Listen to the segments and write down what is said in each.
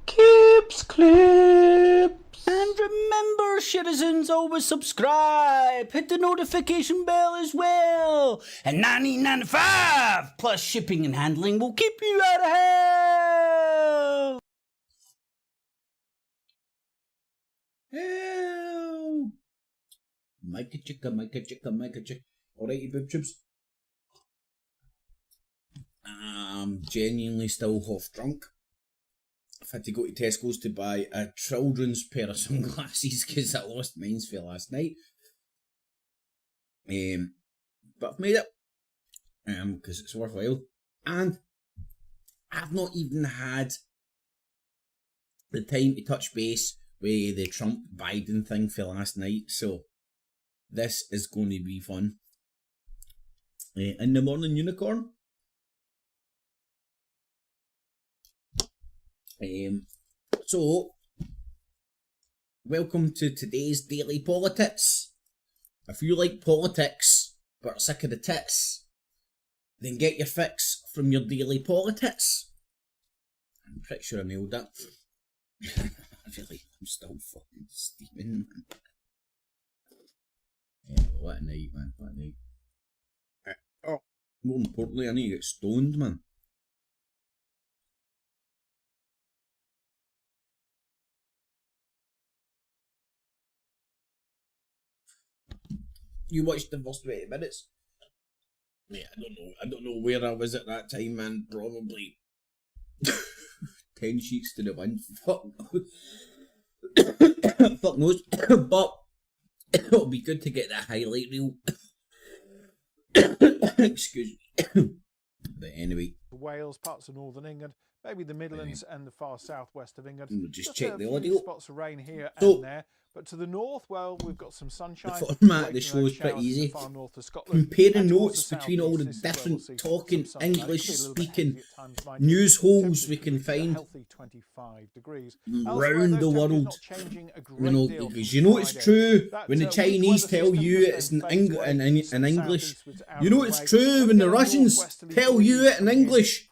Clips, clips. And remember, citizens, always subscribe. Hit the notification bell as well. And $19.95 plus shipping and handling will keep you out of hell. Hell. Micah chicka, Micah chicka, Micah chicka. Alright, you boob tubes. I'm genuinely still half drunk. I've had to go to Tesco's to buy a children's pair of sunglasses because I lost mine for last night. But I've made it because it's worthwhile. And I've not even had the time to touch base with the Trump-Biden thing for last night. So this is going to be fun. In the morning, unicorn. So, welcome to today's Daily PoliTITS. If you like politics, but are sick of the tits, then get your fix from your Daily PoliTITS. I'm pretty sure I nailed that. Really, I'm still fucking steaming, man. What a night, man, what a night. Oh, more importantly, I need to get stoned, man. You watched the first 20 minutes? Yeah, I don't know where I was at that time, man. Probably 10 sheets to the wind. Fuck. Fuck knows. But it'll be good to get that highlight reel. Excuse me. But anyway. Wales, parts of northern England, maybe the Midlands and the far southwest of England. We'll just check a the few audio. Spots of rain here So, and there. But to the north, well, we've got some sunshine. The format of the show is pretty easy. Comparing notes between all the different talking, English-speaking news holes we can find around the world. You know, because you know it's true when the Chinese tell you it's in English. You know it's true when the Russians tell you it in English.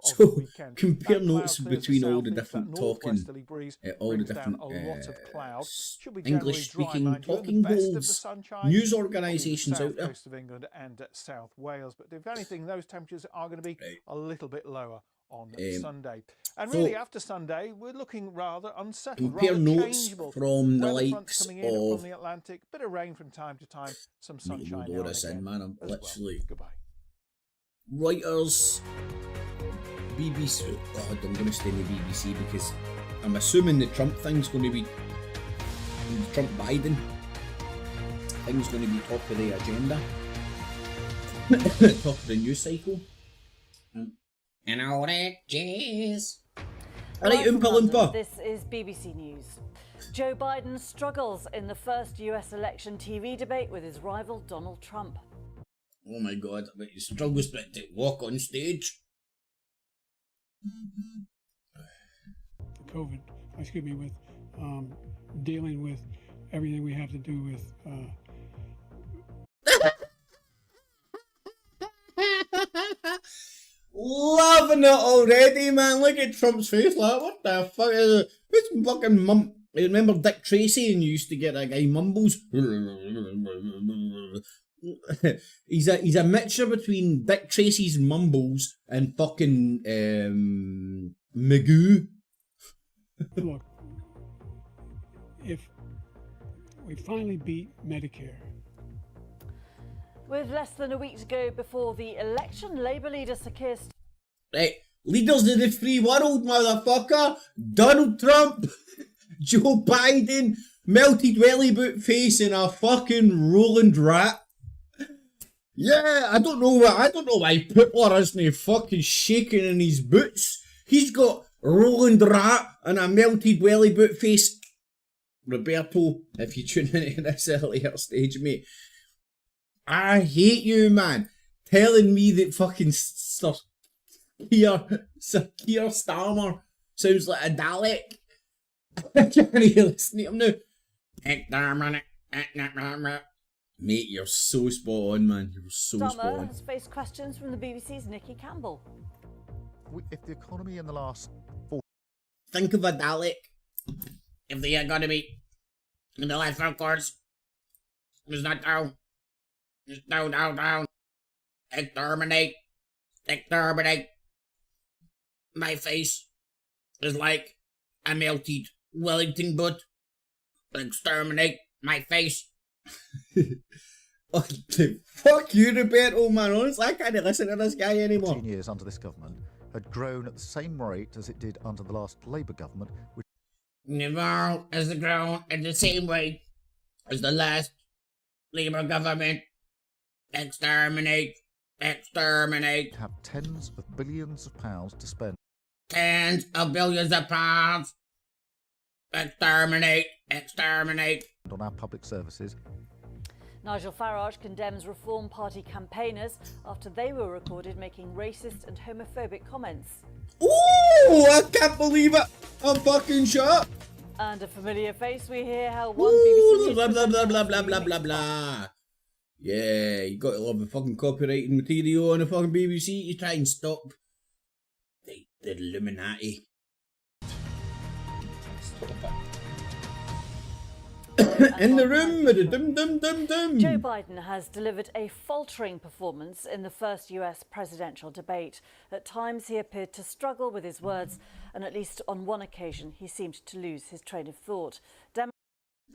So compare notes between all the different talking, all the different English-speaking talking holes, news organisations out there. Coast of England and South Wales, but if anything, those temperatures are going to be a little bit lower on Sunday. And really, after Sunday, we're looking rather unsettled. Compare notes from the likes coming in from the Atlantic, bit of rain from time to time, some sunshine. Man, I'm literally goodbye. Reuters, BBC. Oh, I'm going to stay in the BBC because I'm assuming the Trump thing's going to be. Trump-Biden thing's going to be top of the agenda. Top of the news cycle. And all that jazz. Alright, Oompa Loompa. This is BBC News. Joe Biden struggles in the first US election TV debate with his rival Donald Trump. Oh my god, I bet he struggles to walk on stage. COVID, with dealing with everything we have to do with Loving it already, man. Look at Trump's face, like, what the fuck is it? Who's fucking mum? You remember Dick Tracy and you used to get that guy mumbles? he's a mixture between Dick Tracy's mumbles and fucking Magoo. Look, if we finally beat Medicare. With less than a week to go before the election, Labour leader Sir Keir Starmer. Right, leaders of the free world, motherfucker. Donald Trump, Joe Biden, melted welly boot face and a fucking Roland rat. Yeah, I don't know why Pipler isn't fucking shaking in his boots. He's got Roland rat and a melted welly boot face. Roberto, if you tune into this earlier stage, mate, I hate you, man. Telling me that fucking Sir Keir Starmer sounds like a Dalek. I can't even listen to him now. Mate, you're so spot on, man. You're so spot on. Starmer has faced questions from the BBC's Nikki Campbell. If the economy in the last think of a Dalek. If they are gonna be in the left front course. It's not down. It's down, down, down. Exterminate. Exterminate. My face is like a melted Wellington boot. Exterminate my face. Oh, fuck you, Roberto, man. Honestly, I can't listen to this guy anymore. 15 years under this government had grown at the same rate as it did under the last Labour government, which Never has grown at the same rate as the last Labour government. Exterminate. Exterminate. have tens of billions of pounds to spend Tens of billions of pounds. Exterminate. Exterminate. on our public services. Nigel Farage condemns Reform Party campaigners after they were recorded making racist and homophobic comments. Ooh, I can't believe it. I'm fucking shocked. And a familiar face, we hear how one Ooh, BBC blah, blah, blah, blah, blah, presenter blah, blah, blah. Yeah, you got to love the fucking copyrighted material on the fucking BBC to try and stop the Illuminati. Stop it. In the room with the dum dum dum dum. Joe Biden has delivered a faltering performance in the first US presidential debate. At times he appeared to struggle with his words, and at least on one occasion he seemed to lose his train of thought.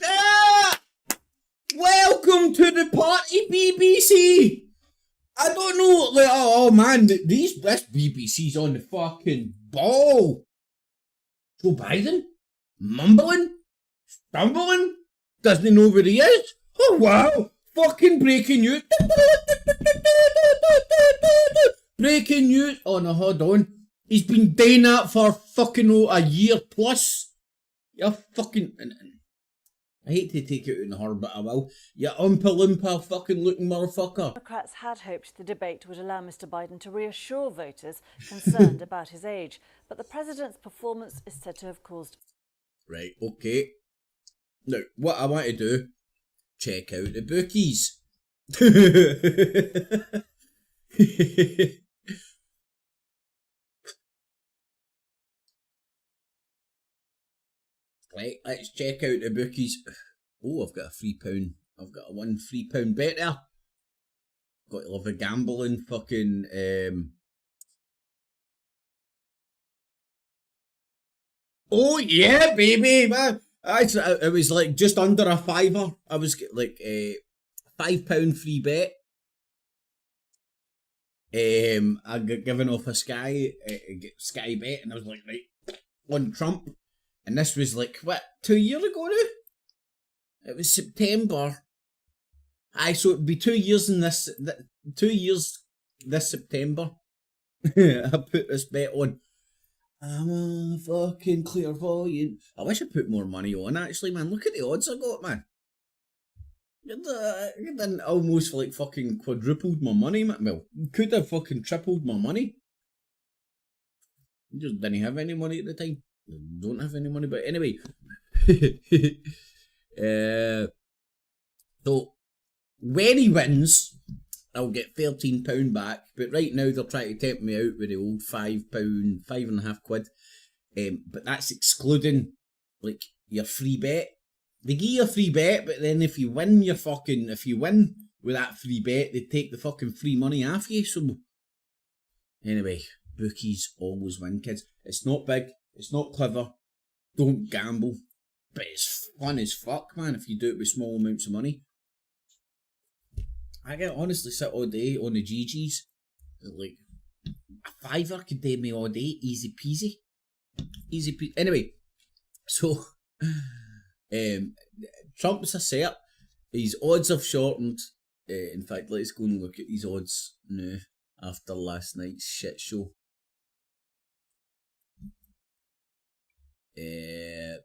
Ah! Welcome to the party, BBC. I don't know, like, oh man, this BBC's on the fucking ball. Joe Biden, mumbling, stumbling, doesn't know where he is. Oh wow, fucking breaking news. Breaking news. Oh no, hold on. He's been doing that for fucking a year plus. You're fucking. I hate to take it in her, but I will. You Oompa fucking looking motherfucker. Democrats had hoped the debate would allow Mr Biden to reassure voters concerned about his age, but the president's performance is said to have caused... Right, okay. Now, what I want to do, check out the bookies. Right, let's check out the bookies. Oh, I've got a £3. I've got a £1 bet there. Got to love a gambling fucking Oh yeah, baby, man. It was like just under a fiver. I was like a £5 free bet. I got given off a Sky bet, and I was like, right, on Trump. And this was like, what, 2 years ago now? It was September. Aye, so it'd be 2 years in this, 2 years this September. I put this bet on. I'm a fucking clairvoyant. I wish I put more money on, actually, man. Look at the odds I got, man. I done almost like fucking quadrupled my money, man. Well, could have fucking tripled my money. Just didn't have any money at the time. Don't have any money, but anyway. So, when he wins, I'll get £13 back, but right now they're trying to tempt me out with the old £5, £5.50. But that's excluding, like, your free bet. They give you a free bet, but then if you win with that free bet, they take the fucking free money off you, so... Anyway, bookies always win, kids. It's not big, it's not clever, don't gamble, but it's fun as fuck, man, if you do it with small amounts of money. I can honestly sit all day on the GGs. Like, a fiver could do me all day, easy peasy. Easy peasy. Anyway, so, Trump's a set. His odds have shortened. In fact, let's go and look at his odds now after last night's shit show. And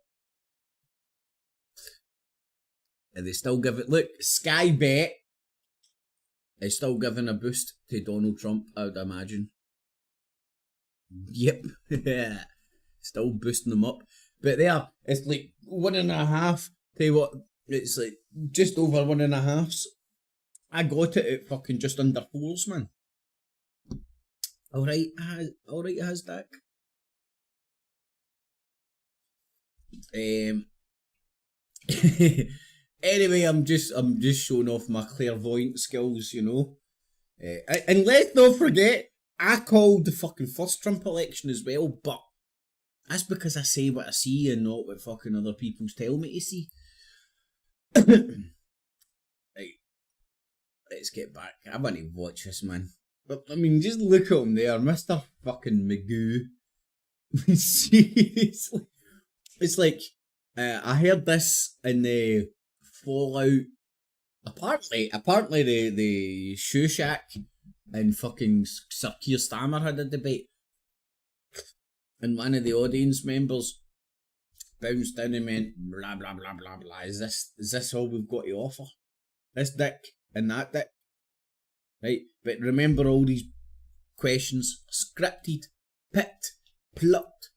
they still give it, look, Sky Bet is still giving a boost to Donald Trump, I would imagine. Yep. Still boosting them up. But there, it's like 1.5. Tell you what, it's like just over 1.5. I got it at fucking just under 4s, man. Alright, Hasdak. Anyway, I'm just showing off my clairvoyant skills, you know. And let's not forget, I called the fucking first Trump election as well, but that's because I say what I see and not what fucking other people tell me to see. Right, let's get back. I want to watch this, man. But I mean, just look at him there, Mr. fucking Magoo. Seriously, it's like I heard this in the Fallout. Apparently, the Shoe Shack and fucking Sir Keir Starmer had a debate, and one of the audience members bounced down and went blah blah blah blah blah. Is this all we've got to offer? This dick and that dick, right? But remember, all these questions are scripted, picked, plucked.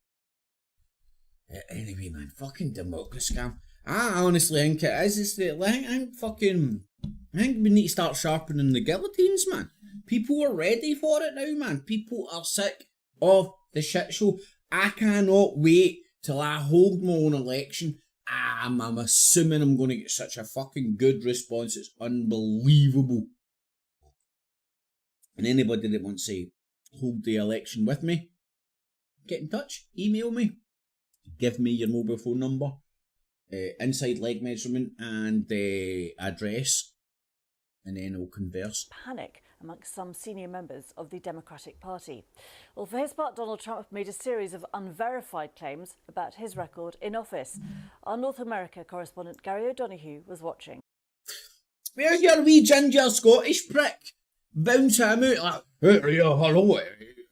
Anyway, man, fucking democracy scam. I honestly think it is. I think we need to start sharpening the guillotines, man. People are ready for it now, man. People are sick of the shit show. I cannot wait till I hold my own election. I'm assuming I'm going to get such a fucking good response. It's unbelievable. And anybody that wants to hold the election with me, get in touch. Email me. Give me your mobile phone number. Inside leg measurement and address, and then I'll converse. Panic amongst some senior members of the Democratic Party. Well, for his part, Donald Trump made a series of unverified claims about his record in office. Our North America correspondent Gary O'Donoghue was watching. Where's your wee ginger Scottish prick? Bounce him out like, hey, hello.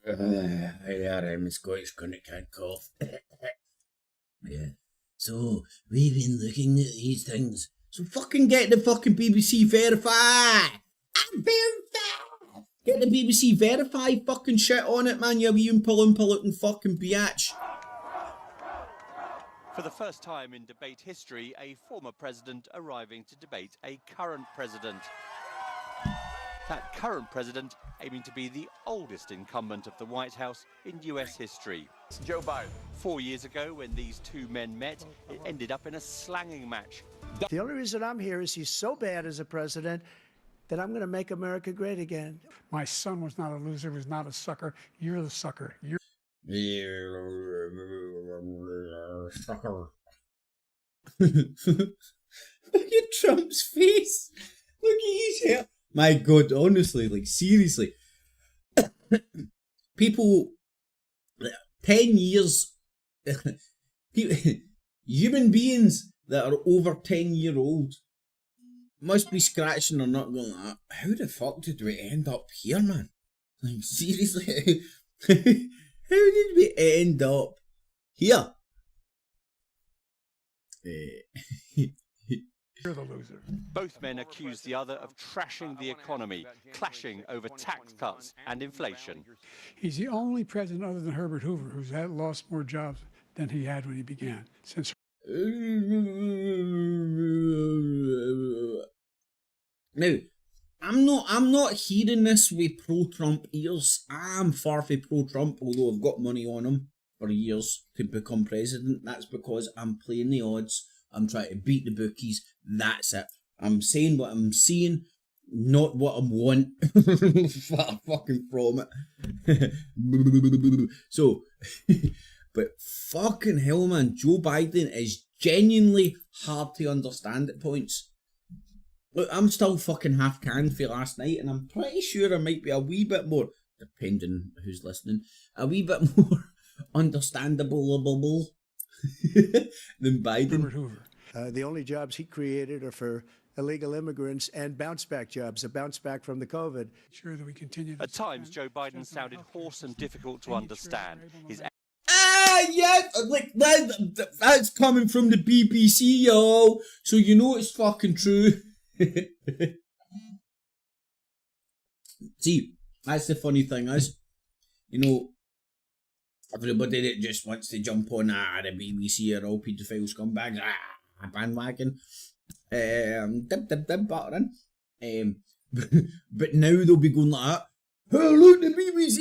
I'm Scottish, can't cough. Yeah. So, we've been looking at these things. So fucking get the fucking BBC Verify! I'm verified! Get the BBC Verify fucking shit on it, man, you wee oompa looking fucking biatch. For the first time in debate history, a former president arriving to debate a current president. That current president aiming to be the oldest incumbent of the White House in US history. It's Joe Biden. 4 years ago, when these two men met, it ended up in a slanging match. The only reason I'm here is he's so bad as a president that I'm going to make America great again. My son was not a loser, was not a sucker. You're the sucker. You're Sucker. Look at Trump's face. Look at his hair. My God, honestly, like seriously. People, 10 years, human beings that are over 10-year-old must be scratching their nut going like, how the fuck did we end up here, man? Like, seriously, how did we end up here? the loser. Both men accused the other of trashing the economy, clashing over tax cuts and inflation. He's the only president other than Herbert Hoover who's lost more jobs than he had when he began. Since now, I'm not hearing this with pro-Trump ears. I'm far from pro-Trump, although I've got money on him for years to become president. That's because I'm playing the odds. I'm trying to beat the bookies. That's it. I'm saying what I'm seeing, not what I want. Far fucking from it. So, but fucking hell, man, Joe Biden is genuinely hard to understand at points. Look, I'm still fucking half canned for last night, and I'm pretty sure I might be a wee bit more, depending who's listening, a wee bit more understandable than Biden. Herbert Hoover. The only jobs he created are for illegal immigrants and bounce back jobs, a bounce back from the COVID. Sure that we continue. At times, Joe Biden sounded hoarse and difficult to understand. His Yeah, like that's coming from the BBC, yo. So you know it's fucking true. See, that's the funny thing is, you know, everybody that just wants to jump on the BBC or all paedophile scumbags, bandwagon, dib buttering. But now they'll be going like that. oh, look, the BBC.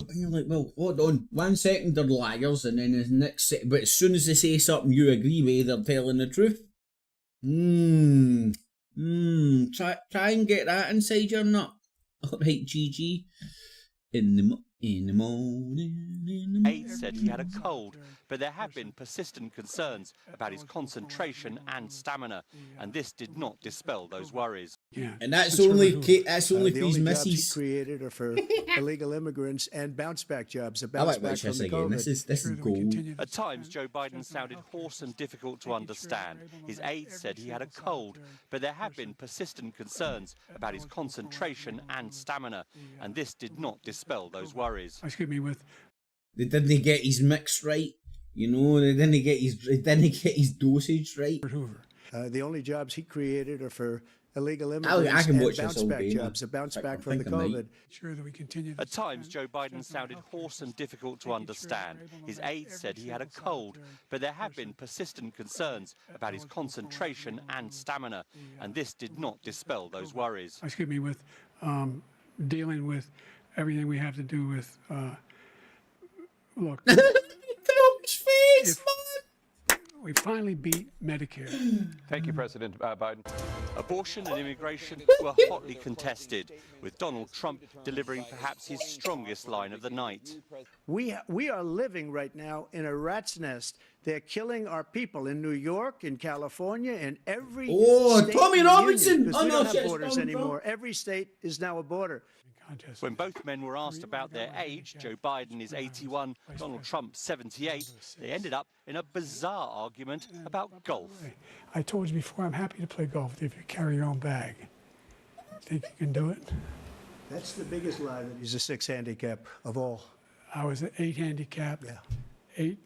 And you're like, well, hold on. 1 second they're liars, and then the next second, but as soon as they say something you agree with, they're telling the truth. Try and get that inside your nut. Alright, GG. In the morning. Aides said he had a cold, but there have been persistent concerns about his concentration and stamina, and this did not dispel those worries. Yeah. And that's only for his The only jobs he missus. created are for illegal immigrants and bounce back jobs. A I bounce like back watch from this the again. COVID. This is gold. At times, Joe Biden sounded hoarse and difficult to understand. His aides said he had a cold, but there have been persistent concerns about his concentration and stamina, and this did not dispel those worries. Excuse me, with They didn't get his mix right. You know, they didn't get his dosage right. Hoover. The only jobs he created are for illegal I immigrants can and watch this bounce all back day, jobs. man. A bounce I back from the think I might. COVID. Sure that we continue. At times, Joe Biden sounded hoarse and difficult to understand. His aides said he had a cold, but there have been persistent concerns about his concentration and stamina, and this did not dispel those worries. Excuse me, with dealing with everything we have to do with. Look, Trump's face, If- man. we finally beat Medicare. Thank you, President Biden. Abortion and immigration were hotly contested, with Donald Trump delivering perhaps his strongest line of the night. We are living right now in a rat's nest. They're killing our people in New York, in California, in every state Tommy in the Robinson! union, because Oh, we no, don't have shit, borders Donald anymore. Every state is now a border. Contest. When both men were asked about their age, Joe Biden is 81, Donald Trump 78, they ended up in a bizarre argument about golf. I told you before, I'm happy to play golf with you if you carry your own bag. Think you can do it? That's the biggest lie. That he's a 6 handicap of all. I was an 8 handicap. Yeah. 8.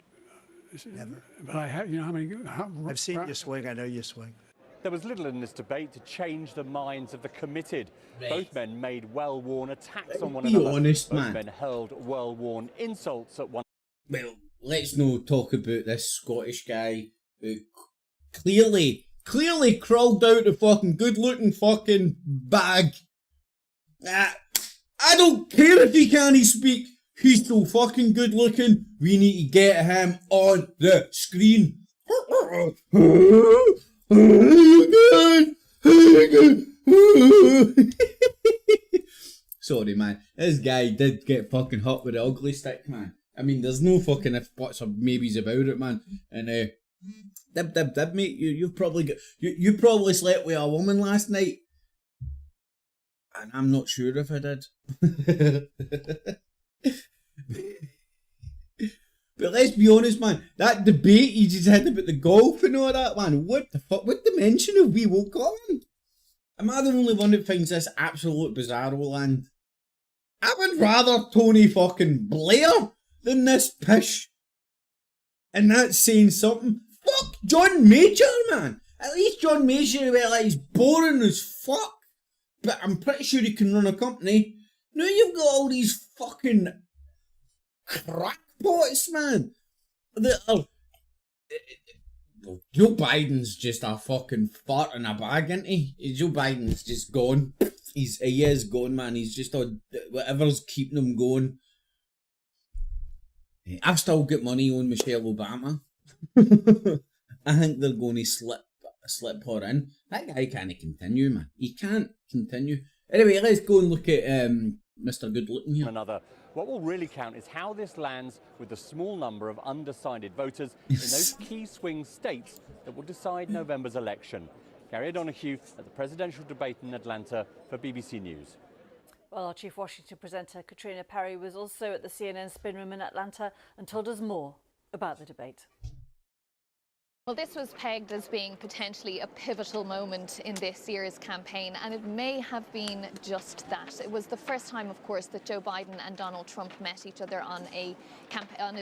Never. But I have, you know how many? I've seen you swing. I know you swing. There was little in this debate to change the minds of the committed. Both men made well-worn attacks on one Be another. honest, Both man. men hurled well-worn insults at one Well, let's no talk about this Scottish guy who clearly crawled out the fucking good-looking fucking bag. I don't care if he can't speak. He's so fucking good-looking. We need to get him on the screen. Sorry, man. This guy did get fucking hot with the ugly stick, man. I mean, there's no fucking if, buts, or maybes about it, man. And, dib, mate. You've probably got, you probably slept with a woman last night. And I'm not sure if I did. But let's be honest, man. That debate you just had about the golf and all that, man. What the fuck? What dimension have we woke up in? Am I the only one that finds this absolute bizarro land? I would rather Tony fucking Blair than this pish. And that's saying something. Fuck John Major, man. At least John Major, well, like, he's boring as fuck. But I'm pretty sure he can run a company. Now you've got all these fucking crackpots, man. That are... Joe Biden's just a fucking fart in a bag, isn't he? Joe Biden's just gone. He is gone, man. He's just on whatever's keeping him going. I've still got money on Michelle Obama. I think they're going to slip her in. That guy can't continue, man. He can't continue. Anyway, let's go and look at Mr. Good Looking here. another. What will really count is how this lands with the small number of undecided voters in those key swing states that will decide November's election. Gary O'Donoghue at the presidential debate in Atlanta for BBC News. Well, our chief Washington presenter Katrina Perry was also at the CNN spin room in Atlanta and told us more about the debate. Well, this was pegged as being potentially a pivotal moment in this year's campaign, and it may have been just that. It was the first time, of course, that Joe Biden and Donald Trump met each other on a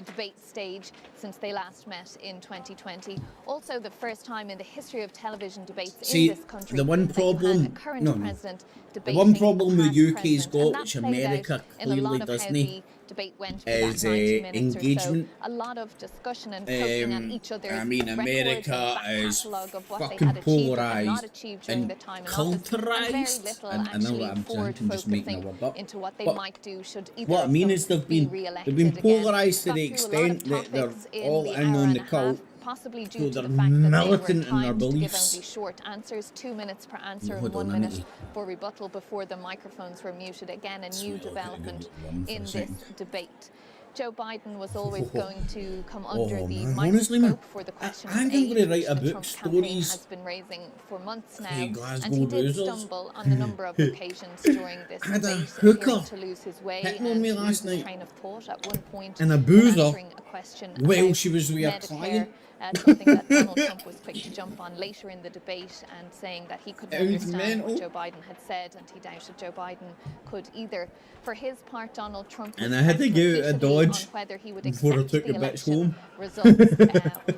debate stage since they last met in 2020. Also, the first time in the history of television debates in this country. The one that you had problem, a current president the debating one problem a the past UK's president, got, and that which played America out in a clearly lot of how doesn't. the debate went for as that 90 minutes engagement. or so. A lot of discussion and poking at each other's I mean, America is catalogue of what they fucking had achieved and polarised not achieved during and the time in office, and very culturised. little And I know actually what I'm saying, forward I'm just making a focusing word up. into what they But might do should either what I of mean them is be they've re-elected been again. polarised to the Got through a lot of extent that they're topics in all the in hour on and the a half, cult. possibly due So to they're the fact that they were militant in their timed to give beliefs. only short answers, 2 minutes per answer Hold and 1 on, I need minute to for rebuttal before the microphones were muted. Again, a new I'll get a development good one for in a this second. debate. Joe Biden was always going to come under Oh the man, honestly, man, microscope for the question I'm of going aid, to write which a the book, Trump campaign has stories been raising for months now, hey, and Glasgow he did Boozers. stumble on a number of occasions during this I had a debate, hooker appearing to lose his way hitting on and me to lose last his night, train of thought at one point and a when boozer answering a question while about she was with a Medicare, client. something that Donald Trump was quick to jump on later in the debate and saying that he couldn't It was understand what mental. Joe Biden had said, and he doubted Joe Biden could either. For his part, Donald Trump was And I had to pressed get out of repeatedly Dodge on whether he would before I accept took the the bitch election home. results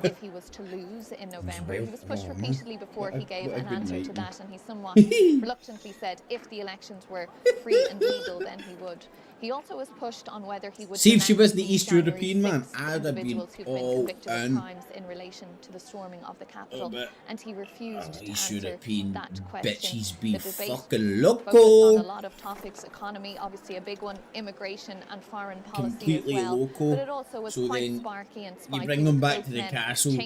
if he was to lose in November. Well, He was pushed oh, man. repeatedly before he gave What a an good answer night, to man. that, and he somewhat reluctantly said if the elections were free and legal, then he would. He also was pushed on whether he would See, if she denounce was the East January European man, 6th I'd have been individuals who've been all convicted of in. crimes in relation to the storming of the Capitol, but and he refused to East answer European that question. bitches be The debate fucking focused on a loco. lot of topics: economy, obviously a big one, immigration and foreign policy Completely as well. loco. But it also was So quite then sparky and you spiky. bring them with back both to the men castle,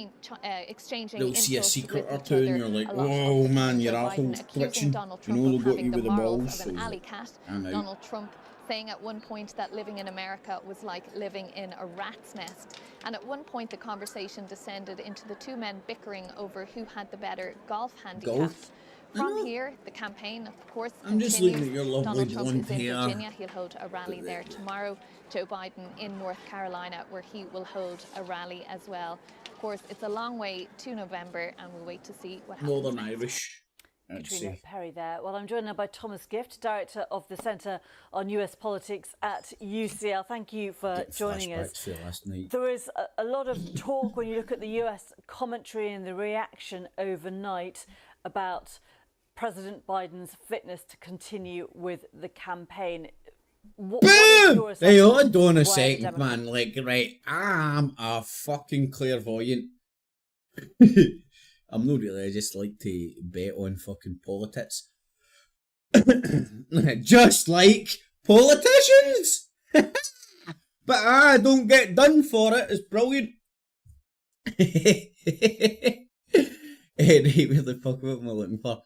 exchanging they'll see a insults secret with or each two, and other you're like, a lot of oh the man, time. your Joe asshole's Biden accusing twitching. Donald You Trump know of they'll got having you the with the morals balls. of So an he's alley like, cat. I'm out. Donald Trump saying at one point that living in America was like living in a rat's nest. And at one point the conversation descended into the two men bickering over who had the better golf handicap. Golf? From here, the campaign, of course, I'm just continues. looking at your lovely Donald Trump blonde is in hair. Virginia. He'll hold a rally there tomorrow. Joe Biden in North Carolina, where he will hold a rally as well. Of course, it's a long way to November, and we'll wait to see what happens Northern next. Irish. I'd Katrina say. Perry there. Well, I'm joined now by Thomas Gift, Director of the Centre on US Politics at UCL. Thank you for Get joining us. flashbacks to last night. There is a lot of talk when you look at the US commentary and the reaction overnight about President Biden's fitness to continue with the campaign. What is your Hey, assessment hold on a where the second, Democrats- man. Like, right, I'm a fucking clairvoyant. I'm not really, I just like to bet on fucking PoliTITS. Just like politicians! But I don't get done for it, it's brilliant. Right, where the fuck am I looking for?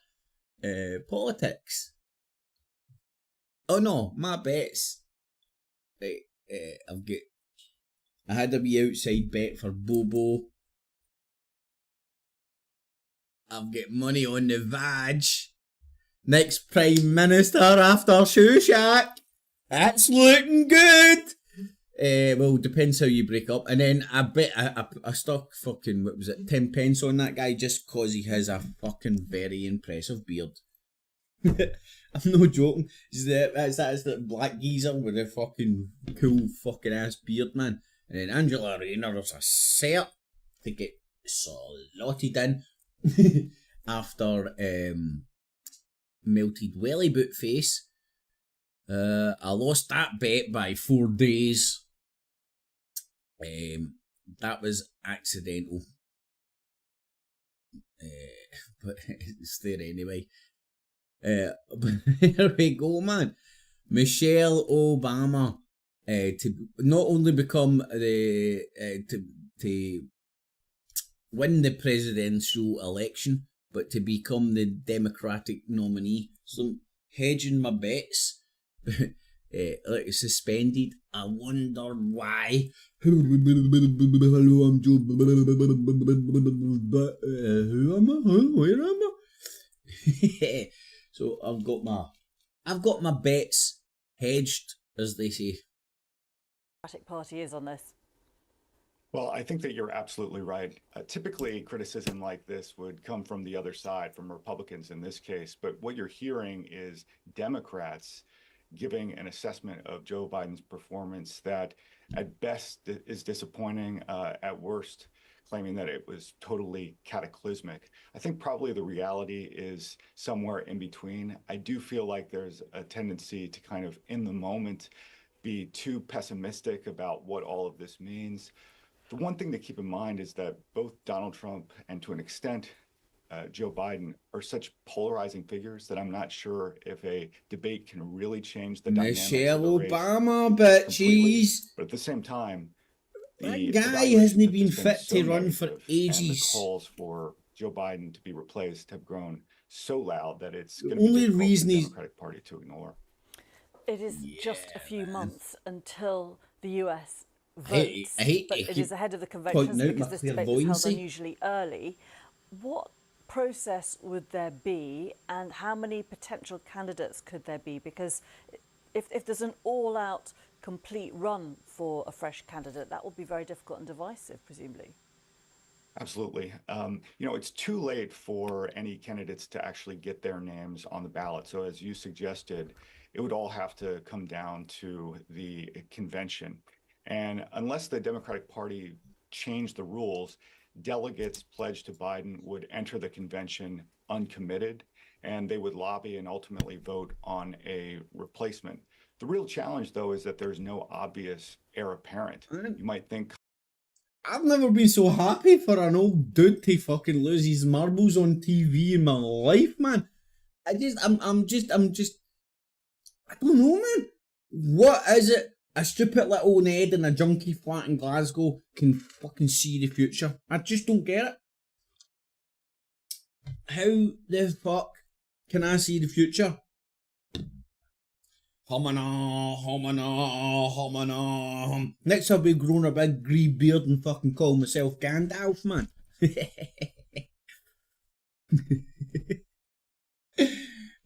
Politics. Oh no, my bets. Right, I had a wee outside bet for Bobo. I've got money on the Vag. Next Prime Minister after Shushack. That's looking good. Well, depends how you break up. And then I bet I stuck fucking, what was it, 10 pence on that guy just cause he has a fucking very impressive beard. I'm not joking. That's the black geezer with the fucking cool fucking ass beard, man. And then Angela Rayner was a set to get slotted in after melted welly boot face. I lost that bet by 4 days. That was accidental. But it's there anyway. Here we go, man. Michelle Obama to not only become the to win the presidential election, but to become the Democratic nominee. So hedging my bets. Like suspended. I wonder why. Hello, I'm Joe. Who am I? Where am I? So I've got my bets hedged, as they say. Democratic Party is on this. Well, I think that you're absolutely right. Typically, criticism like this would come from the other side, from Republicans in this case. But what you're hearing is Democrats giving an assessment of Joe Biden's performance that at best is disappointing, at worst claiming that it was totally cataclysmic. I think probably the reality is somewhere in between. I do feel like there's a tendency to kind of in the moment be too pessimistic about what all of this means. The one thing to keep in mind is that both Donald Trump and to an extent Joe Biden are such polarizing figures that I'm not sure if a debate can really change the dynamics of the race Obama, completely. bitches. But at the same time, That guy hasn't been fit to run for ages. And the calls for Joe Biden to be replaced have grown so loud that it's going to The be only difficult reason for the he's Democratic Party to ignore. It is just a few months until the US votes, I hate but to it keep is ahead of the conventions pointing out because my this debate was held clairvoyancy. unusually early. What process would there be, and how many potential candidates could there be? Because if there's an all-out complete run for a fresh candidate, that will be very difficult and divisive, presumably. Absolutely. You know, it's too late for any candidates to actually get their names on the ballot. So as you suggested, it would all have to come down to the convention. And unless the Democratic Party changed the rules, delegates pledged to Biden would enter the convention uncommitted, and they would lobby and ultimately vote on a replacement. The real challenge, though, is that there's no obvious heir apparent. You might think I've never been so happy for an old dude to fucking lose his marbles on TV in my life, man. I'm just, I don't know, man. What is it? A stupid little Ned in a junkie flat in Glasgow can fucking see the future. I just don't get it. How the fuck can I see the future? Homina, homina, homina. Next I'll be growing a big grey beard and fucking call myself Gandalf, man.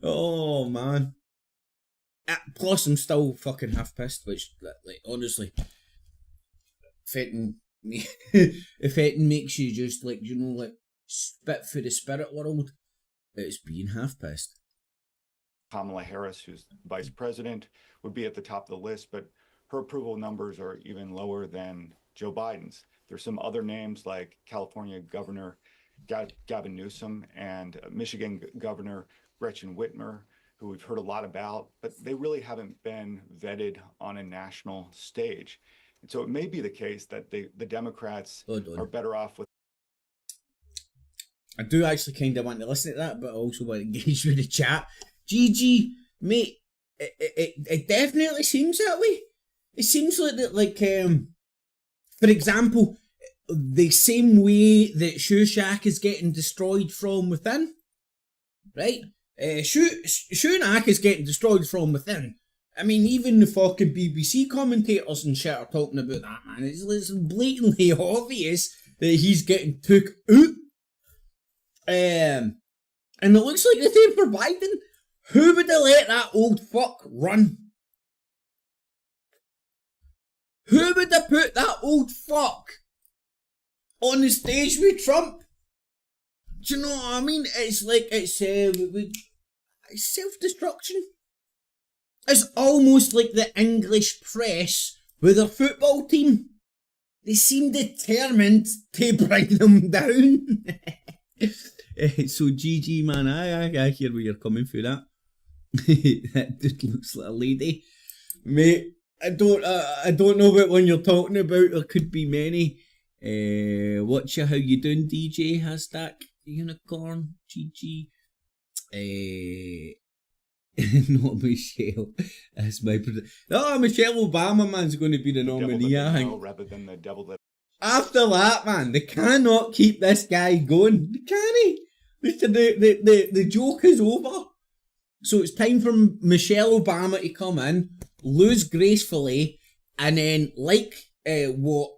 Oh, man. Plus, I'm still fucking half pissed, which, like, honestly, if it makes you just, like, you know, like, spit for the spirit world, it's being half pissed. Kamala Harris, who's vice president, would be at the top of the list, but her approval numbers are even lower than Joe Biden's. There's some other names like California Governor Gavin Newsom and Michigan Governor Gretchen Whitmer, who we've heard a lot about, but they really haven't been vetted on a national stage. And so it may be the case that the Democrats are better off with. I do actually kind of want to listen to that, but I also want to engage with the chat. GG, mate, it definitely seems that way. It seems like for example, the same way that Shushack is getting destroyed from within, right? Sunak is getting destroyed from within. I mean, even the fucking BBC commentators and shit are talking about that, man. It's blatantly obvious that he's getting took out. And it looks like the same for Biden. Who would have let that old fuck run? Who would have put that old fuck on the stage with Trump? Do you know what I mean? It's like, it's self-destruction. It's almost like the English press with their football team. They seem determined to bring them down. So GG, man, I hear where you're coming through that. That dude looks like a lady. Mate, I don't know what one you're talking about. There could be many. Watch how you doing, DJ? Hashtag unicorn. GG. Not Michelle. That's my Michelle Obama, man's going to be the nominee, I think. Rather than the devil that. After that, man, they cannot keep this guy going. They can't. The joke is over. So it's time for Michelle Obama to come in, lose gracefully, and then, like what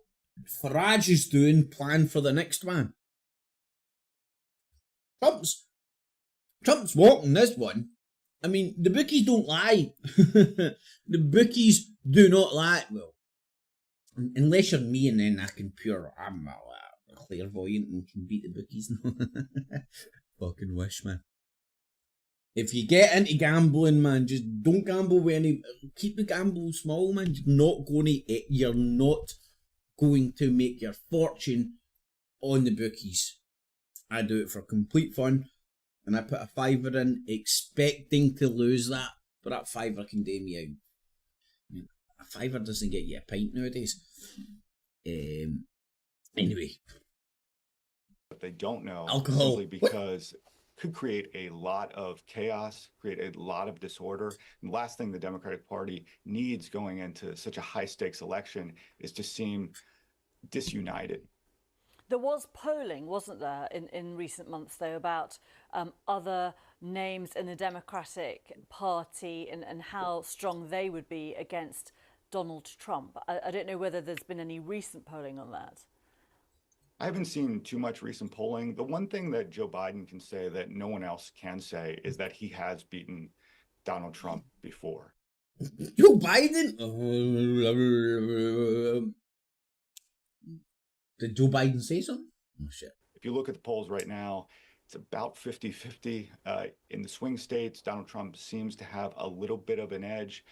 Farage is doing, plan for the next one. Trump's walking this one. I mean, the bookies don't lie. The bookies do not lie. Well, unless you're me, and then I'm a clairvoyant and can beat the bookies. Fucking wish, man. If you get into gambling, man, just don't gamble with any. Keep the gamble small, man. You're not going to make your fortune on the bookies. I do it for complete fun, and I put a fiver in, expecting to lose that, but that fiver can do me out. A fiver doesn't get you a pint nowadays. Anyway. But they don't know Alcohol. simply because it could create a lot of chaos, create a lot of disorder. And the last thing the Democratic Party needs going into such a high stakes election is to seem disunited. There was polling, wasn't there, in recent months, though, about other names in the Democratic Party and how strong they would be against Donald Trump. I don't know whether there's been any recent polling on that. I haven't seen too much recent polling. The one thing that Joe Biden can say that no one else can say is that he has beaten Donald Trump before. Joe Biden? Did Joe Biden say something? Oh, shit. If you look at the polls right now, it's about 50-50. In the swing states, Donald Trump seems to have a little bit of an edge.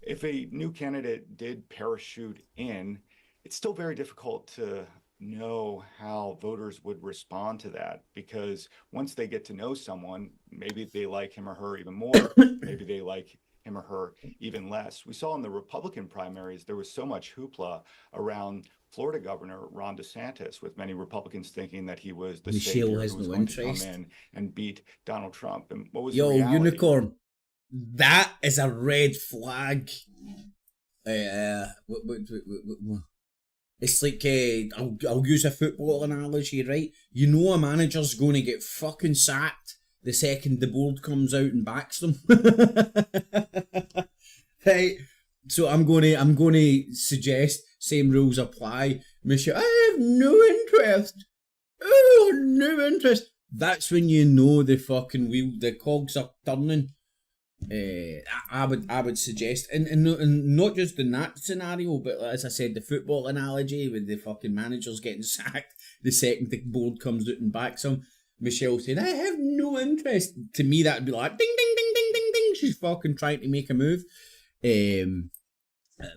If a new candidate did parachute in, it's still very difficult to know how voters would respond to that, because once they get to know someone, maybe they like him or her even more, maybe they like him or her even less. We saw in the Republican primaries, there was so much hoopla around Florida Governor Ron DeSantis, with many Republicans thinking that he was the savior who was going to come in and beat Donald Trump. And what was the reality? Unicorn, that is a red flag. It's like, I'll use a football analogy, right? You know a manager's going to get fucking sacked the second the board comes out and backs them. Right? So I'm going to suggest same rules apply. Michelle, I have no interest. Oh, no interest. That's when you know the fucking wheel, the cogs are turning. I would suggest, and not just in that scenario, but as I said, the football analogy with the fucking managers getting sacked the second the board comes out and backs them. Michelle saying, I have no interest. To me, that would be like, ding, ding, ding, ding, ding, ding. She's fucking trying to make a move. But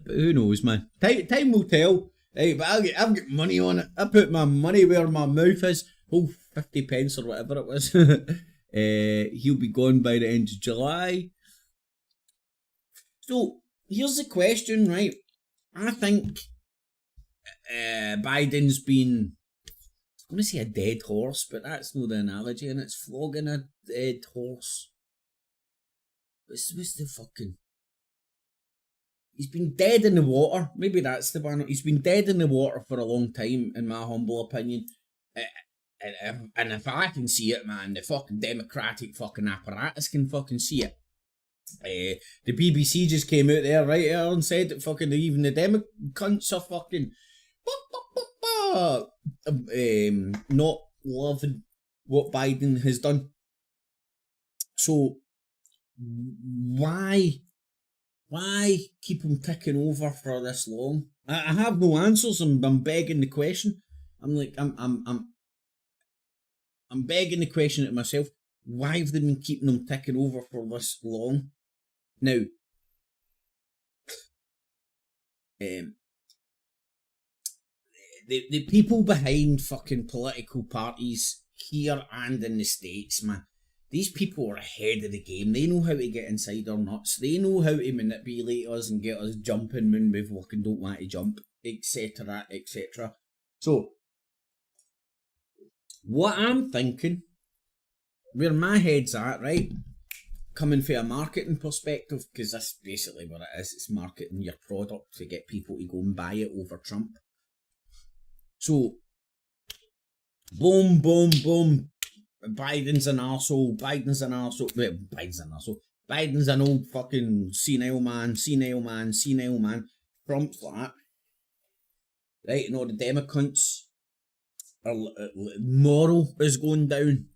who knows, man? Time will tell. But I've got money on it. I put my money where my mouth is. Oh, 50 pence or whatever it was. He'll be gone by the end of July. So, here's the question, right? I think Biden's been, I'm going to say a dead horse, but that's not the analogy, and it's flogging a dead horse. What's the fucking... He's been dead in the water. Maybe that's the one. He's been dead in the water for a long time, in my humble opinion. And if I can see it, man, the fucking Democratic fucking apparatus can fucking see it. The BBC just came out there right here and said that fucking even the Demo cunts are fucking not loving what Biden has done. So why keep him ticking over for this long? I have no answers. I'm begging the question. I'm begging the question to myself. Why have they been keeping him ticking over for this long? Now, the people behind fucking political parties here and in the States, man, these people are ahead of the game. They know how to get inside our nuts. They know how to manipulate us and get us jumping when we fucking don't want to jump, etc., etc. So, what I'm thinking, where my head's at, right, coming from a marketing perspective, because that's basically what it is, it's marketing your product to get people to go and buy it over Trump. So, boom, boom, boom, Biden's an arsehole, Biden's an old fucking senile man, Trump's that. Right, and all the Democrats, moral is going down.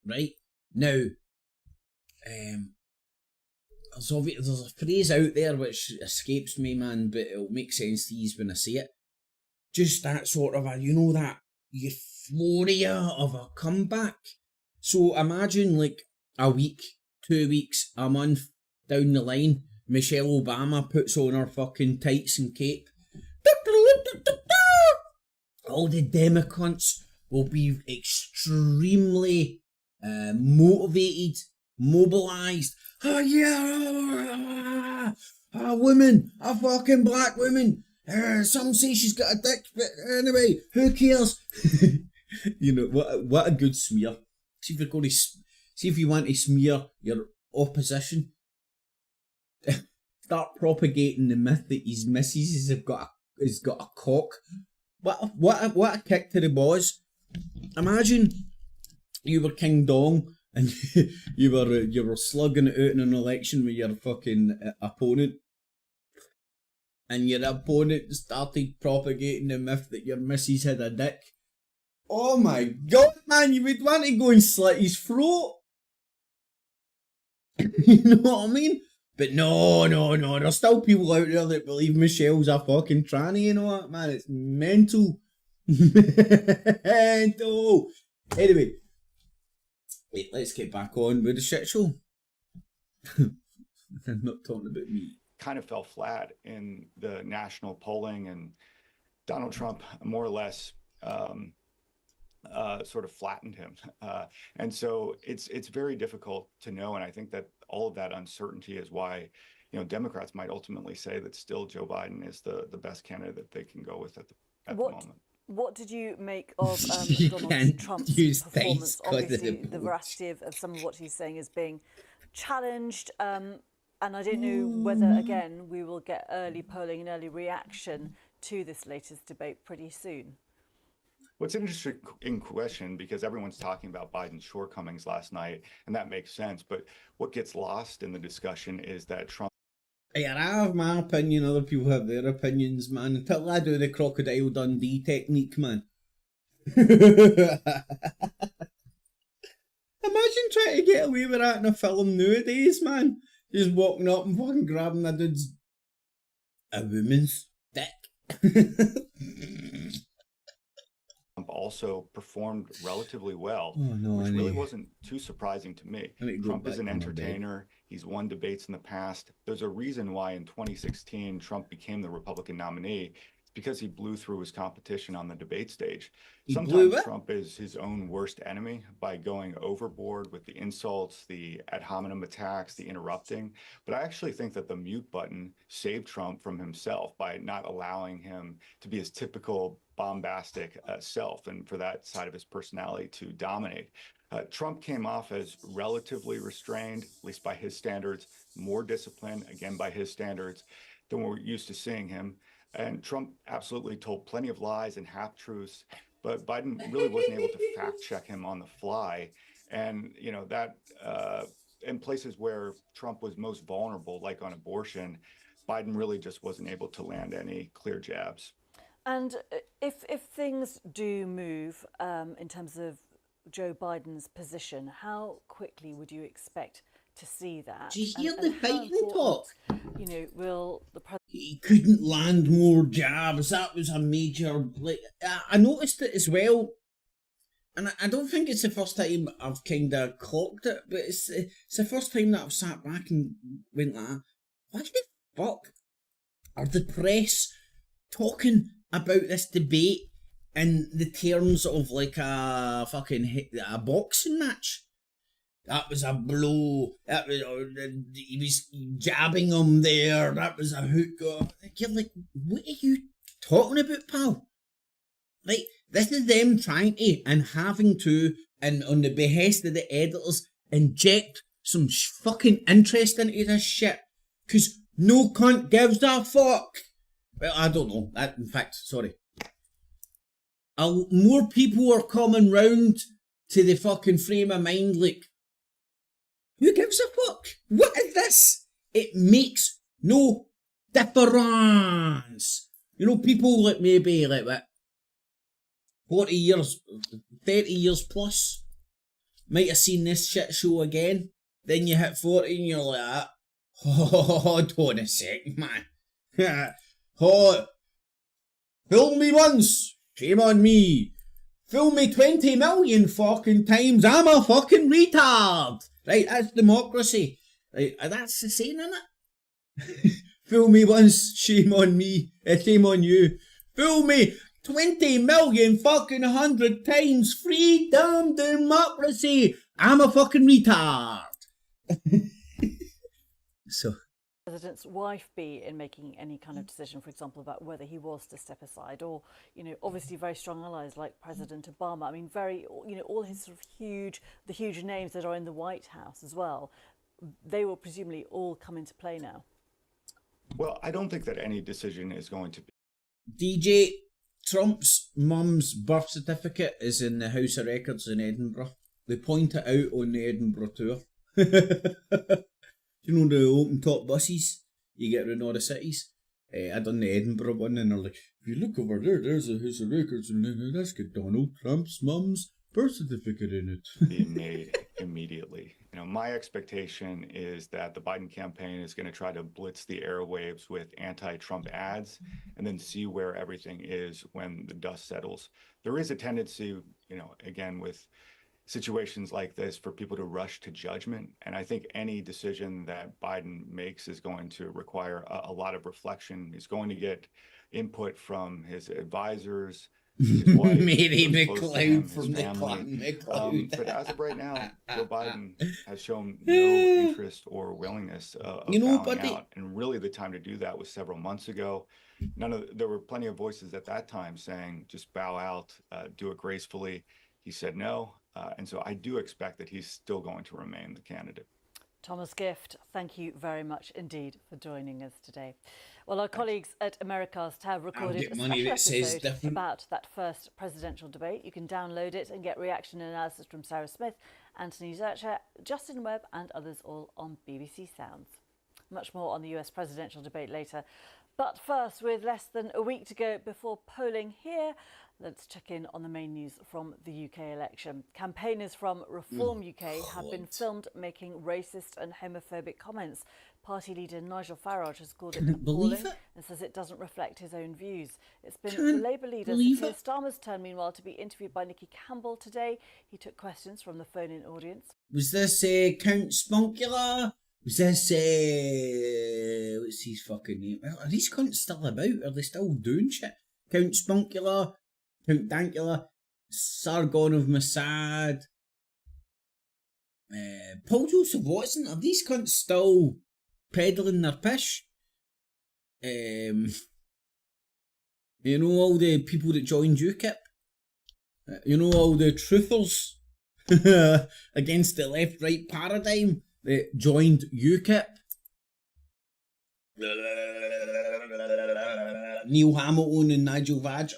Right? Now, there's a phrase out there which escapes me, man, but it'll make sense to you when I say it. Just that sort of that euphoria of a comeback. So imagine like a week, 2 weeks, a month down the line, Michelle Obama puts on her fucking tights and cape. All the Democrats will be extremely motivated, mobilised. Oh yeah! A woman, a fucking black woman. Some say she's got a dick, but anyway, who cares? You know, what a good smear. See if you're going to, see if you want to smear your opposition. Start propagating the myth that his missus has got a cock. What a kick to the balls. Imagine you were King Dong and you were slugging it out in an election with your fucking opponent, and your opponent started propagating the myth that your missus had a dick. Oh my god, man, you would want to go and slit his throat. You know what I mean? But no, there's still people out there that believe Michelle's a fucking tranny, you know what, man? It's mental. Mental. Anyway, wait, let's get back on with the shit show. I'm not talking about me. Kind of fell flat in the national polling, and Donald Trump more or less sort of flattened him. And so it's very difficult to know. And I think that all of that uncertainty is why, Democrats might ultimately say that still Joe Biden is the best candidate that they can go with at the moment. What did you make of Donald Trump's performance? Obviously, the veracity of some of what he's saying is being challenged. And I don't know whether, again, we will get early polling and early reaction to this latest debate pretty soon. What's an interesting question, because everyone's talking about Biden's shortcomings last night, and that makes sense. But what gets lost in the discussion is that Trump. Yeah, I have my opinion, other people have their opinions, man. Until I do the Crocodile Dundee technique, man. Imagine trying to get away with that in a film nowadays, man. Just walking up and fucking grabbing a dude's... a woman's dick. Also performed relatively well, which really wasn't too surprising to me. Trump is an entertainer. He's won debates in the past. There's a reason why in 2016 Trump became the Republican nominee. It's because he blew through his competition on the debate stage. Sometimes Trump is his own worst enemy by going overboard with the insults, the ad hominem attacks, the interrupting. But I actually think that the mute button saved Trump from himself by not allowing him to be his typical bombastic self, and for that side of his personality to dominate. Trump came off as relatively restrained, at least by his standards, more disciplined, again by his standards, than we're used to seeing him. And Trump absolutely told plenty of lies and half-truths, but Biden really wasn't able to fact-check him on the fly. And, that in places where Trump was most vulnerable, like on abortion, Biden really just wasn't able to land any clear jabs. And if things do move in terms of Joe Biden's position, how quickly would you expect to see that? Do you hear the fighting talk? Will the president... He couldn't land more jabs. That was a major... I noticed it as well. And I don't think it's the first time I've kind of clocked it, but it's the first time that I've sat back and went like, what the fuck are the press talking about this debate in the terms of like a boxing match? That was a blow. That was he was jabbing him there. That was a hook. You're like, what are you talking about, pal? Like, this is them trying to and having to, and on the behest of the editors, inject some fucking interest into this shit. Because no cunt gives a fuck. Well, I don't know. In fact, sorry. More people are coming round to the fucking frame of mind like, who gives a fuck? What is this? It makes no difference. People like maybe like what, 40 years, 30 years plus might have seen this shit show again. Then you hit 40 and you're like, hold on a sec, man. Oh, fool me once, shame on me. Fool me 20 million fucking times, I'm a fucking retard. Right, that's democracy. Right, that's the saying, isn't it? Fool me once, shame on me, shame on you. Fool me 20 million fucking 100 times, freedom, democracy, I'm a fucking retard. So... President's wife be in making any kind of decision, for example, about whether he was to step aside, or, you know, obviously very strong allies like President Obama. I mean, very, you know, all his sort of the huge names that are in the White House as well, they will presumably all come into play now. Well, I don't think that any decision is going to be. DJ, Trump's mum's birth certificate is in the House of Records in Edinburgh. They point it out on the Edinburgh tour. You know the open top buses you get around all the cities? I done the Edinburgh one, and they're like, if you look over there, there's a House of Records, and that's got Donald Trump's mum's birth certificate in it. Being made immediately. You know, my expectation is that the Biden campaign is going to try to blitz the airwaves with anti-Trump ads and then see where everything is when the dust settles. There is a tendency, you know, again, with situations like this for people to rush to judgment. And I think any decision that Biden makes is going to require a lot of reflection. He's going to get input from his advisors, his wife, Mary those close to him, McLeod his from the family. Clan McLeod. But as of right now, Joe Biden has shown no interest or willingness of bowing out. And really the time to do that was several months ago. There were plenty of voices at that time saying, just bow out, do it gracefully. He said no. And so I do expect that he's still going to remain the candidate. Thomas Gift, thank you very much indeed for joining us today. Well, our colleagues at Americast have recorded a special episode about that first presidential debate. You can download it and get reaction and analysis from Sarah Smith, Anthony Zurcher, Justin Webb and others, all on BBC Sounds. Much more on the US presidential debate later. But first, with less than a week to go before polling here, let's check in on the main news from the UK election. Campaigners from Reform UK have been filmed making racist and homophobic comments. Party leader Nigel Farage has called it appalling and says it doesn't reflect his own views. It's been the Labour leader Keir Starmer's turn, meanwhile, to be interviewed by Nicky Campbell today. He took questions from the phone-in audience. Was this Count Spunkula? Was this, what's his fucking name? Are these cunts still about? Are they still doing shit? Count Spunkula, Count Dankula, Sargon of Mossad, Paul Joseph Watson. Are these cunts still peddling their pish? You know, all the people that joined UKIP? You know, all the truthers against the left-right paradigm that joined UKIP? Neil Hamilton and Nigel Farage,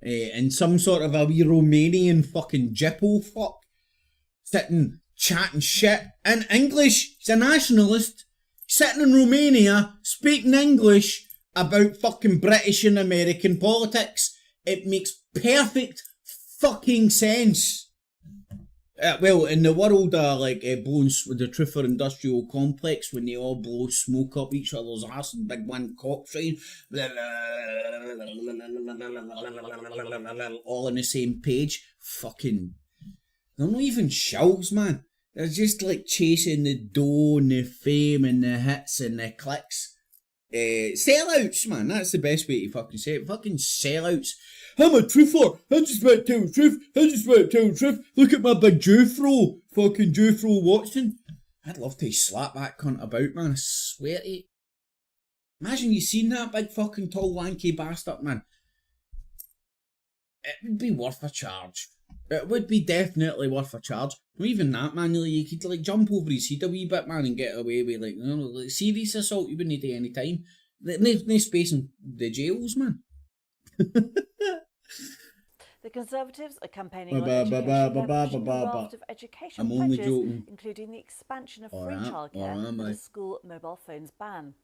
and some sort of a wee Romanian fucking jippo fuck sitting chatting shit in English. He's a nationalist sitting in Romania speaking English about fucking British and American politics. It makes perfect fucking sense. Well, in the world of blowing with the Truther Industrial Complex, when they all blow smoke up each other's arse and big one cock train, all on the same page, fucking, they're not even shouts, man. They're just like chasing the dough and the fame and the hits and the clicks. Sellouts, man, that's the best way to fucking say it. Fucking sellouts. I'm a truther. I just want to tell the truth. I just want to tell the truth. Look at my big Jewthro. Fucking Jewthro Watson. I'd love to slap that cunt about, man. I swear to you. Imagine you seen that big fucking tall lanky bastard, man. It would be worth a charge. It would be definitely worth a charge. Not even that, man. You could jump over his head a wee bit, man, and get away with serious assault. You wouldn't do any time. No space in the jails, man. The Conservatives are campaigning on education, a raft of education pledges, including the expansion of free childcare and a school mobile phones ban.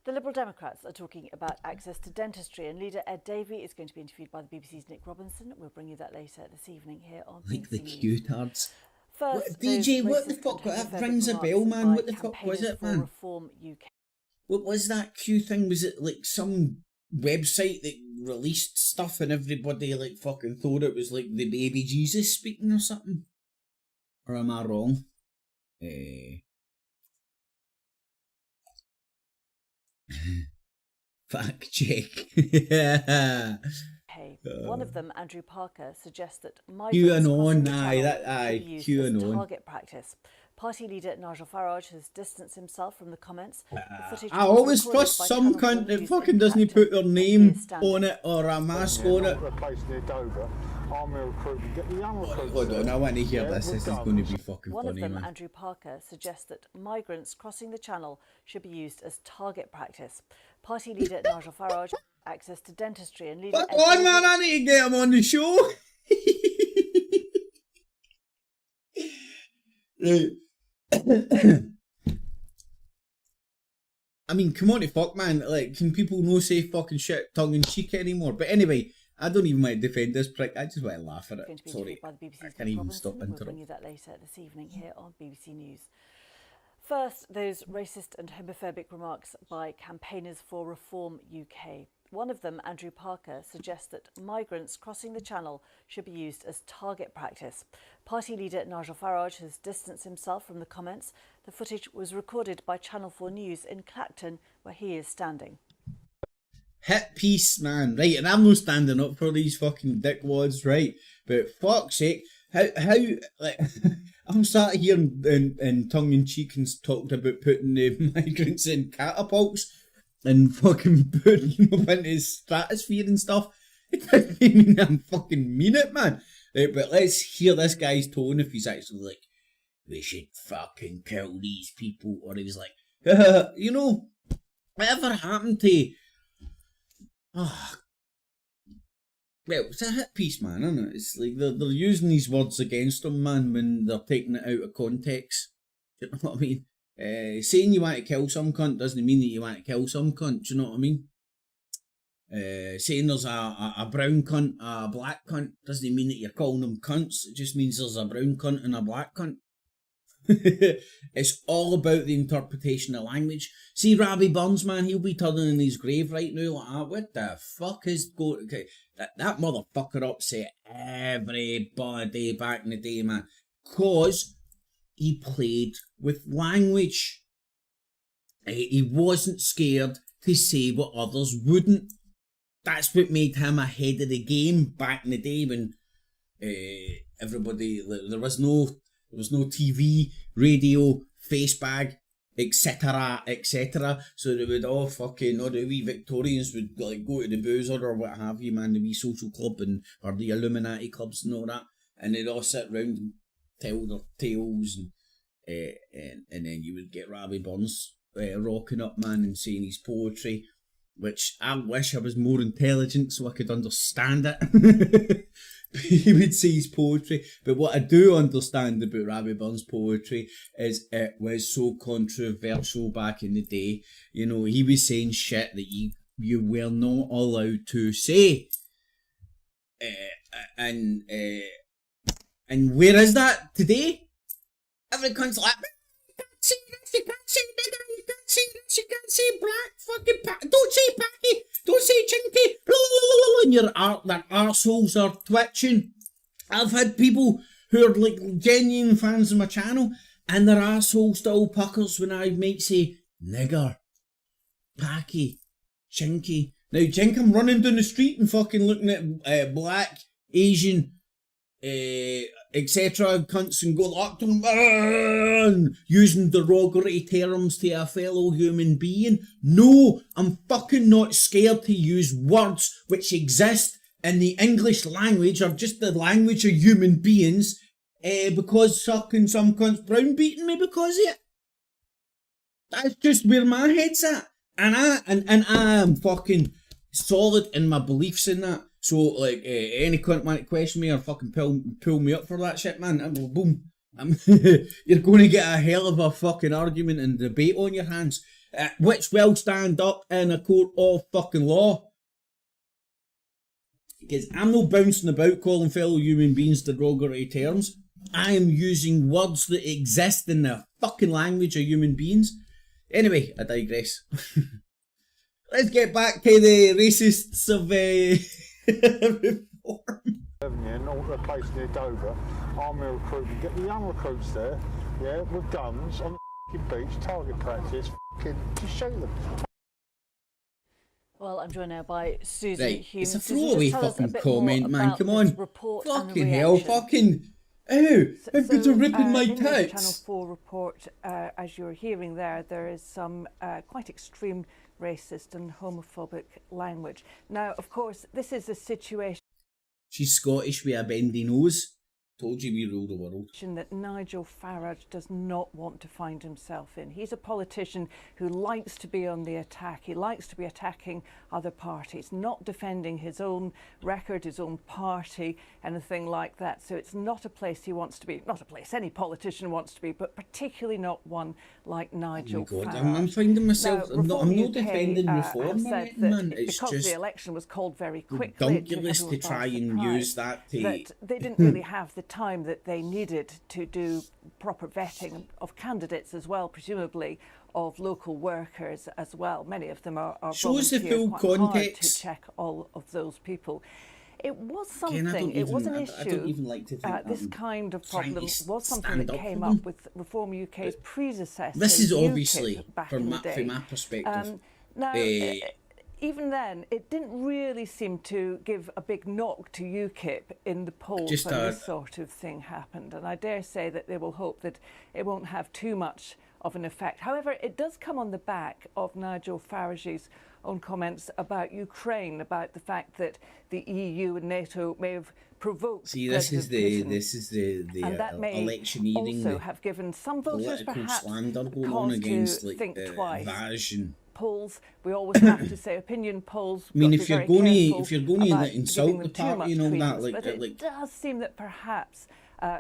The Liberal Democrats are talking about access to dentistry, and leader Ed Davey is going to be interviewed by the BBC's Nick Robinson. We'll bring you that later this evening here on BBC the Q-tards. First, DJ, what the fuck? That rings a bell, man. What the fuck was it, man? Reform UK. What was that Q thing? Was it some website that released stuff and everybody fucking thought it was the baby Jesus speaking or something? Or am I wrong? Fact check. Okay. One of them, Andrew Parker, suggests that migrants crossing the channel should be used as target practice. Party leader Nigel Farage has distanced himself from the comments. I always trust some cunt that fucking doesn't put their name on it or a mask on it. Hold on, I want to hear this. This is going to be fucking One funny, of them, man. Andrew Parker, suggests that migrants crossing the channel should be used as target practice. Party leader Nigel Farage access to dentistry and leader. Fuck on, man! I need to get him on the show. Right. I mean, come on, fuck, man. Like, can people no say fucking shit tongue in cheek anymore? But anyway, I don't even want to defend this prick. I just want to laugh at it. Sorry, I can't even stop We'll interrupting. bring you that later this evening here on BBC News. First, those racist and homophobic remarks by campaigners for Reform UK. One of them, Andrew Parker, suggests that migrants crossing the channel should be used as target practice. Party leader Nigel Farage has distanced himself from the comments. The footage was recorded by Channel 4 News in Clacton, where he is standing. Hit piece, man, right? And I'm not standing up for these fucking dickwads, right? But fuck's sake, how, like, I'm sat here in tongue in cheek and talked about putting the migrants in catapults and fucking putting them into the stratosphere and stuff. It doesn't mean I fucking mean it, man. Right, but let's hear this guy's tone if he's actually like, we should fucking kill these people, or he was like, you know, whatever happened to... Oh, well, it's a hit piece, man, isn't it? It's like they're using these words against them, man, when they're taking it out of context. Do you know what I mean? Saying you want to kill some cunt doesn't mean that you want to kill some cunt. Do you know what I mean? Saying there's a brown cunt, a black cunt, doesn't mean that you're calling them cunts. It just means there's a brown cunt and a black cunt. It's all about the interpretation of language. See Robbie Burns, man, he'll be turning in his grave right now like, what the fuck is going... Okay, that motherfucker upset everybody back in the day, man. Because he played with language. He wasn't scared to say what others wouldn't. That's what made him ahead of the game back in the day when everybody... There was no TV, radio, facebag, etc., etc. So they would all fucking, all the wee Victorians would like go to the boozer or what have you, man, the wee social club and or the Illuminati clubs and all that, and they'd all sit round and tell their tales, and then you would get Robbie Burns rocking up, man, and saying his poetry, which I wish I was more intelligent so I could understand it. He would say his poetry, but what I do understand about Robbie Burns' poetry is it was so controversial back in the day. You know, he was saying shit that you were not allowed to say. And where is that today? Every cunt's like, you can't say this, you can't say nigger, you can't say this, you can't say black, fucking don't say packy, don't say chinky, and their arseholes are twitching. I've had people who are like genuine fans of my channel and their arsehole still puckers when I might say nigger, packy, chinky. Now, Jink, I'm running down the street and fucking looking at black, Asian, etc. cunts and go up to them, using derogatory terms to a fellow human being. No, I'm fucking not scared to use words which exist in the English language or just the language of human beings because sucking some cunts brownbeating me because of it. That's just where my head's at. And I am fucking solid in my beliefs in that. So, like, any cunt want to question me or fucking pull me up for that shit, man, boom. You're going to get a hell of a fucking argument and debate on your hands, which will stand up in a court of fucking law. Because I'm not bouncing about calling fellow human beings derogatory terms. I am using words that exist in the fucking language of human beings. Anyway, I digress. Let's get back to the racists of reform. Not replacing the Dover army recruitment. Get the young recruits there, yeah, with guns on the beach, target practice, just shoot them. Well, I'm joined now by Susan Right, Hume. it's a Susan, throwaway just tell us a fucking bit comment, more man. about Come this on. report and the Fucking hell, reaction. fucking. Ew, I've got to ripping my in this Channel tits. 4 report, as you're hearing there is some quite extreme racist and homophobic language. Now, of course, this is a situation She's Scottish with a bendy nose. Told you we rule the world. that Nigel Farage does not want to find himself in. He's a politician who likes to be on the attack. He likes to be attacking other parties, not defending his own record, his own party, anything like that. So it's not a place he wants to be, not a place any politician wants to be, but particularly not one like Nigel Farage. I'm finding myself, Now, I'm not UK, defending reform, said man. that It's because just the election was called very quickly, it took ridiculous to everyone by try and surprise use that to... that they didn't really have the time that they needed to do proper vetting of candidates as well, presumably of local workers as well. Many of them are Shows the volunteers, full quite hard context. to check all of those people. It was Again, something, it was an I issue. don't even like to think This I'm kind of trying problem to was something stand that up came for up them. with Reform UK's predecessor. This is UKIP, obviously, back from in the my day. perspective, Now, even then, it didn't really seem to give a big knock to UKIP in the polls Just, when this sort of thing happened. And I dare say that they will hope that it won't have too much of an effect. However, it does come on the back of Nigel Farage's own comments about Ukraine, about the fact that the EU and NATO may have provoked this is President the Putin, and that may electioneering, also the have given some voters political perhaps slander going cause on against to like think the twice. invasion. Polls, we always have to say opinion polls. I mean, got to if be you're very going careful to about like, giving insult them the too party much and all that, credence, like, but it like does seem that perhaps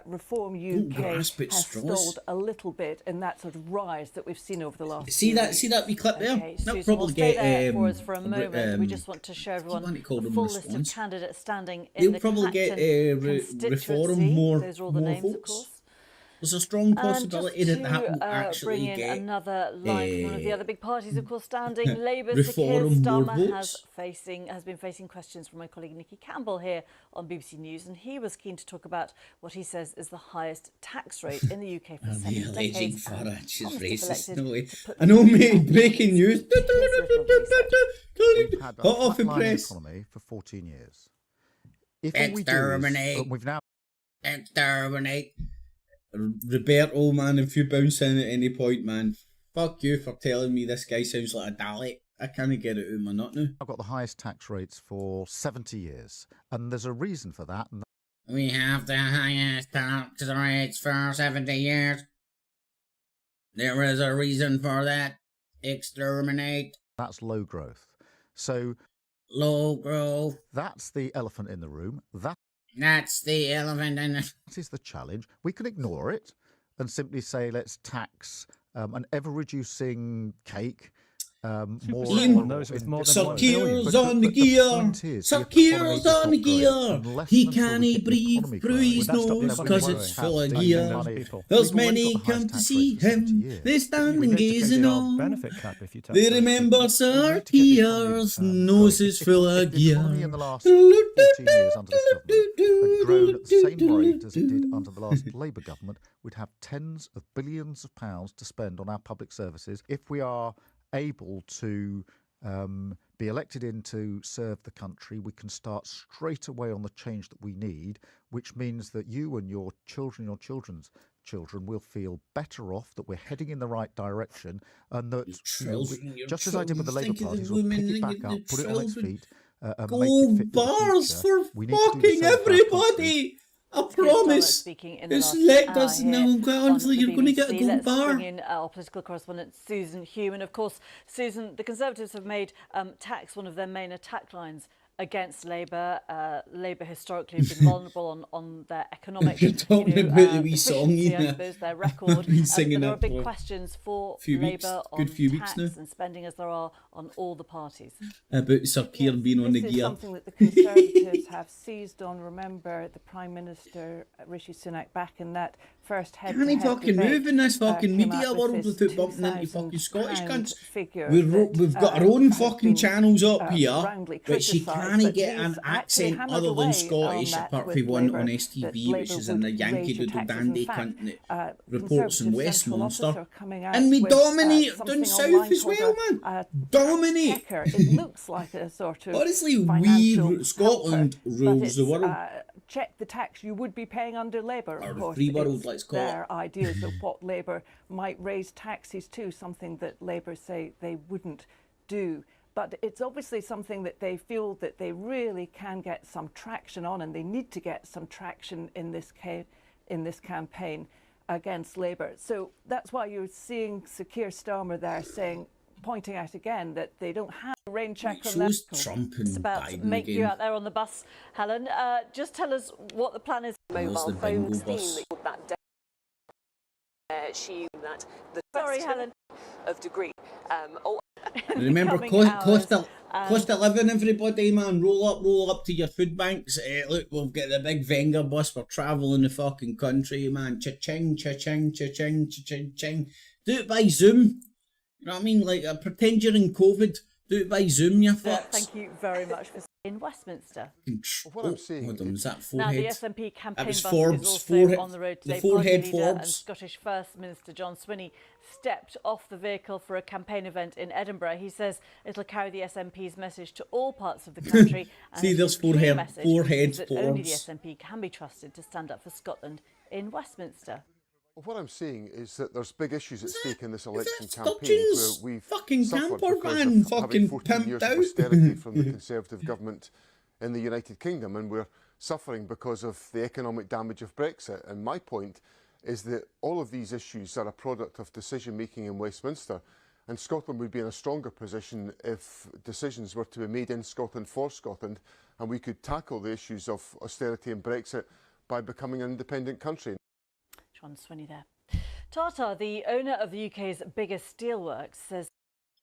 Reform UK grasp at has straws. stalled a little bit in that sort of rise that we've seen over the last see few that weeks. wee clip there. Okay, That'll Susan, probably we'll stay get there for us for a moment. We just want to show everyone want to call a them full list of response. candidates standing in They'll the probably get Clacton reform constituency. more Those are all the more names, of votes. course. There's a strong And possibility just that to will actually bring in get another line from one of the other big parties, of course, standing. Labour's Sir Keir reform more Starmer votes. has been facing questions from my colleague Nikki Campbell here on BBC News, and he was keen to talk about what he says is the highest tax rate in the UK for The 7 alleged decades. Farage is Promised if racist. elected, No way. to put I know, the mate. UK Breaking news. We've had a Hot off the flatlining press. economy for 14 years. If all we do is, Exterminate. we've now Exterminate. Roberto, man, if you bounce in at any point, man, fuck you for telling me this guy sounds like a Dalek. I can't get it out of my nut now. I've got the highest tax rates for 70 years, and there's a reason for that. And We have the highest tax rates for 70 years. There is a reason for that. Exterminate. that's low growth. So Low growth. that's the elephant in the room. That's the elephant in the... That is the challenge. We can ignore it and simply say, let's tax an ever-reducing cake more. Sir Keir's on the gear. Sir Keir's on the gear. He can't breathe through his nose because it's full of gear. There's many come to see him. They stand and gaze and all. They remember Sir Keir's nose is full of gear. In the last 14 years under this government had grown at the same rate as it did under the last Labour government. We'd have tens of billions of pounds to spend on our public services if we are able to be elected in to serve the country. We can start straight away on the change that we need, which means that you and your children, your children's children will feel better off, that we're heading in the right direction, and that just as I did with the Labour parties, we'll pick it back up, put it on its feet, and make it fit bars for for fucking everybody. I promise. It's let us know. Honestly, you're going to get a gold bar. Bring in our political correspondent Susan Hume, and of course, Susan, the Conservatives have made tax one of their main attack lines against Labour. Labour historically have been vulnerable on their economic You're talking about the wee song, I suppose, their record. I've been singing but there are it big for questions for few weeks, Labour on good few weeks tax now. and spending, as there are on all the parties. About Sir Keir being on the This is gear. something that the Conservatives have seized on. Remember, the Prime Minister, Rishi Sunak, back in that first Can't head-to-head fucking debate, move in this fucking came media out with world this without bumping into fucking Scottish £2,000 cunts. figure We've that, got our own has fucking been, channels up here, roundly which you criticised, can't but get he's an actually accent hammered other than away on Scottish, that apart with from one Labour, on that STV, which Labour is in the would Yankee raise your Doodle taxes. Dandy In fact, cunt that reports in Conservative Central Office Westminster. are coming out And we with, dominate down something south online as called well, man. Dominate. checker. It looks like a sort of Honestly, financial Scotland helper, rules but it's, the world. Check the tax you would be paying under Labour. Of Or the course, free world, it's let's call it. their ideas of what Labour might raise taxes to, something that Labour say they wouldn't do. But it's obviously something that they feel that they really can get some traction on, and they need to get some traction in this campaign against Labour. So that's why you're seeing Sir Keir Starmer there saying, pointing out again that they don't have a rain check on that. Trump and It's about to Biden make again. you out there on the bus, Helen. Just tell us what the plan is. There's the bingo bus. Sorry, Helen. Of degree. Remember, cost of living, everybody, man. Roll up to your food banks. Look, we've got the big Wenger bus. We're travelling the fucking country, man. Cha-ching, cha-ching, cha-ching, cha-ching, cha-ching. Do it by Zoom. You know what I mean? Like, pretend you're in COVID. Do it by Zoom, you fucks. Thank you very much for in Westminster. What I'm seeing. Hold on, was that Now, forehead? the SNP campaign That was bus Forbes. is also Forehead, on the road the today. forehead Party leader and Forbes. Scottish First Minister John Swinney stepped off the vehicle for a campaign event in Edinburgh. He says it'll carry the SNP's message to all parts of the country. And See, there's his key forehead message is that only the Forbes. SNP can be trusted to stand up for Scotland in Westminster. What I'm seeing is that there's big issues at stake in this election campaign where Scotland's we've fucking suffered camper because van of having fucking 14 years pimped of out. austerity from the Conservative government in the United Kingdom, and we're suffering because of the economic damage of Brexit. And my point is that all of these issues are a product of decision making in Westminster, and Scotland would be in a stronger position if decisions were to be made in Scotland for Scotland, and we could tackle the issues of austerity and Brexit by becoming an independent country. John Swinney there. Tata, the owner of the UK's biggest steelworks, says...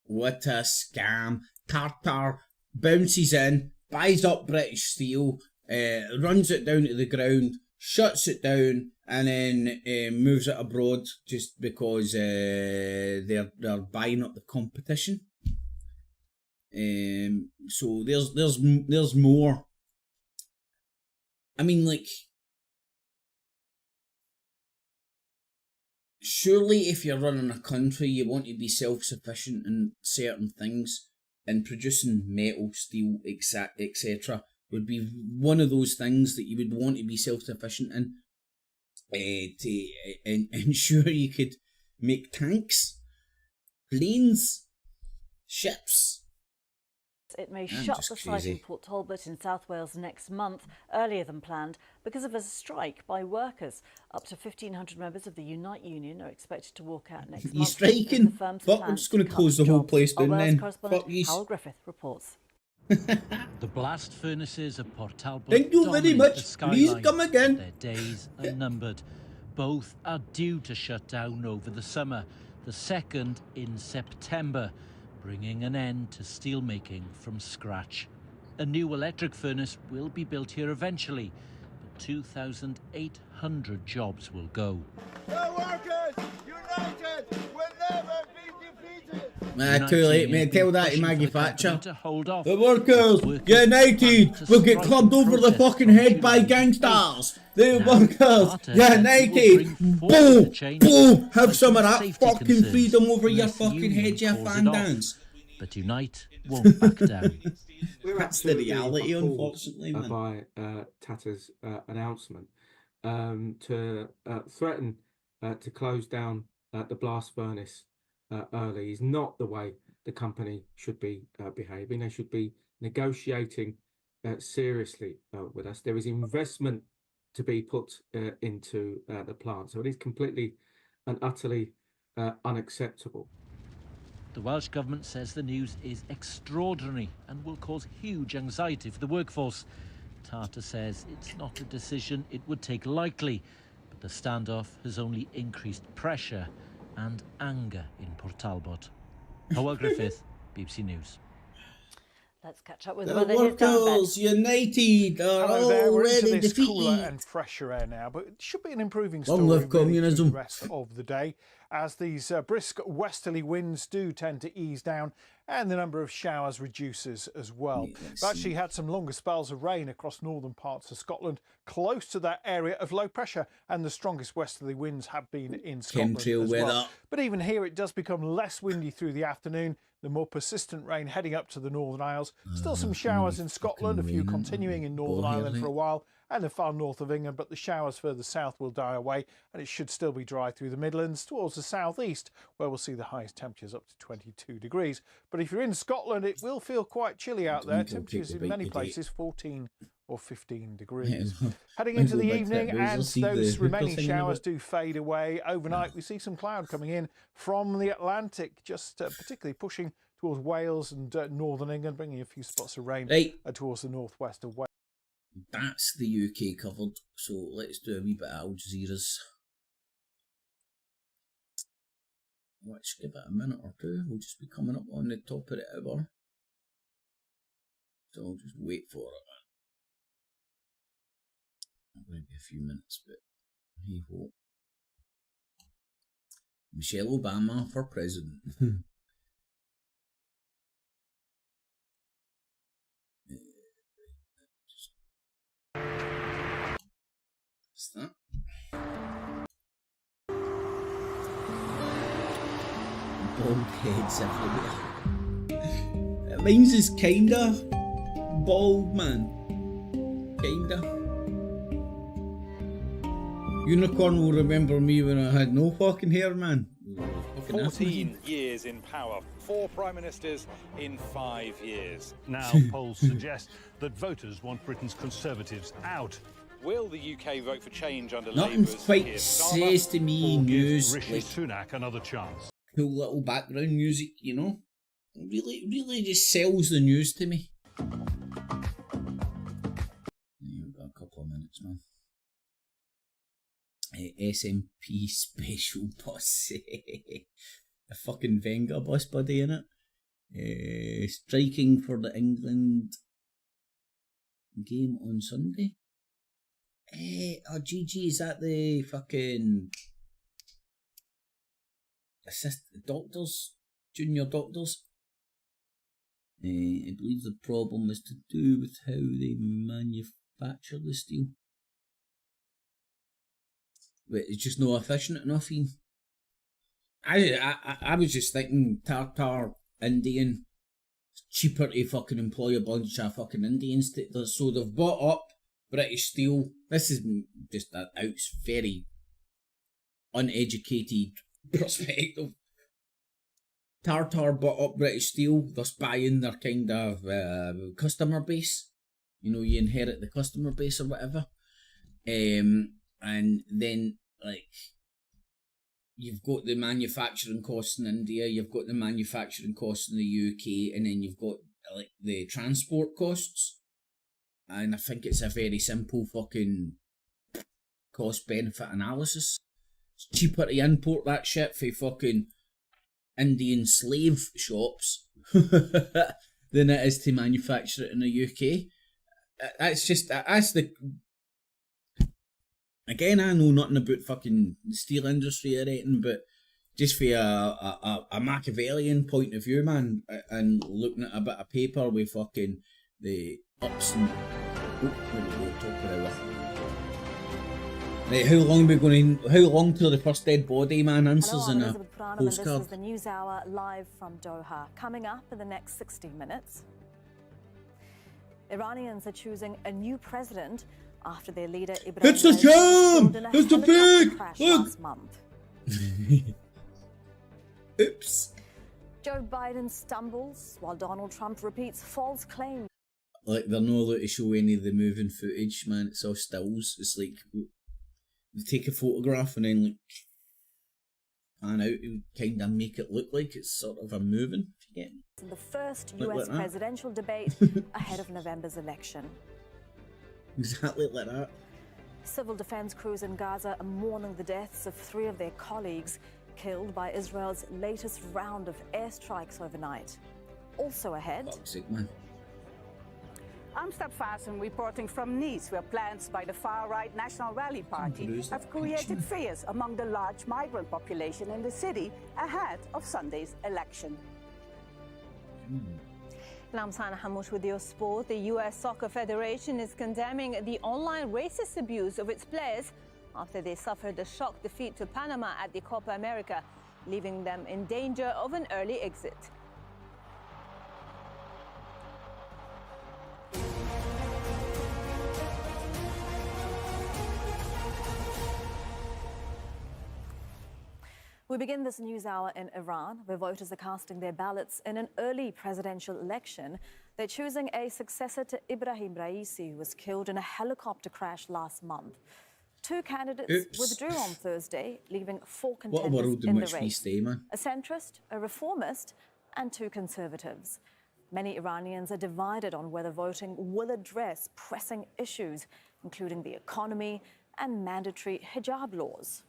What a scam. Tartar bounces in, buys up British steel, runs it down to the ground, shuts it down, and then moves it abroad just because they're buying up the competition. So there's more. I mean, like, surely if you're running a country, you want to be self-sufficient in certain things, and producing metal, steel, etc. would be one of those things that you would want to be self-sufficient in, to ensure you could make tanks, planes, ships. It may I'm shut just the site in crazy. Port Talbot in South Wales next month, earlier than planned, because of a strike by workers. Up to 1,500 members of the Unite Union are expected to walk out next month. You're striking? The firm's Fuck, plan I'm just going to cut close the whole jobs. place Our down Wales then. correspondent Fuck yous. Howell Griffith reports. The blast furnaces of Port Talbot Thank you very dominate much. the skyline. Please come again. Their days are numbered. Both are due to shut down over the summer, the second in September, bringing an end to steelmaking from scratch. A new electric furnace will be built here eventually, but 2,800 jobs will go. The workers united will never be defeated. Too late, mate. Tell that to Maggie Thatcher. To hold off The workers united will get clubbed over the fucking head by gangsters. The workers united. Boom, boom. Have some of that fucking freedom over your fucking head, you fandans. But Unite won't back down. That's the reality, unfortunately, man. By Tatter's announcement to threaten to close down the blast furnace early is not the way the company should be behaving. They should be negotiating seriously with us. There is investment to be put into the plant, so it is completely and utterly unacceptable. The Welsh Government says the news is extraordinary and will cause huge anxiety for the workforce. Tata says it's not a decision it would take lightly, but the standoff has only increased pressure and anger in Port Talbot. Howell Griffith, BBC News. Let's catch up with The the weather. Here's Dan Bett. workers united are Hello there. We're into already this cooler defeated. and fresher air now, but it should be an improving Long story live really through communism. the rest of the day, as these brisk westerly winds do tend to ease down and the number of showers reduces as well. We've actually had some longer spells of rain across northern parts of Scotland, close to that area of low pressure, and the strongest westerly winds have been in Scotland Chemtrail as well. weather. But even here it does become less windy through the afternoon, the more persistent rain heading up to the Northern Isles. Still some showers in Scotland, a few continuing in Northern Ireland for a while, and the far north of England, but the showers further south will die away, and it should still be dry through the Midlands towards the southeast, where we'll see the highest temperatures up to 22 degrees. But if you're in Scotland, it will feel quite chilly out there. Temperatures in many places 14 or 15 degrees. Heading into the evening, and those remaining showers do fade away. Overnight, we see some cloud coming in from the Atlantic, just particularly pushing towards Wales and northern England, bringing a few spots of rain towards the northwest of Wales. That's the UK covered, so let's do a wee bit of Al Jazeera's. Let's give it a minute or two, we'll just be coming up on the top of the hour. So I'll just wait for it. It might be a few minutes, but hey ho. Michelle Obama for president. What's that? Bald heads everywhere. Mine's is kinda bald, man. Kinda. Unicorn will remember me when I had no fucking hair, man. 14 years in power, 4 prime ministers in 5 years. Now polls suggest that voters want Britain's Conservatives out. Will the UK vote for change under Nothing's Labour's quite Keir says to me news. Rishi Like, Sunak another chance. cool little background music, you know? Really just sells the news to me. We've got a couple of minutes, man. SNP special bus. A fucking Venga bus buddy in it. Striking for the England game on Sunday. Oh GG, is that the fucking doctors, junior doctors? I believe the problem is to do with how they manufacture the steel. But it's just not efficient enough, Ian. I was just thinking Tartar Indian. It's cheaper to fucking employ a bunch of fucking Indians so they've bought up British steel. This is just a very uneducated perspective. Tartar bought up British steel, thus buying their kind of customer base. You know, you inherit the customer base or whatever. And then, like, you've got the manufacturing costs in India, you've got the manufacturing costs in the UK, and then you've got, like, the transport costs. And I think it's a very simple fucking cost-benefit analysis. It's cheaper to import that shit for fucking Indian slave shops than it is to manufacture it in the UK. That's the... Again, I know nothing about fucking the steel industry or anything, but just for a Machiavellian point of view, man, and looking at a bit of paper with fucking the ups and... Oh, there we go, top of the hour. Right, how long till the first dead body man answers in a postcard? This is the News Hour live from Doha. Coming up in the next 60 minutes, Iranians are choosing a new president after their leader Ibrahim It's the jam! It's the pig! Look! Last month. Oops. Joe Biden stumbles while Donald Trump repeats false claims. Like, they're not allowed to show any of the moving footage, man. It's all stills. It's like, they take a photograph and then, like, pan out and kind of make it look like it's sort of a moving, if you get me. In the first Look US like presidential debate ahead of November's election. Exactly like that. Civil defense crews in Gaza are mourning the deaths of 3 of their colleagues killed by Israel's latest round of airstrikes overnight. Also ahead, Toxic, man. I'm steadfast in reporting from Nice, where plans by the far-right National Rally Party have created fears among the large migrant population in the city ahead of Sunday's election. Lamsan Hamush with your sport. The US Soccer Federation is condemning the online racist abuse of its players after they suffered a shock defeat to Panama at the Copa America, leaving them in danger of an early exit. We begin this news hour in Iran, where voters are casting their ballots in an early presidential election. They're choosing a successor to Ibrahim Raisi, who was killed in a helicopter crash last month. Two candidates withdrew on Thursday, leaving four contenders in the race. A centrist, a reformist, and two conservatives. Many Iranians are divided on whether voting will address pressing issues, including the economy and mandatory hijab laws.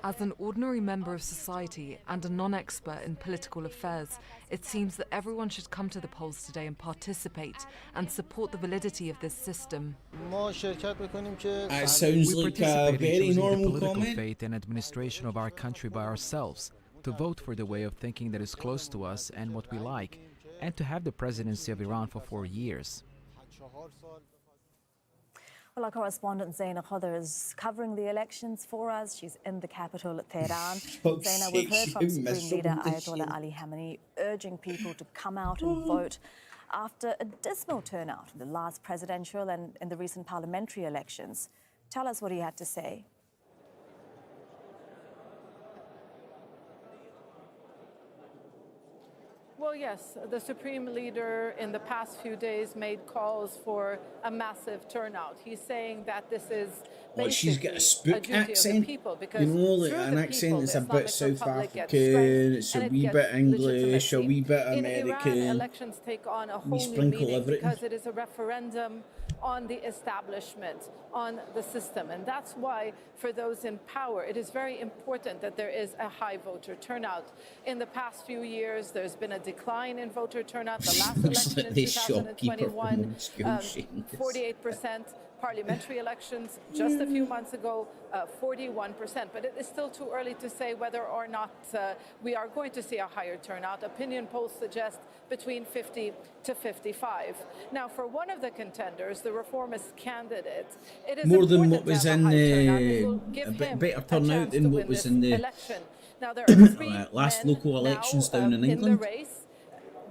As an ordinary member of society and a non-expert in political affairs, it seems that everyone should come to the polls today and participate and support the validity of this system. It sounds like a very normal political comment. fate and administration of our country by ourselves, to vote for the way of thinking that is close to us and what we like, and to have the presidency of Iran for 4 years. Well, our correspondent Zaina Khadr is covering the elections for us. She's in the capital, Tehran. Zaina, we've heard from Supreme Leader Ayatollah Ali Khamenei urging people to come out and vote after a dismal turnout in the last presidential and in the recent parliamentary elections. Tell us what he had to say. Well, yes, the Supreme Leader in the past few days made calls for a massive turnout. He's saying that this is Well, she's got a spook duty of the accent, people, because you know, like through an the accent people, that's the a bit Islamic South Republic gets African, strength it's a and it wee gets bit English, a legitimacy. wee bit In Iran, American. elections take on a whole new sprinkle meaning everything. because it is a referendum on the establishment, on the system. And that's why, for those in power, it is very important that there is a high voter turnout. In the past few years, there's been a decline in voter turnout. The last election in 2021, 48%. Parliamentary elections just a few months ago, 41%. But it is still too early to say whether or not we are going to see a higher turnout. Opinion polls suggest between 50 to 55. Now, for one of the contenders, the reformist candidate, it is more than important what was to have in a high turnout. It will a give bit him better a turnout chance than to what win was this in the election. Now, there are three last men local elections now, down in the England. race.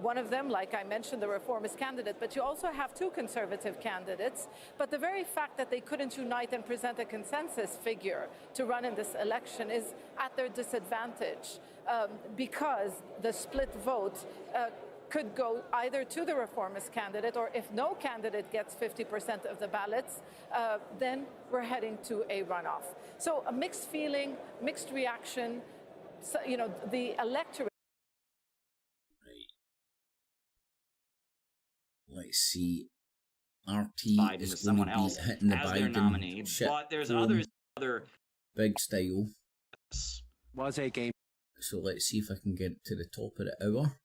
One of them, like I mentioned, the reformist candidate, but you also have two conservative candidates. But the very fact that they couldn't unite and present a consensus figure to run in this election is at their disadvantage because the split vote could go either to the reformist candidate, or if no candidate gets 50% of the ballots, then we're heading to a runoff. So a mixed feeling, mixed reaction. So, you know, the electorate. Let's see. RT Biden is is someone going to else be hitting the as their Biden nominee, shit but there's phone, other big style. was a game. So let's see if I can get to the top of the hour.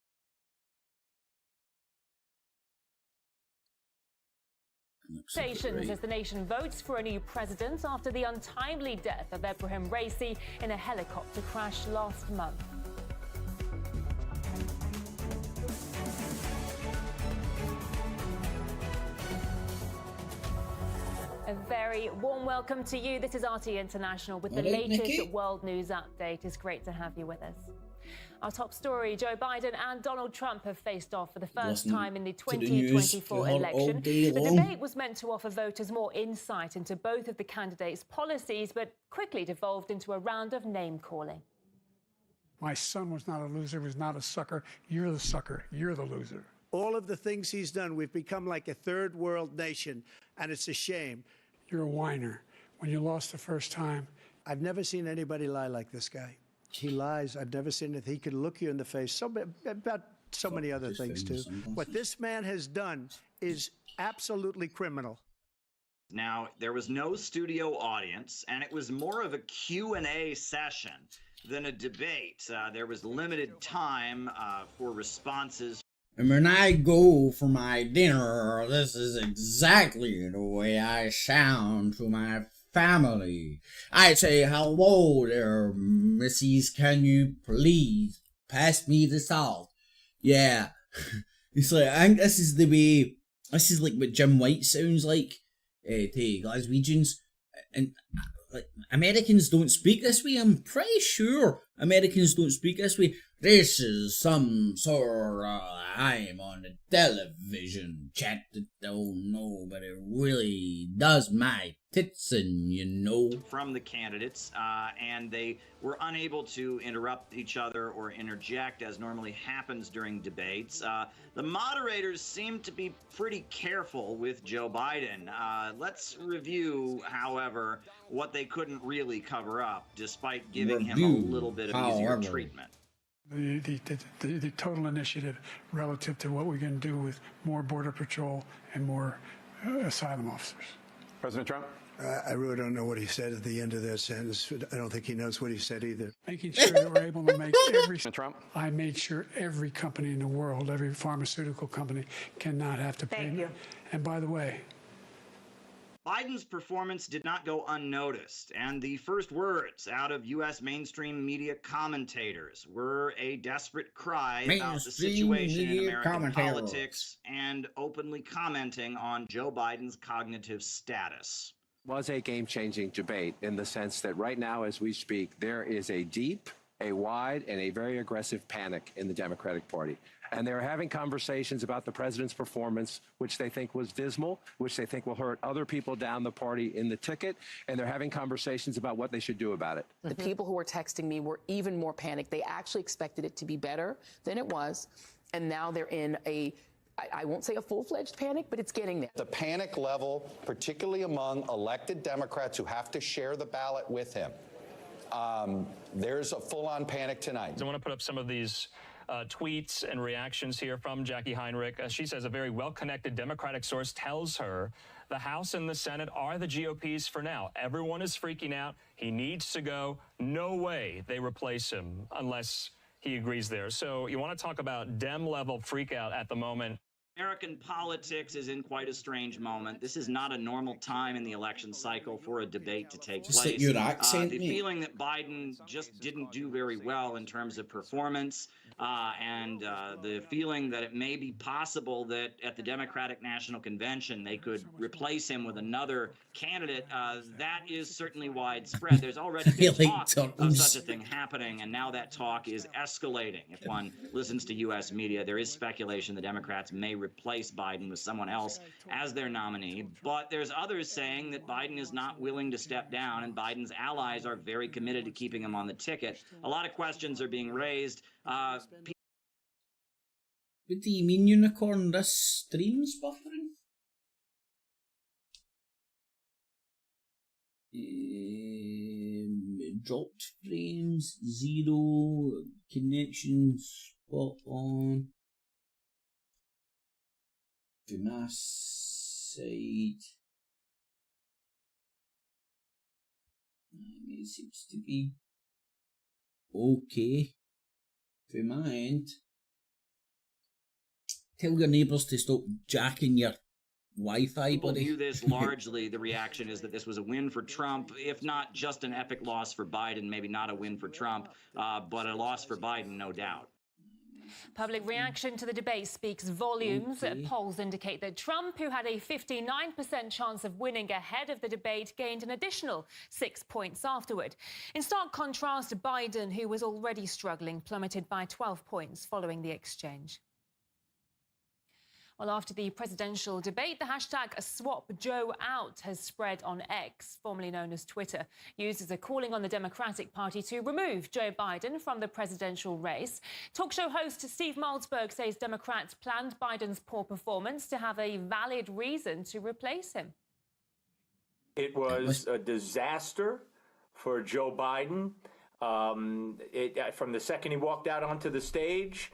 Stations as the nation votes for a new president after the untimely death of Ibrahim Raisi in a helicopter crash last month. A very warm welcome to you. This is RT International with the latest Nikki. world news update. It's great to have you with us. Our top story, Joe Biden and Donald Trump have faced off for the first time in the 2024 election. The debate was meant to offer voters more insight into both of the candidates' policies, but quickly devolved into a round of name-calling. My son was not a loser, was not a sucker. You're the sucker. You're the loser. All of the things he's done, we've become like a third world nation, and it's a shame. You're a whiner. When you lost the first time. I've never seen anybody lie like this guy. He lies. I've never seen it. He could look you in the face. About so many other things, too. What this man has done is absolutely criminal. Now, there was no studio audience, and it was more of a Q&A session than a debate. There was limited time for responses. And when I go for my dinner, this is exactly the way I sound to my family. I say, hello there, Mrs. Can you please pass me the salt? Yeah. It's like, I think this is the way, this is like what Jim White sounds like to Glaswegians. And like, Americans don't speak this way. I'm pretty sure Americans don't speak this way. This is some sort of, I'm on the television chat that don't know, but it really does my tits and you know. From the candidates, and they were unable to interrupt each other or interject as normally happens during debates. The moderators seem to be pretty careful with Joe Biden. Let's review, however, what they couldn't really cover up, despite giving him a little bit of easier treatment. The total initiative relative to what we can do with more Border Patrol and more asylum officers. President Trump? I really don't know what he said at the end of that sentence. I don't think he knows what he said either. Making sure that we're able to make every... Trump? I made sure every company in the world, every pharmaceutical company, cannot have to pay. Thank you. And by the way, Biden's performance did not go unnoticed, and the first words out of U.S. mainstream media commentators were a desperate cry about the situation in American politics and openly commenting on Joe Biden's cognitive status. Was a game-changing debate in the sense that right now, as we speak, there is a deep, a wide, and a very aggressive panic in the Democratic Party. And they're having conversations about the president's performance, which they think was dismal, which they think will hurt other people down the party in the ticket. And they're having conversations about what they should do about it. The people who were texting me were even more panicked. They actually expected it to be better than it was. And now they're in a, I won't say a full-fledged panic, but it's getting there. The panic level, particularly among elected Democrats who have to share the ballot with him, there's a full-on panic tonight. I want to put up some of these tweets and reactions here from Jackie Heinrich. She says a very well-connected Democratic source tells her the House and the Senate are the GOP's for now. Everyone is freaking out. He needs to go. No way they replace him unless he agrees there. So you want to talk about Dem-level freakout at the moment. American politics is in quite a strange moment. This is not a normal time in the election cycle for a debate to take place. Just your accent, the feeling that Biden just didn't do very well in terms of performance, and the feeling that it may be possible that at the Democratic National Convention they could replace him with another candidate, that is certainly widespread. There's already been talk of such a thing happening, and now that talk is escalating. If one listens to U.S. media, there is speculation the Democrats may replace Biden with someone else as their nominee, but there's others saying that Biden is not willing to step down, and Biden's allies are very committed to keeping him on the ticket. A lot of questions are being raised. What do you mean, Unicorn? This stream's buffering? Dropped frames, 0, connection spot on. To my side. It seems to be okay. For my end. Tell your neighbours to stop jacking your Wi-Fi, People buddy. view this largely, the reaction is that this was a win for Trump, if not just an epic loss for Biden, maybe not a win for Trump, but a loss for Biden, no doubt. Public reaction to the debate speaks volumes. Polls indicate that Trump, who had a 59% chance of winning ahead of the debate, gained an additional 6 points afterward. In stark contrast, Biden, who was already struggling, plummeted by 12 points following the exchange. Well, after the presidential debate, the hashtag #SwapJoeOut has spread on X, formerly known as Twitter. Users are calling on the Democratic Party to remove Joe Biden from the presidential race. Talk show host Steve Maltzberg says Democrats planned Biden's poor performance to have a valid reason to replace him. It was a disaster for Joe Biden. From the second he walked out onto the stage,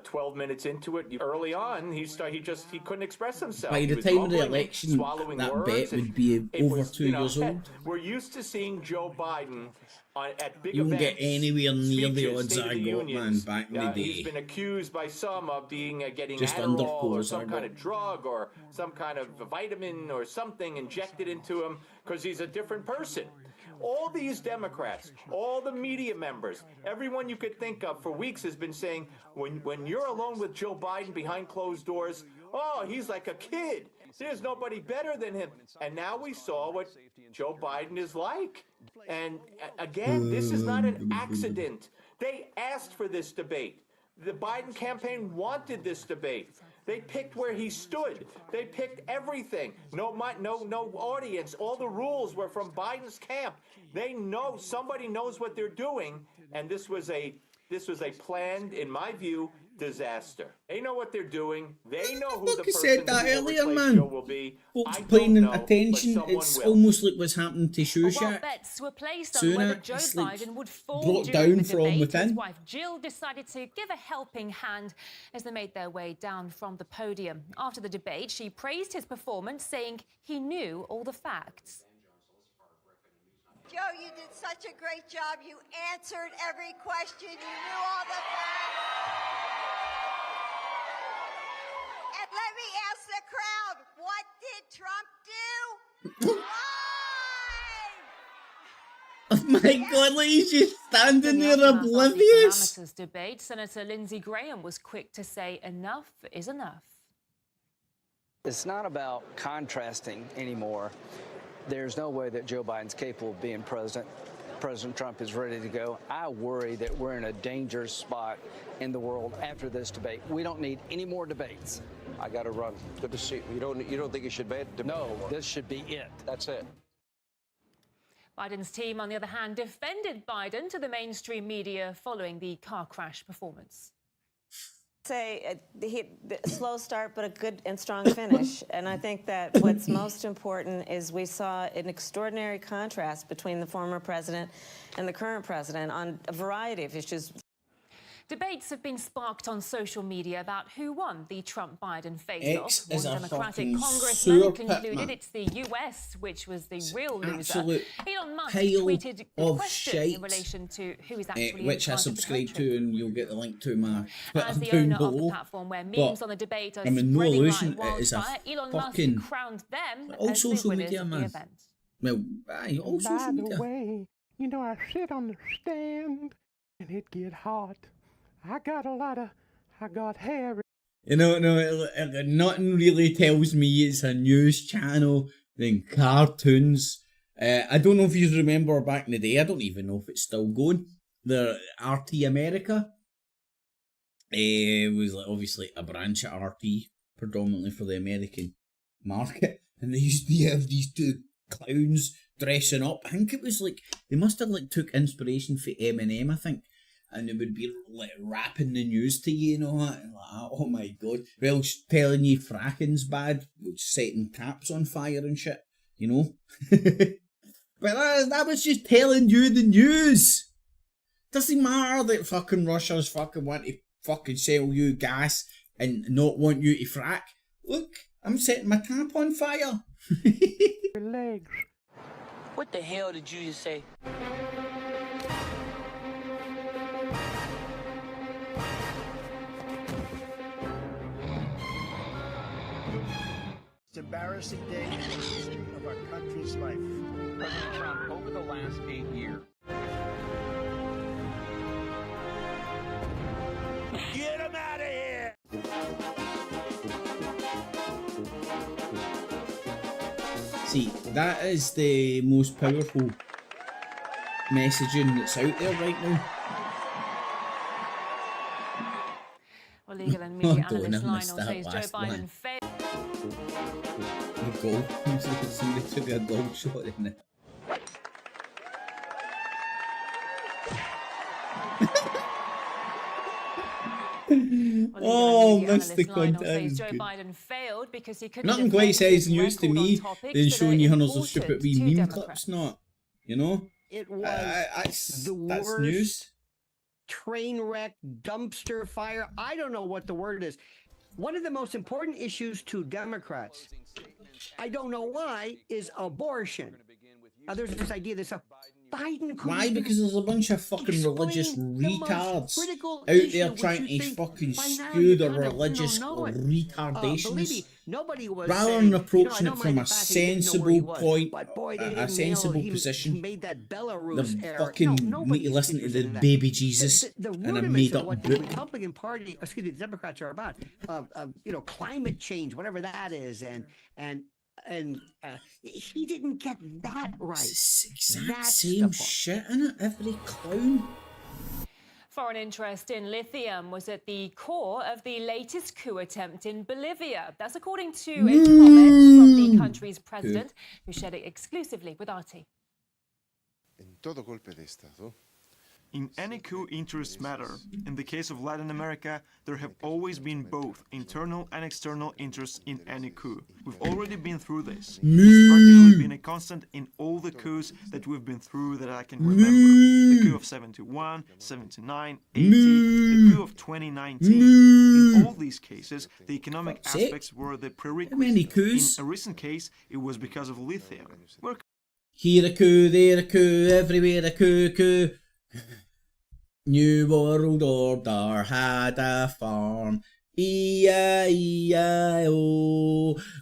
12 minutes into it, early on, he couldn't express himself. By the time of the election, that bet would be over 2 years old. We're used to seeing Joe Biden at big You won't events, get anywhere near the speeches, odds State I of the got, man, Unions. back in the day. He's been accused by some of getting Just Adderall or underpose I some kind got. of drug or some kind of vitamin or something injected into him because he's a different person. All these Democrats, all the media members, everyone you could think of for weeks has been saying, when you're alone with Joe Biden behind closed doors, oh, he's like a kid. There's nobody better than him. And now we saw what Joe Biden is like. And again, this is not an accident. They asked for this debate. The Biden campaign wanted this debate. They picked where he stood. They picked everything. No audience. All the rules were from Biden's camp. They know, somebody knows what they're doing, and this was a planned, in my view, disaster. They know what they're doing. They know who the person said that who will earlier, replace man. Joe will be. Folks I paying don't know, attention. but someone It's will. almost like what's happening to Shushat. Well, bets were placed on whether Sunak, Joe it's like Biden would fall brought during down the from debate. within. His wife Jill decided to give a helping hand as they made their way down from the podium. After the debate, she praised his performance, saying he knew all the facts. Joe, you did such a great job. You answered every question. You knew all the facts. And let me ask the crowd, what did Trump do? Oh my God, like he's just standing there After the oblivious. calamitous debate, Senator Lindsey Graham was quick to say enough is enough. It's not about contrasting anymore. There's no way that Joe Biden's capable of being president. President Trump is ready to go. I worry that we're in a dangerous spot in the world after this debate. We don't need any more debates. I got to run. Good to see you. You don't think you should debate? No, this should be it. That's it. Biden's team, on the other hand, defended Biden to the mainstream media following the car crash performance. Say a slow start, but a good and strong finish. And I think that what's most important is we saw an extraordinary contrast between the former president and the current president on a variety of issues. Debates have been sparked on social media about who won the Trump-Biden face-off. One Democratic congressman concluded it's the US which was the real loser. Elon Musk tweeted a question in relation to who is actually which I subscribe to, and you'll get the link to my As the Twitter owner below. of the platform where memes on the debate are I'm in no spreading illusion like it is a wildfire, Elon Musk fucking crowned them all as the social winners media, of the man. event. Well, aye, all social By the media. way, you know I sit on the stand and it get hot. I got hair. You know, nothing really tells me it's a news channel than cartoons. I don't know if you remember back in the day. I don't even know if it's still going. The RT America. It was obviously a branch of RT, predominantly for the American market. And they used to have these two clowns dressing up. I think it was like, they must have like took inspiration for Eminem, I think. And they would be like rapping the news to you, you know, and like, oh my God. Well, telling you fracking's bad, setting taps on fire and shit, you know. But that was just telling you the news. Doesn't matter that fucking Russia's fucking want to fucking sell you gas and not want you to frack. Look, I'm setting my tap on fire. Legs. What the hell did you just say? It's an embarrassing day in the history of our country's life. President Trump, over the last 8 years. Get him out of here! See, that is the most powerful messaging that's out there right now. Well, legal and media analyst Lionel says Joe Biden failed. The goal. Somebody took a goal shot in it. Oh, missed the content. Joe Biden failed because he couldn't. Nothing quite says news to me than showing you hundreds of stupid wee meme clips, not. You know? It was that's news. train wreck, dumpster fire. I don't know what the word is. One of the most important issues to Democrats, I don't know why, is abortion. There's this idea that Biden. Why? Because there's a bunch of fucking religious retards out there trying to fucking skew the religious retardations. Rather than approaching it from a sensible point, a sensible position, they fucking need to listen to the baby Jesus and a made-up book. The Republican Party, excuse me, the Democrats are about, climate change, whatever that is, and he didn't get that right. It's the exact same shit, innit? Every clown. Foreign interest in lithium was at the core of the latest coup attempt in Bolivia. That's according to a comment from the country's president, who shared it exclusively with RT. In any coup, interests matter. In the case of Latin America, there have always been both internal and external interests in any coup. We've already been through this. It's practically been a constant in all the coups that we've been through that I can remember. The coup of 71, 79, 80, the coup of 2019. In all these cases, the economic aspects were the prerequisite. In a recent case, it was because of lithium. Here a coup, there a coup, everywhere a coup. New World Order had a farm, E-I-E-I-O,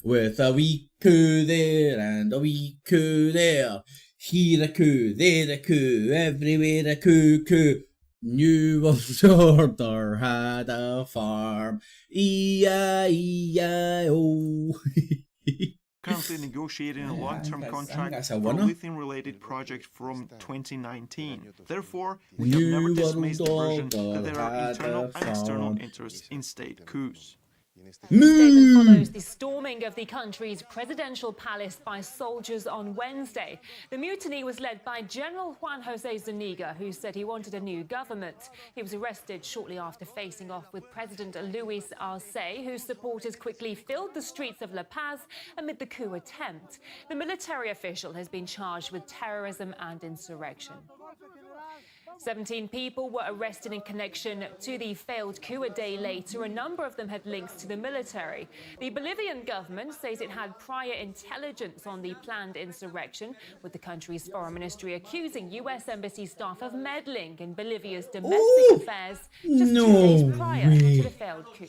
with a wee coup there and a wee coup there. Here a coup, there a coup, everywhere a coup. New World Order had a farm, E-I-E-I-O. Currently negotiating a long-term contract for a lithium-related project from 2019. Therefore, we have never dismissed the version that there are internal and external interests in state coups. The statement follows the storming of the country's presidential palace by soldiers on Wednesday. The mutiny was led by General Juan José Zuniga, who said he wanted a new government. He was arrested shortly after facing off with President Luis Arce, whose supporters quickly filled the streets of La Paz amid the coup attempt. The military official has been charged with terrorism and insurrection. 17 people were arrested in connection to the failed coup a day later. A number of them had links to the military. The Bolivian government says it had prior intelligence on the planned insurrection, with the country's foreign ministry accusing U.S. embassy staff of meddling in Bolivia's domestic affairs just 2 days prior to the failed coup.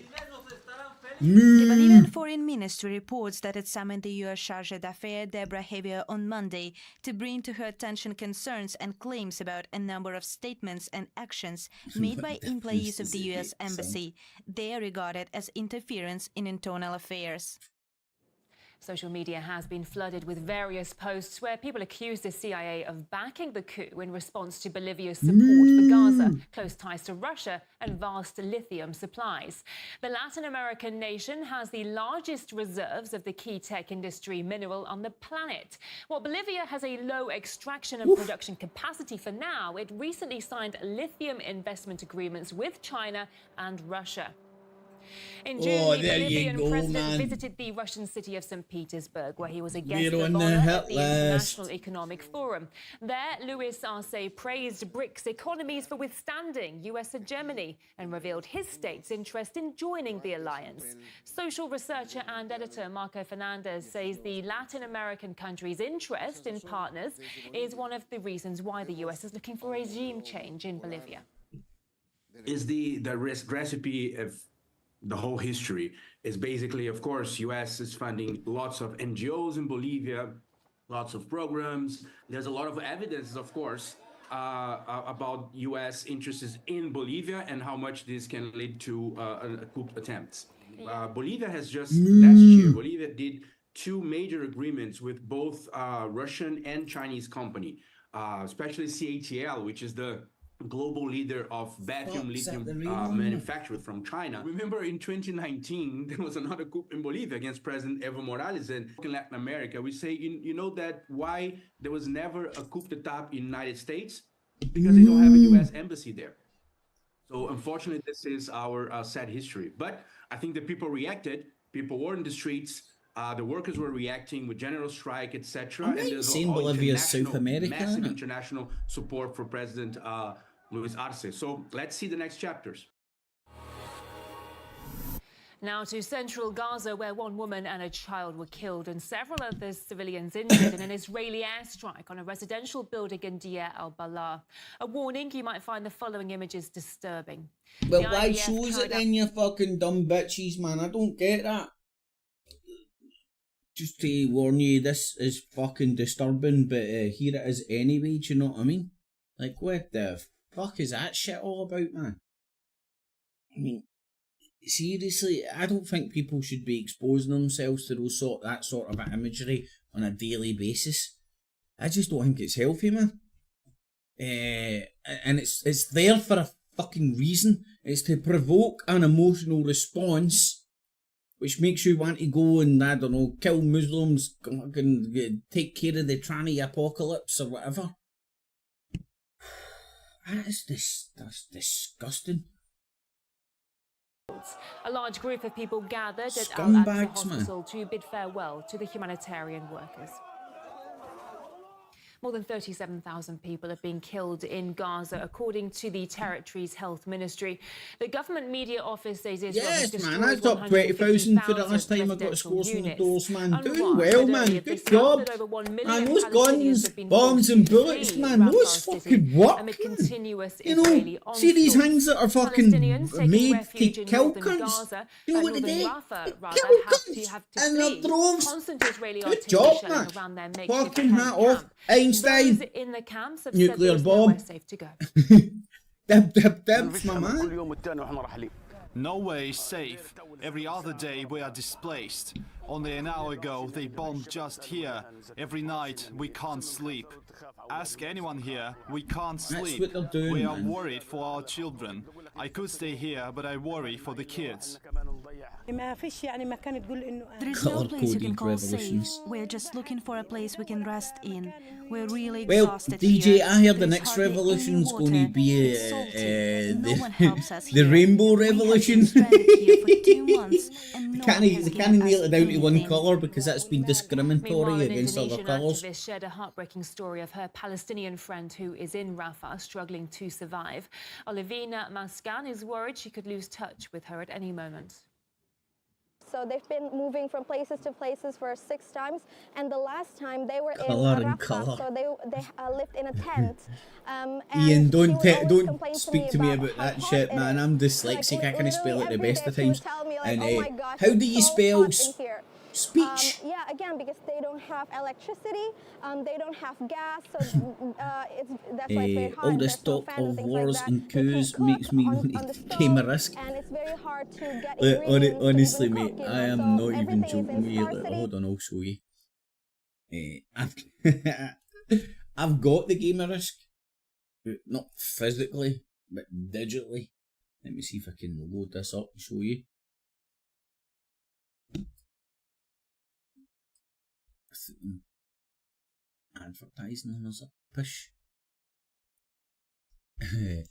The Bolivian Foreign Ministry reports that it summoned the U.S. Charge d'Affaires Deborah Javier on Monday to bring to her attention concerns and claims about a number of statements and actions made by employees of the U.S. Embassy. They are regarded as interference in internal affairs. Social media has been flooded with various posts where people accuse the CIA of backing the coup in response to Bolivia's support for Gaza, close ties to Russia, and vast lithium supplies. The Latin American nation has the largest reserves of the key tech industry mineral on the planet. While Bolivia has a low extraction and production capacity for now, it recently signed lithium investment agreements with China and Russia. In June, the Bolivian president visited the Russian city of St. Petersburg, where he was a guest of honor at the International Economic Forum. There, Luis Arce praised BRICS economies for withstanding U.S. hegemony and revealed his state's interest in joining the alliance. Social researcher and editor Marco Fernandez says the Latin American country's interest in partners is one of the reasons why the U.S. is looking for regime change in Bolivia. Is the recipe of the whole history is basically, of course, U.S. is funding lots of NGOs in Bolivia, lots of programs. There's a lot of evidence, of course, about U.S. interests in Bolivia and how much this can lead to a coup attempt. Bolivia has just last year, Bolivia did 2 major agreements with both Russian and Chinese company, especially CATL, which is the global leader of vacuum lithium manufacturer from China. Remember in 2019, there was another coup in Bolivia against President Evo Morales. And in Latin America, we say, you know that why there was never a coup d'etat in the United States? Because they don't have a U.S. embassy there. So unfortunately, this is our sad history. But I think the people reacted. People were in the streets. The workers were reacting with general strike, etc. And there's Bolivia's South America, massive international support for President Luis Arce. So let's see the next chapters. Now to central Gaza, where one woman and a child were killed and several other civilians injured in an Israeli airstrike on a residential building in Deir al-Balah. A warning, you might find the following images disturbing. But why shows it then, you fucking dumb bitches, man? I don't get that. Just to warn you, this is fucking disturbing, but here it is anyway, do you know what I mean? Like, what the fuck is that shit all about, man? I mean, seriously, I don't think people should be exposing themselves to that sort of imagery on a daily basis. I just don't think it's healthy, man. And it's there for a fucking reason. It's to provoke an emotional response, which makes you want to go and, I don't know, kill Muslims, fucking take care of the tranny apocalypse or whatever. That's disgusting. A large group of people gathered at Scumbags, Al-Aqsa Hospital to bid farewell to the humanitarian workers. More than 37,000 people have been killed in Gaza, according to the territory's health ministry. The government media office says Israel has destroyed man, I topped 20,000 for the last time I got scores from the doors, man. Doing well, man. Good job. Man, those guns, bombs and bullets, man, those fucking work, man. You know, see these things that are fucking made to kill cunts? You know what they do? Kill cunts in their droves. Good job, man. Fucking hat off. Einstein, in the camps have nuclear bomb. Safe to go. Dab, my man. No way is safe. Every other day we are displaced. Only an hour ago they bombed just here. Every night we can't sleep. Ask anyone here, we can't sleep. That's what they're doing, we are man. worried for our children. I could stay here, but I worry for the kids. There is no place you can call safe. We're just looking for a place we can rest in. We're really exhausted DJ, here. I hear the There's next hardly revolution's any going to water. be It's salty. No one helps us the here. rainbow We have been revolution. stranded here for 2 months, and no They one has can't given nail us it down to one anything. colour because that's been discriminatory Meanwhile, an against other Indonesian colours. activist shared a heartbreaking story of her Palestinian friend who is in Rafah, struggling to survive. Olivina Mascan is worried she could lose touch with her at any moment. So they've been moving from places to places for 6 times, and the last time they were Colour in and Rafah, colour. so they lived in a tent. And Ian, she would always don't complain speak to me about how that hot shit, it man. is. I'm dyslexic. I can't spell it the Every best day of she would times. tell me, like, And oh my gosh, how do it's you so spell hot in here. speech? Yeah, again, because they don't have electricity, they don't have gas, so that's why it's very hard. All There's this no talk fan and of things wars like and that. They can't coups cook makes me on the want to stove, take a risk. and it's very hard to get Honestly, ingredients to even mate, cook, you I know, am so not even everything is joking in with you. scarcity. Hold on, I'll show you. I've got the Game of Risk, but not physically, but digitally. Let me see if I can load this up and show you. Advertising on us a push. Right,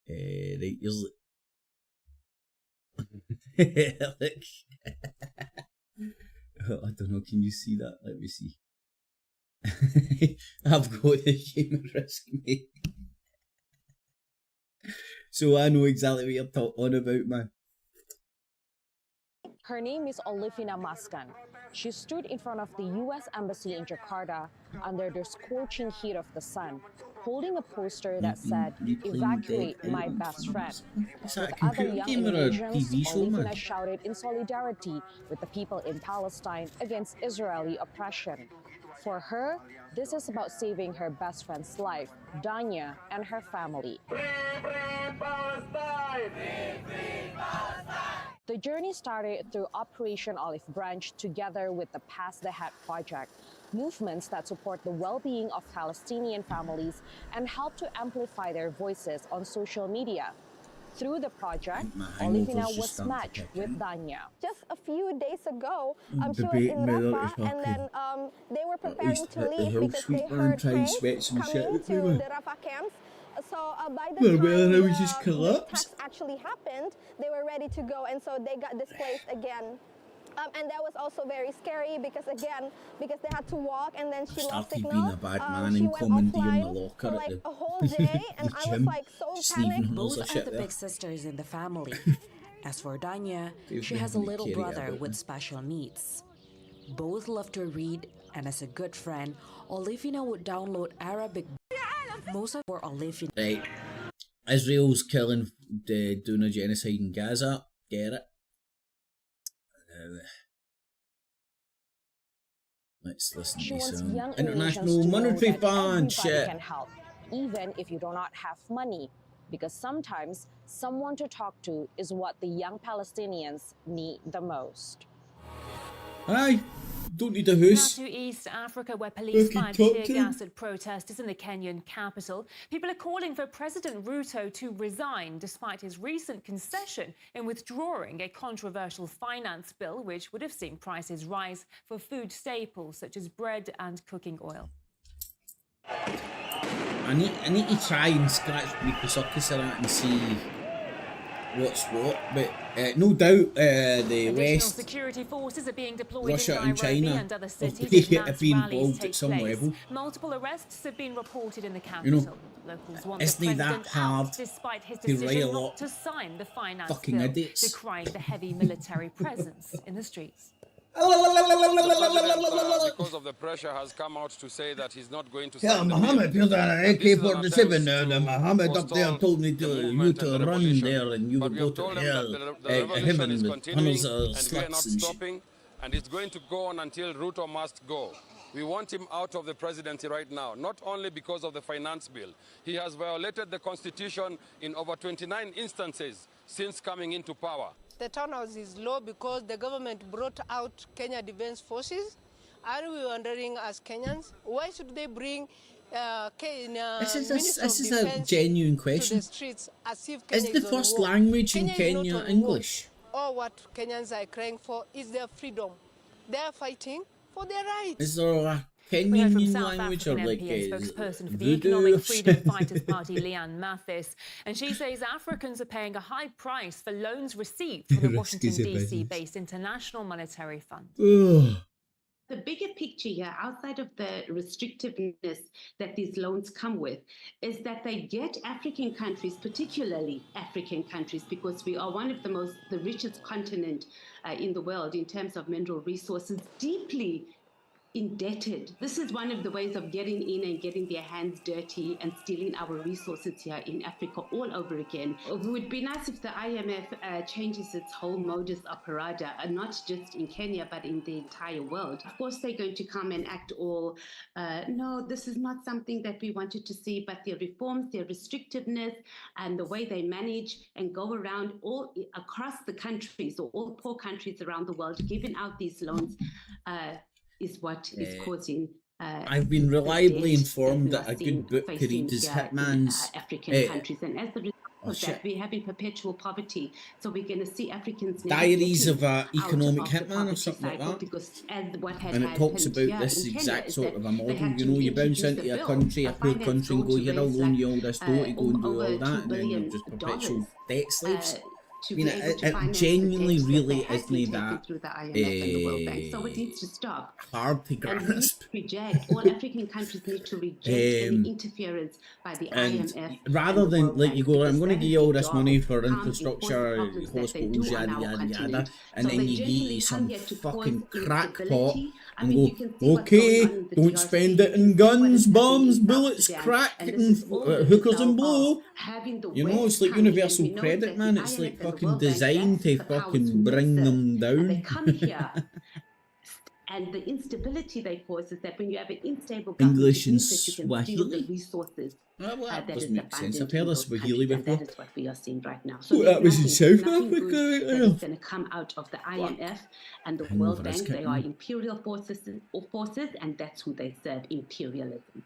here's look. I don't know, can you see that? Let me see. I've got the Game of Risk, mate. So I know exactly what you're talking about, man. Her name is Olivina Mascan. She stood in front of the U.S. Embassy in Jakarta under the scorching heat of the sun, holding a poster that said, "Evacuate my best friend." Is that a With other computer young game or a Indonesians, TV show, man? Olivina shouted in solidarity with the people in Palestine against Israeli oppression. For her, this is about saving her best friend's life, Danya, and her family. The journey started through Operation Olive Branch together with the Pass the Hat Project, movements that support the well-being of Palestinian families and help to amplify their voices on social media. Through the project, Olivina was matched with Danya. Just a few days ago, she was debating in whether Rafah, to and then they were preparing least to hit the leave hill because they sweeper heard and try and trains sweat some shit coming out to me, man. the Rafah camps. So by the Well, time well, I was just the collapsed. attacks actually happened, they were ready to go, and so they got displaced again. And that was also very scary because they had to walk, and then she lost Started signal. being a bad man She and went commandeering the offline locker for at like the, a whole day, and the I was gym. like so panicked. Both Both are the big sisters in the family. As for Danya, she has a little brother with special needs. Both love to read, and as a good friend, Olivia would download Arabic. Most of for Olivia. Right. Israel's doing a genocide in Gaza. Get it? Let's listen She to wants some young International Indonesians to know Monetary that Fund everybody shit. can help, even if you do not have money, because sometimes someone to talk to is what the young Palestinians need the most. Aye, don't need a Now house. to East Africa, where police fired tear gas at protesters in the Kenyan capital. People are calling for President Ruto to resign despite his recent concession in withdrawing a controversial finance bill which would have seen prices rise for food staples such as bread and cooking oil. I need to try and scratch the circus of that and see what's what, but no doubt the West, security forces are being deployed Russia in and Nairobi China and other have cities as been mass rallies involved take at some place. level. Multiple arrests have been reported in the You capital. know, Locals want the isn't it that president hard out despite his to write a decision lot not to sign the finance fucking bill, idiots? decrying the heavy military presence in the streets. Because of the pressure, has come out to say that he's not going to Yeah, sign the Mohammed, bill. you're an AK-47 now. The Mohammed up there told me you to run there and you would go to hell. Heaven with tunnels of sluts and shit. Stopping, and it's going to go on until Ruto must go. We want him out of the presidency right now, not only because of the finance bill. He has violated the constitution in over 29 instances since coming into power. The turnout is low because the government brought out Kenya Defense Forces. Are we wondering as Kenyans, why should they bring This is a genuine question. to the streets as if Kenya Is the on first war? language in Kenya is not Kenya on English? war. All what Kenyans are crying for is their freedom. They are fighting for their rights. Is there a We heard from Kenyan South language or African like MP and spokesperson for the voodoo? Economic Freedom Fighters Party, Leanne Mathis, and she says Africans are paying a high price for loans received from the Washington DC-based International Monetary Fund. The bigger picture here, outside of the restrictiveness that these loans come with, is that they get African countries, particularly African countries, because we are one of the richest continent in the world in terms of mineral resources, deeply indebted. This is one of the ways of getting in and getting their hands dirty and stealing our resources here in Africa all over again. It would be nice if the IMF changes its whole modus operandi, not just in Kenya, but in the entire world. Of course, they're going to come and act all, no, this is not something that we wanted to see, but their reforms, their restrictiveness, and the way they manage and go around all across the countries, or all poor countries around the world, giving out these loans, is what is causing. I've been reliably informed that a good book to read is Hitman's. African countries, and as a result of that, we're having perpetual poverty. So we're going to see Africans never Diaries getting of an Economic out of the Hitman or poverty something like cycle, that. because as what had And it talks happened about here this in Kenya exact is sort that of a they model. had You to know, you bounce introduce into a a bill, country, a a poor finance country, and bill go, to here, I'll raise loan you all like, this dough to go and do over all that, $2 and then billion you're just perpetual debt slaves. to I mean, be able to it finance genuinely the debts really that they had isn't been that taken through the IMF and the World Bank. So it needs to stop. hard to And we need grasp. to reject, all African countries need to reject any interference by the And IMF. rather and the than World like you Bank, go, I'm because going to that give is you all their this job, money to for come and infrastructure, enforce the problems that they do hospitals, on yada our yada continent. yada, and So then they you genuinely get come some here to fucking cause crackpot instability. I and mean, you go, can see what's okay, going on in the don't DRC. spend it You in can see what guns, is happening bombs, in South bullets, Sudan. crack, And this and is all a hookers and result blow. of having the You know, West it's like come here, and universal we know credit, that man. the It's IMF like and the fucking World Bank, designed that's to the powers fucking who makes bring it. them And they down. come here. And the instability they cause is that when you have an unstable government, English it and means that you can steal the Swahili? resources Well, that that is doesn't make sense. I've abundant heard in of those Swahili countries, and before. that is what we are seeing right now. So Oh, there's that was in South nothing Africa. good that is going to come out of the IMF and the World Hangover is Bank. They kicking are in. imperial forces, and that's who they serve, imperialism.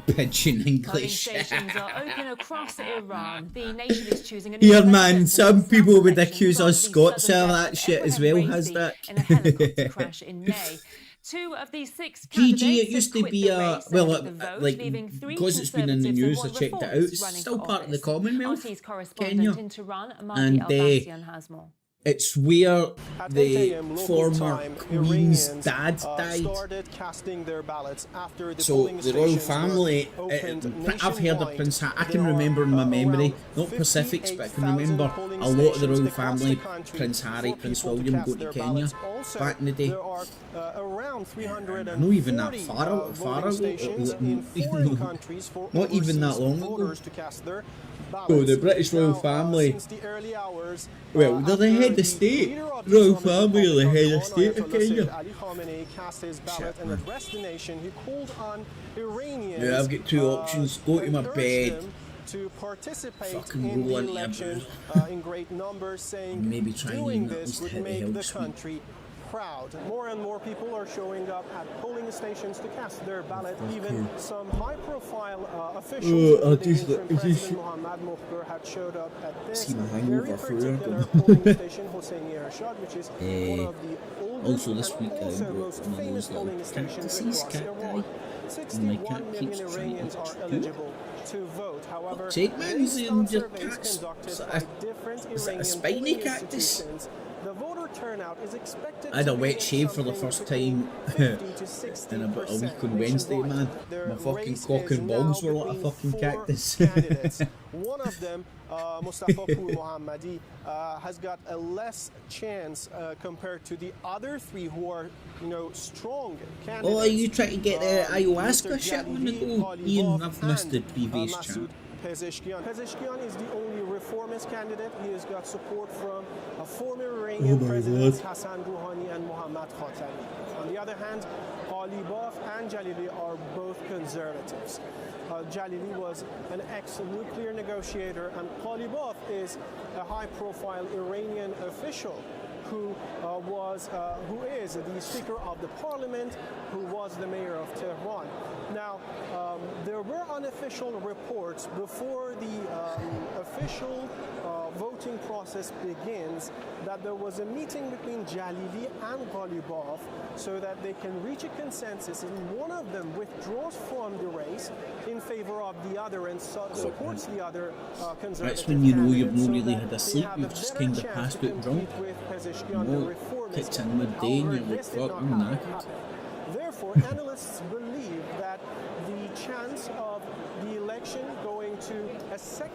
Pigeon Polling English. stations are open across Iran. The nation is choosing a new Here, president man, for some the people would election accuse because us the Scots southern of desert that shit as Ebrahim well, has Raisi that? in a helicopter crash in May. 2 of the 6 candidates GG, it used to have quit be the a, race well, ahead of the vote, like, leaving 3 because it's been in the Conservatives news, I and 1 checked it out, reformist it's running still for part of the office. Commonwealth, RT's correspondent Kenya. in Tehran, And Marty Albassian has more. It's where At 8 the a.m. local former time, Queen's Iranians dad died. started casting their ballots after the So polling the royal stations family, were opened I've heard of nationwide. Prince Harry. I There can remember in my are memory, around not Pacifics, but I can 58,000 remember polling a lot of the royal stations across family, the country Prince Harry, for Prince people to William, cast go to their Kenya ballots. Also, back in the day. there are around 340 Not even that far voting stations in foreign countries for not even that overseas long ago. voters to cast their ballots. So the British royal family, Since the early hours, well, they're the head of state. Royal family are the head of state of Kenya. Ali Khamenei cast his ballot and addressed the nation. He called on Iranians. Yeah, I've got two options. Go to my bed. To participate Fucking in the roll into your election in great numbers, saying maybe try and doing even at this least would hit the make hill the sweep. country proud. More and more people are showing up at polling stations to cast their ballot. Even some high-profile officials, including President Mohammad Mokhtar, had showed up at this very particular polling station, Hosseini Ershad, which is one of the oldest Also this and week I also got most one of famous those polling little stations cactuses, across cacti, Iran. and my cat 61 keeps million trying Iranians to are do it. eligible to vote. However, Take man, based he's on in your surveys cats. conducted Is that by a- different is that a Iranian spiny polling cactus? institutions, the voter turnout is expected I had to a be wet shave for the something first between time 50 to 60% in about a week on Wednesday, man. Their My fucking race cock is and balls now were like a between fucking 4 cactus. candidates. One of them, Mustafa Pur Mohammadi, has got a less chance compared to the other three who are, strong candidates. Oh, are you trying to get the ayahuasca Mr. shit on the Jalibi, go? Ian, Polibov, I've missed the and, previous Masoud chat. Pezeshkian. Pezeshkian is the only reformist candidate. He has got support from former Iranian presidents Hassan Rouhani and Mohammad Khatami. On the other hand, Polibov and Jalili are both conservatives. Jalili was an ex-nuclear negotiator, and Polibov is a high-profile Iranian official who is the Speaker of the Parliament, who was the mayor of Tehran. Now, there were unofficial reports before the official voting process begins that there was a meeting between Jalili and Ghalibaf so that they can reach a consensus, and one of them withdraws from the race in favor of the other and supports the other conservative. That's when you know you've candidate, not so really that had a they sleep, have you've a just better kind of chance passed to out drunk. compete with Pezeshkian, the No, reformist. kicked in midday and However, you're like, this did fuck, not I'm happen. knackered. Therefore, analysts believe that the chance of the election going to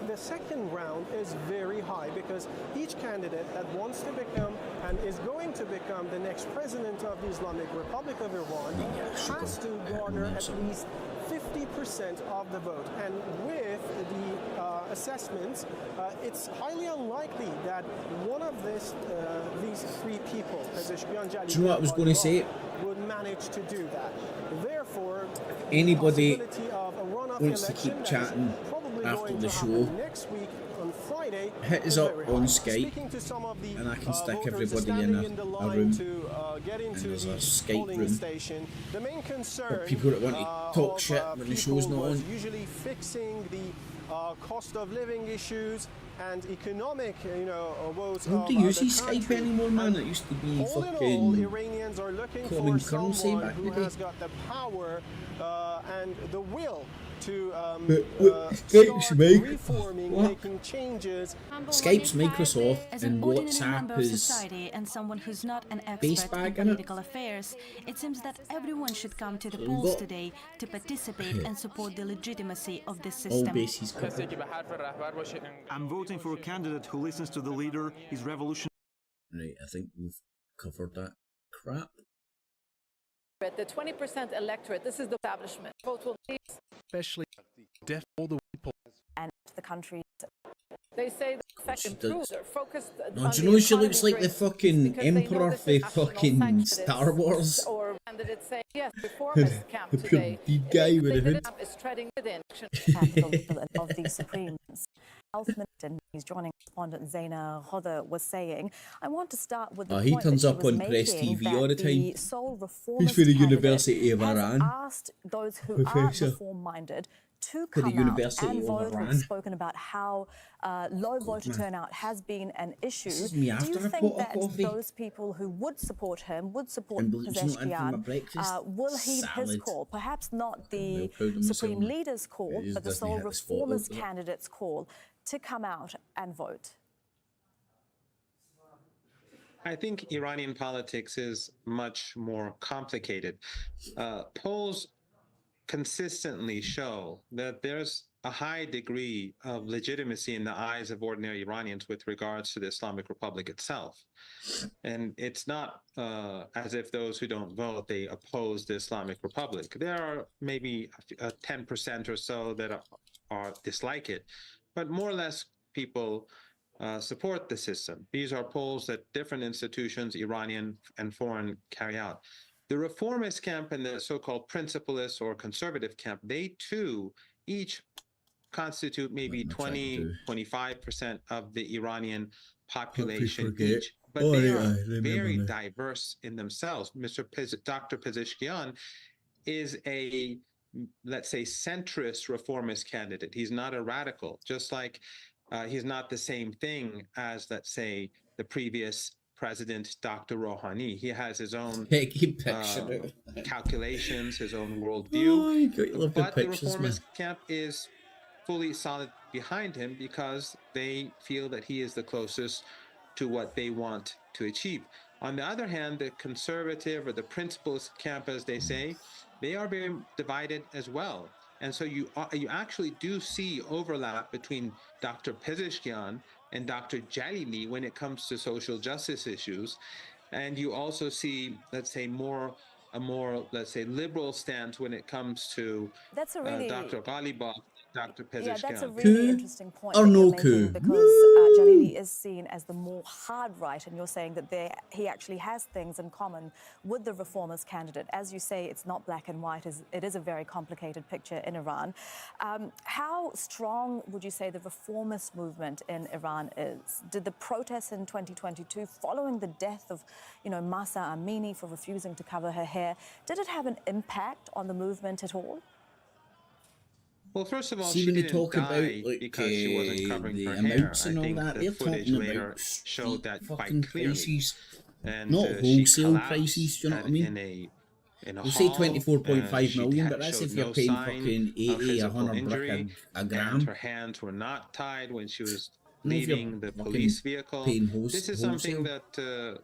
the second round is very high, because each candidate that wants to become and is going to become the next president of the Islamic Republic of Iran has to garner at least 50% of the vote. And with the assessments, it's highly unlikely that one of these three people, Pezeshkian, Jalili, Do you know what I was going to say? would manage to do that. Therefore, Anybody the possibility of a runoff wants to election keep that is chatting probably after going the to show, happen next week on Friday, hit us is up very on high. Skype Speaking to some of the and I can stick voters everybody standing in the a line room, to get into and there's a the Skype polling room station. The main concern for people that want to talk of, shit when the show's people not was on. usually fixing the cost of living issues and economic, woes I don't of do use the Skype country. anymore, man. It used to be All in all, fucking Iranians are looking common for currency someone back in who the day. has got the power and the will to Skype's start make- reforming, what? making changes. Skype's Microsoft As and an ordinary member WhatsApp of is society and someone who's not an base expert in bag, innit? political affairs, it seems that everyone should come to the So we've polls got- today to participate and support the legitimacy of this all system. bases covered. I'm voting for a candidate who listens to the leader, his revolution. Right, I think we've covered that crap. The 20% electorate, this is the establishment. Vote will be Especially deaf all the people. and the country. They say the effect She improves. does. They're focused No, on do you the know she economy looks like the great fucking because they know emperor this for is national fucking sanctions. Star Wars? Or candidates say, yes, reformist camp The today. big guy with a hood. Is treading within. of the Supreme Health Minister, who's joining correspondent Zaina Hodder, was saying, I want to start with the He point turns that she up was on Press making TV that all the time. sole He's reformist for the candidate University of has Iran. asked those who Professor. are reform-minded to For the come out University and of vote. Iran. We've spoken about how low voter man. turnout has been an issue. This is me Do after you a think pot of that coffee. those people who would support him, would support And bleach not in for my Pezeshkian, breakfast. will heed his Salad. call? Perhaps not Well the proud of Supreme myself. Leader's call, It but the doesn't sole hit the spot reformist up, does it? candidate's call to come out and vote. I think Iranian politics is much more complicated. Polls consistently show that there's a high degree of legitimacy in the eyes of ordinary Iranians with regards to the Islamic Republic itself. And it's not as if those who don't vote, they oppose the Islamic Republic. There are maybe 10% or so that are dislike it, but more or less people support the system. These are polls that different institutions, Iranian and foreign, carry out. The reformist camp and the so-called principalist or conservative camp, they too each constitute maybe 20-25% of the Iranian population each, but they are very diverse in themselves. Dr. Pezeshkian is a, let's say, centrist reformist candidate. He's not a radical, just like he's not the same thing as, let's say, the previous President Dr. Rouhani. He has his own calculations, his own worldview, but the reformist camp is fully solid behind him because they feel that he is the closest to what they want to achieve. On the other hand, the conservative or the principalist camp, as they say, they are very divided as well. And so you actually do see overlap between Dr. Pezeshkian and Dr. Jalili when it comes to social justice issues. And you also see, let's say, a more, let's say, liberal stance when it comes to Dr. Ghalibaf, Dr. Pezeshkian. Yeah, that's a really interesting point that you're making, because Jalili is seen as the more hard right, and you're saying that he actually has things in common with the reformist candidate. As you say, it's not black and white. It is a very complicated picture in Iran. How strong would you say the reformist movement in Iran is? Did the protests in 2022, following the death of, Mahsa Amini for refusing to cover her hair, did it have an impact on the movement at all? Well, first of all, she didn't die because she wasn't covering her hair. I think the footage later showed that quite clearly. And not wholesale prices, do you know what I mean? You say 24.5 million, but that's if you're paying fucking 80, 100 brick a gram. And her hands were not tied when she was leaving the police vehicle. This is something that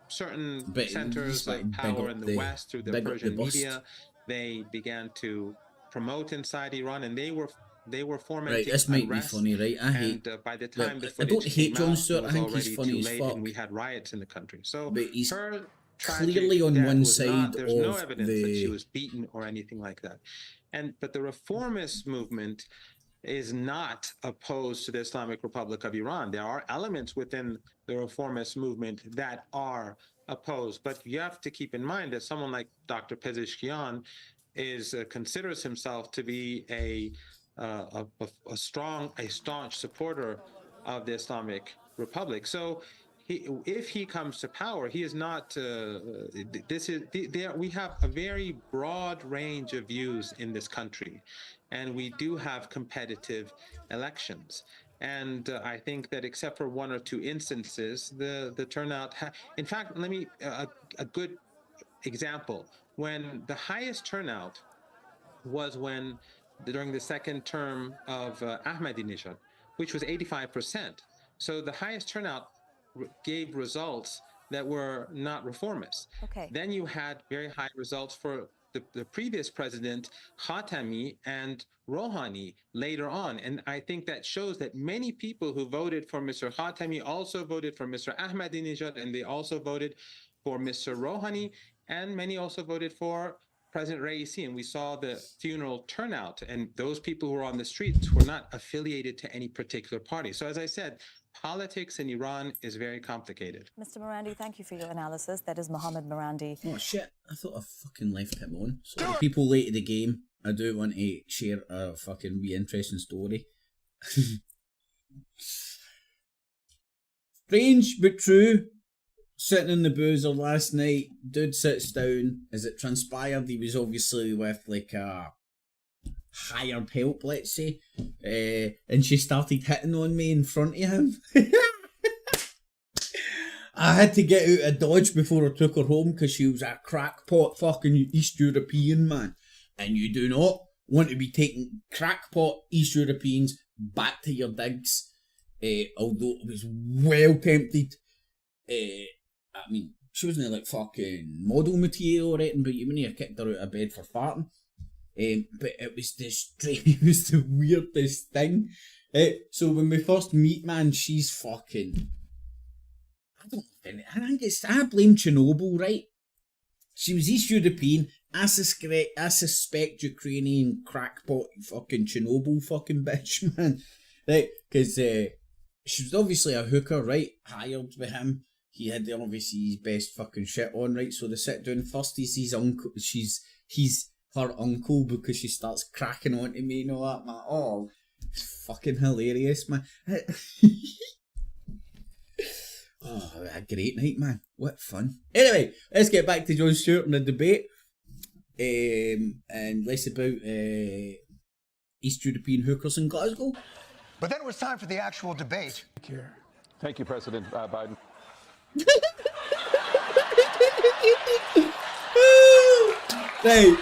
certain centers of power in the West, through the Persian media, they began to promote inside Iran, and they were fomenting right, this might be funny, right? I hate. And by the time the I don't hate Jon Stewart. I think already he's funny as fuck. and we had riots in the country. So, but he's her clearly on one side there's no evidence that she was beaten or anything like that. But the reformist movement is not opposed to the Islamic Republic of Iran. There are elements within the reformist movement that are opposed, but you have to keep in mind that someone like Dr. Pezeshkian considers himself to be a staunch supporter of the Islamic Republic. So if he comes to power, he is not. We have a very broad range of views in this country, and we do have competitive elections. And I think that except for one or two instances, the turnout. In fact, let me a good example. When the highest turnout was during the second term of Ahmadinejad, which was 85%. So the highest turnout gave results that were not reformist. Okay. Then you had very high results for the previous president, Khatami and Rouhani later on. And I think that shows that many people who voted for Mr. Khatami also voted for Mr. Ahmadinejad, and they also voted for Mr. Rouhani, and many also voted for President Raisi, and we saw the funeral turnout, and those people who were on the streets were not affiliated to any particular party. So as I said, politics in Iran is very complicated. Mr. Morandi, thank you for your analysis. That is Mohammed Morandi. Oh shit, I thought I fucking left him on. So people late to the game, I do want to share a fucking wee interesting story. Strange but true. Sitting in the boozer last night, dude sits down. As it transpired, he was obviously with like a hired help, let's say, and she started hitting on me in front of him. I had to get out of Dodge before I took her home because she was a crackpot fucking East European, man. And you do not want to be taking crackpot East Europeans back to your digs, although I was well tempted. I mean, she wasn't like fucking model material or anything, but you wouldn't have kicked her out of bed for farting. But it was it was the weirdest thing. So when we first meet, man, she's fucking... I blame Chernobyl, right? She was East European. I suspect Ukrainian crackpot fucking Chernobyl fucking bitch, man. Right? Because she was obviously a hooker, right? Hired by him. He had obviously his best fucking shit on, right? So they sit down first. He's his uncle. He's her uncle because she starts cracking on to me and all that, man. Oh, it's fucking hilarious, man. Oh, a great night, man. What fun. Anyway, let's get back to Jon Stewart and the debate. And less about East European hookers in Glasgow. But then it was time for the actual debate. Thank you, President Biden. Right.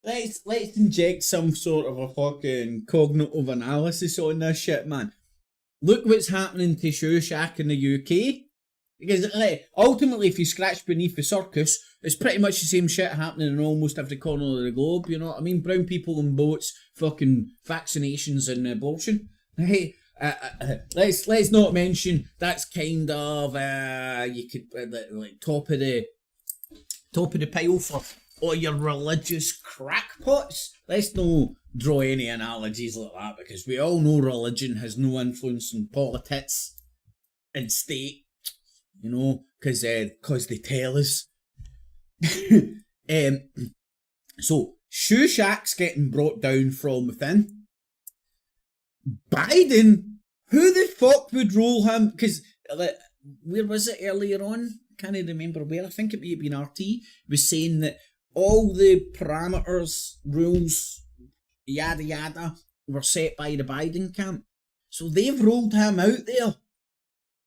Let's inject some sort of a fucking cognitive analysis on this shit, man. Look what's happening to Shoe Shack in the UK. Because ultimately, if you scratch beneath the circus, it's pretty much the same shit happening in almost every corner of the globe, you know what I mean? Brown people on boats, fucking vaccinations and abortion. Hey, let's not mention that's kind of you could like top of the pile for all your religious crackpots. Let's not draw any analogies like that because we all know religion has no influence on PoliTITS and state, you know, because they tell us. So Shoe Shack's getting brought down from within. Biden, who the fuck would roll him? Because where was it earlier on? Can't remember where. I think it may have been RT. Was saying that all the parameters, rules, yada yada, were set by the Biden camp. So they've rolled him out there.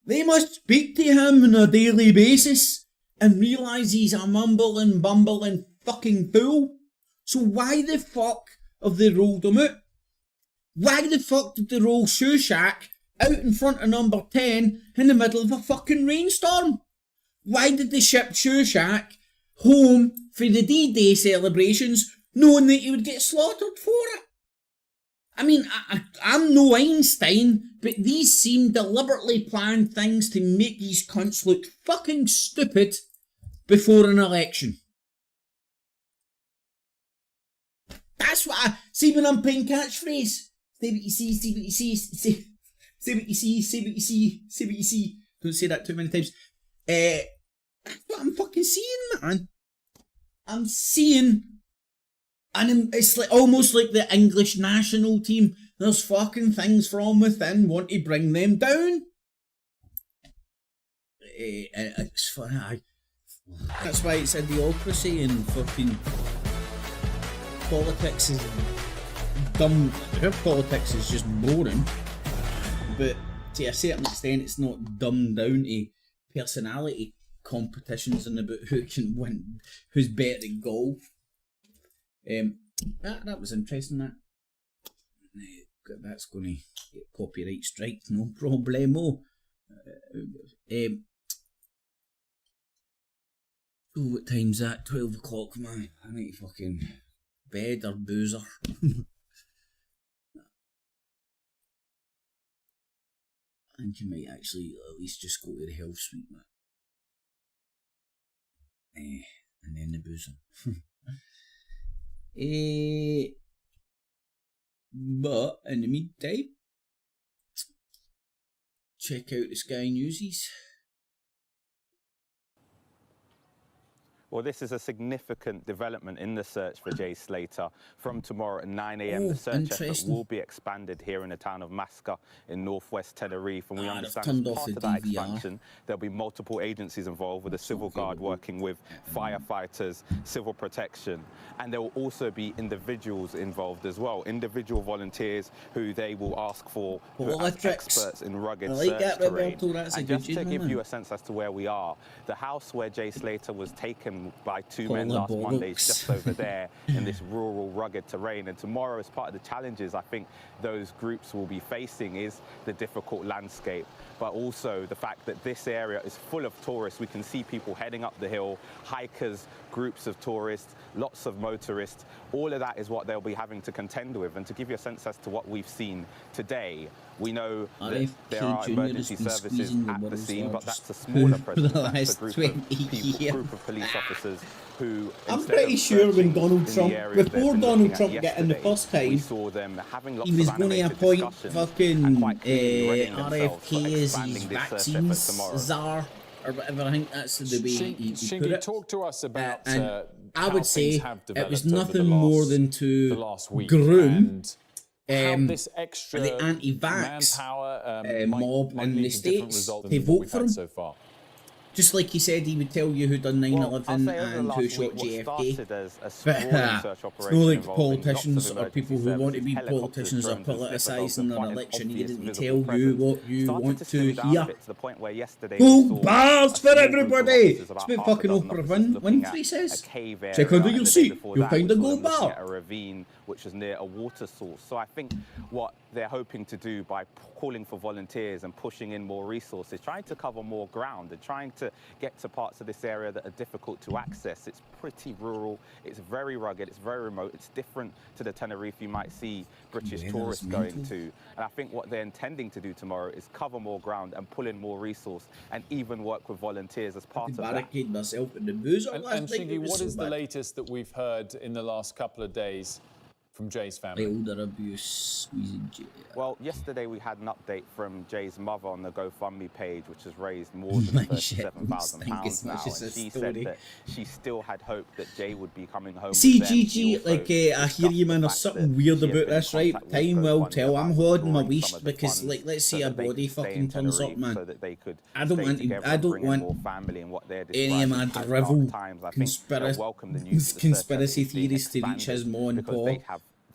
They must speak to him on a daily basis and realise he's a mumbling, bumbling fucking fool. So why the fuck have they rolled him out? Why the fuck did they roll Shoe Shack out in front of number 10 in the middle of a fucking rainstorm? Why did they ship Shoe Shack home for the D-Day celebrations knowing that he would get slaughtered for it? I mean, I'm no Einstein, but these seem deliberately planned things to make these cunts look fucking stupid before an election. That's what I see when I'm playing catchphrase. Say what you see, see what you see, say what you see, say what you see, say what you see. Don't say that too many times. That's what I'm fucking seeing, man. I'm seeing, and it's like almost like the English national team. There's fucking things from within want to bring them down. It's funny. That's why it's idiocracy and fucking politics is dumb. Her politics is just boring, but to a certain extent, it's not dumbed down to personality competitions and about who can win, who's better at golf. That was interesting. That's going to get copyright strike, no problemo. What time's that? 12 o'clock, man. I need to fucking bed or boozer. I think you might actually at least just go to the health suite, man. And then the boozer. But in the meantime, check out the Sky Newsies. Well, this is a significant development in the search for Jay Slater. From tomorrow at 9 a.m, the search effort will be expanded here in the town of Masca in northwest Tenerife. And we understand as part of that expansion, there'll be multiple agencies involved with the Civil Guard working with firefighters, civil protection. And there will also be individuals involved as well, individual volunteers who they will ask for as experts in rugged search terrain. And just to give you a sense as to where we are, the house where Jay Slater was taken ridden by two men last Monday just over there in this rural, rugged terrain. And tomorrow, as part of the challenges I think those groups will be facing is the difficult landscape, but also the fact that this area is full of tourists. We can see people heading up the hill, hikers, groups of tourists, lots of motorists. All of that is what they'll be having to contend with. And to give you a sense as to what we've seen today, we know that there are emergency services at the scene, but that's a smaller presence. That's a group of police officers who, I'm pretty sure when Donald Trump, before Donald Trump got in the first time, he was going to appoint fucking RFK as his vaccines czar, or whatever. I think that's the way he put it. Talk to us about and I would say it was nothing more than to groom this extra the anti-vax mob in the States to vote for him. So far. Just like he said he would tell you who done 9/11 and who shot JFK. It's not like politicians or people who want to be politicians are politicising their election. He didn't tell you what you want to hear. Gold bars for everybody! It's what fucking Oprah Winfrey says. Check under your seat, you'll find a gold bar. A ravine which is near a water source. So I think what they're hoping to do by calling for volunteers and pushing in more resources, trying to cover more ground and trying to get to parts of this area that are difficult to access. It's pretty rural, it's very rugged, it's very remote, it's different to the Tenerife you might see British tourists going to. And I think what they're intending to do tomorrow is cover more ground and pull in more resource and even work with volunteers as part of that. Barricade myself in the boozer. And Shingy, what is the latest that we've heard in the last couple of days from Jay's family? Elder abuse, squeezing Jay. Well, yesterday we had an update from Jay's mother on the GoFundMe page, which has raised more than £37,000 now. And she said that she still had hope that Jay would be coming home. See, Gigi, like, I hear you, man, there's something weird about this, right? Time will tell. I'm holding my waist because, like, let's say a body fucking turns up, man. I don't want any of my drivel conspiracy theories to reach his mom and Paul.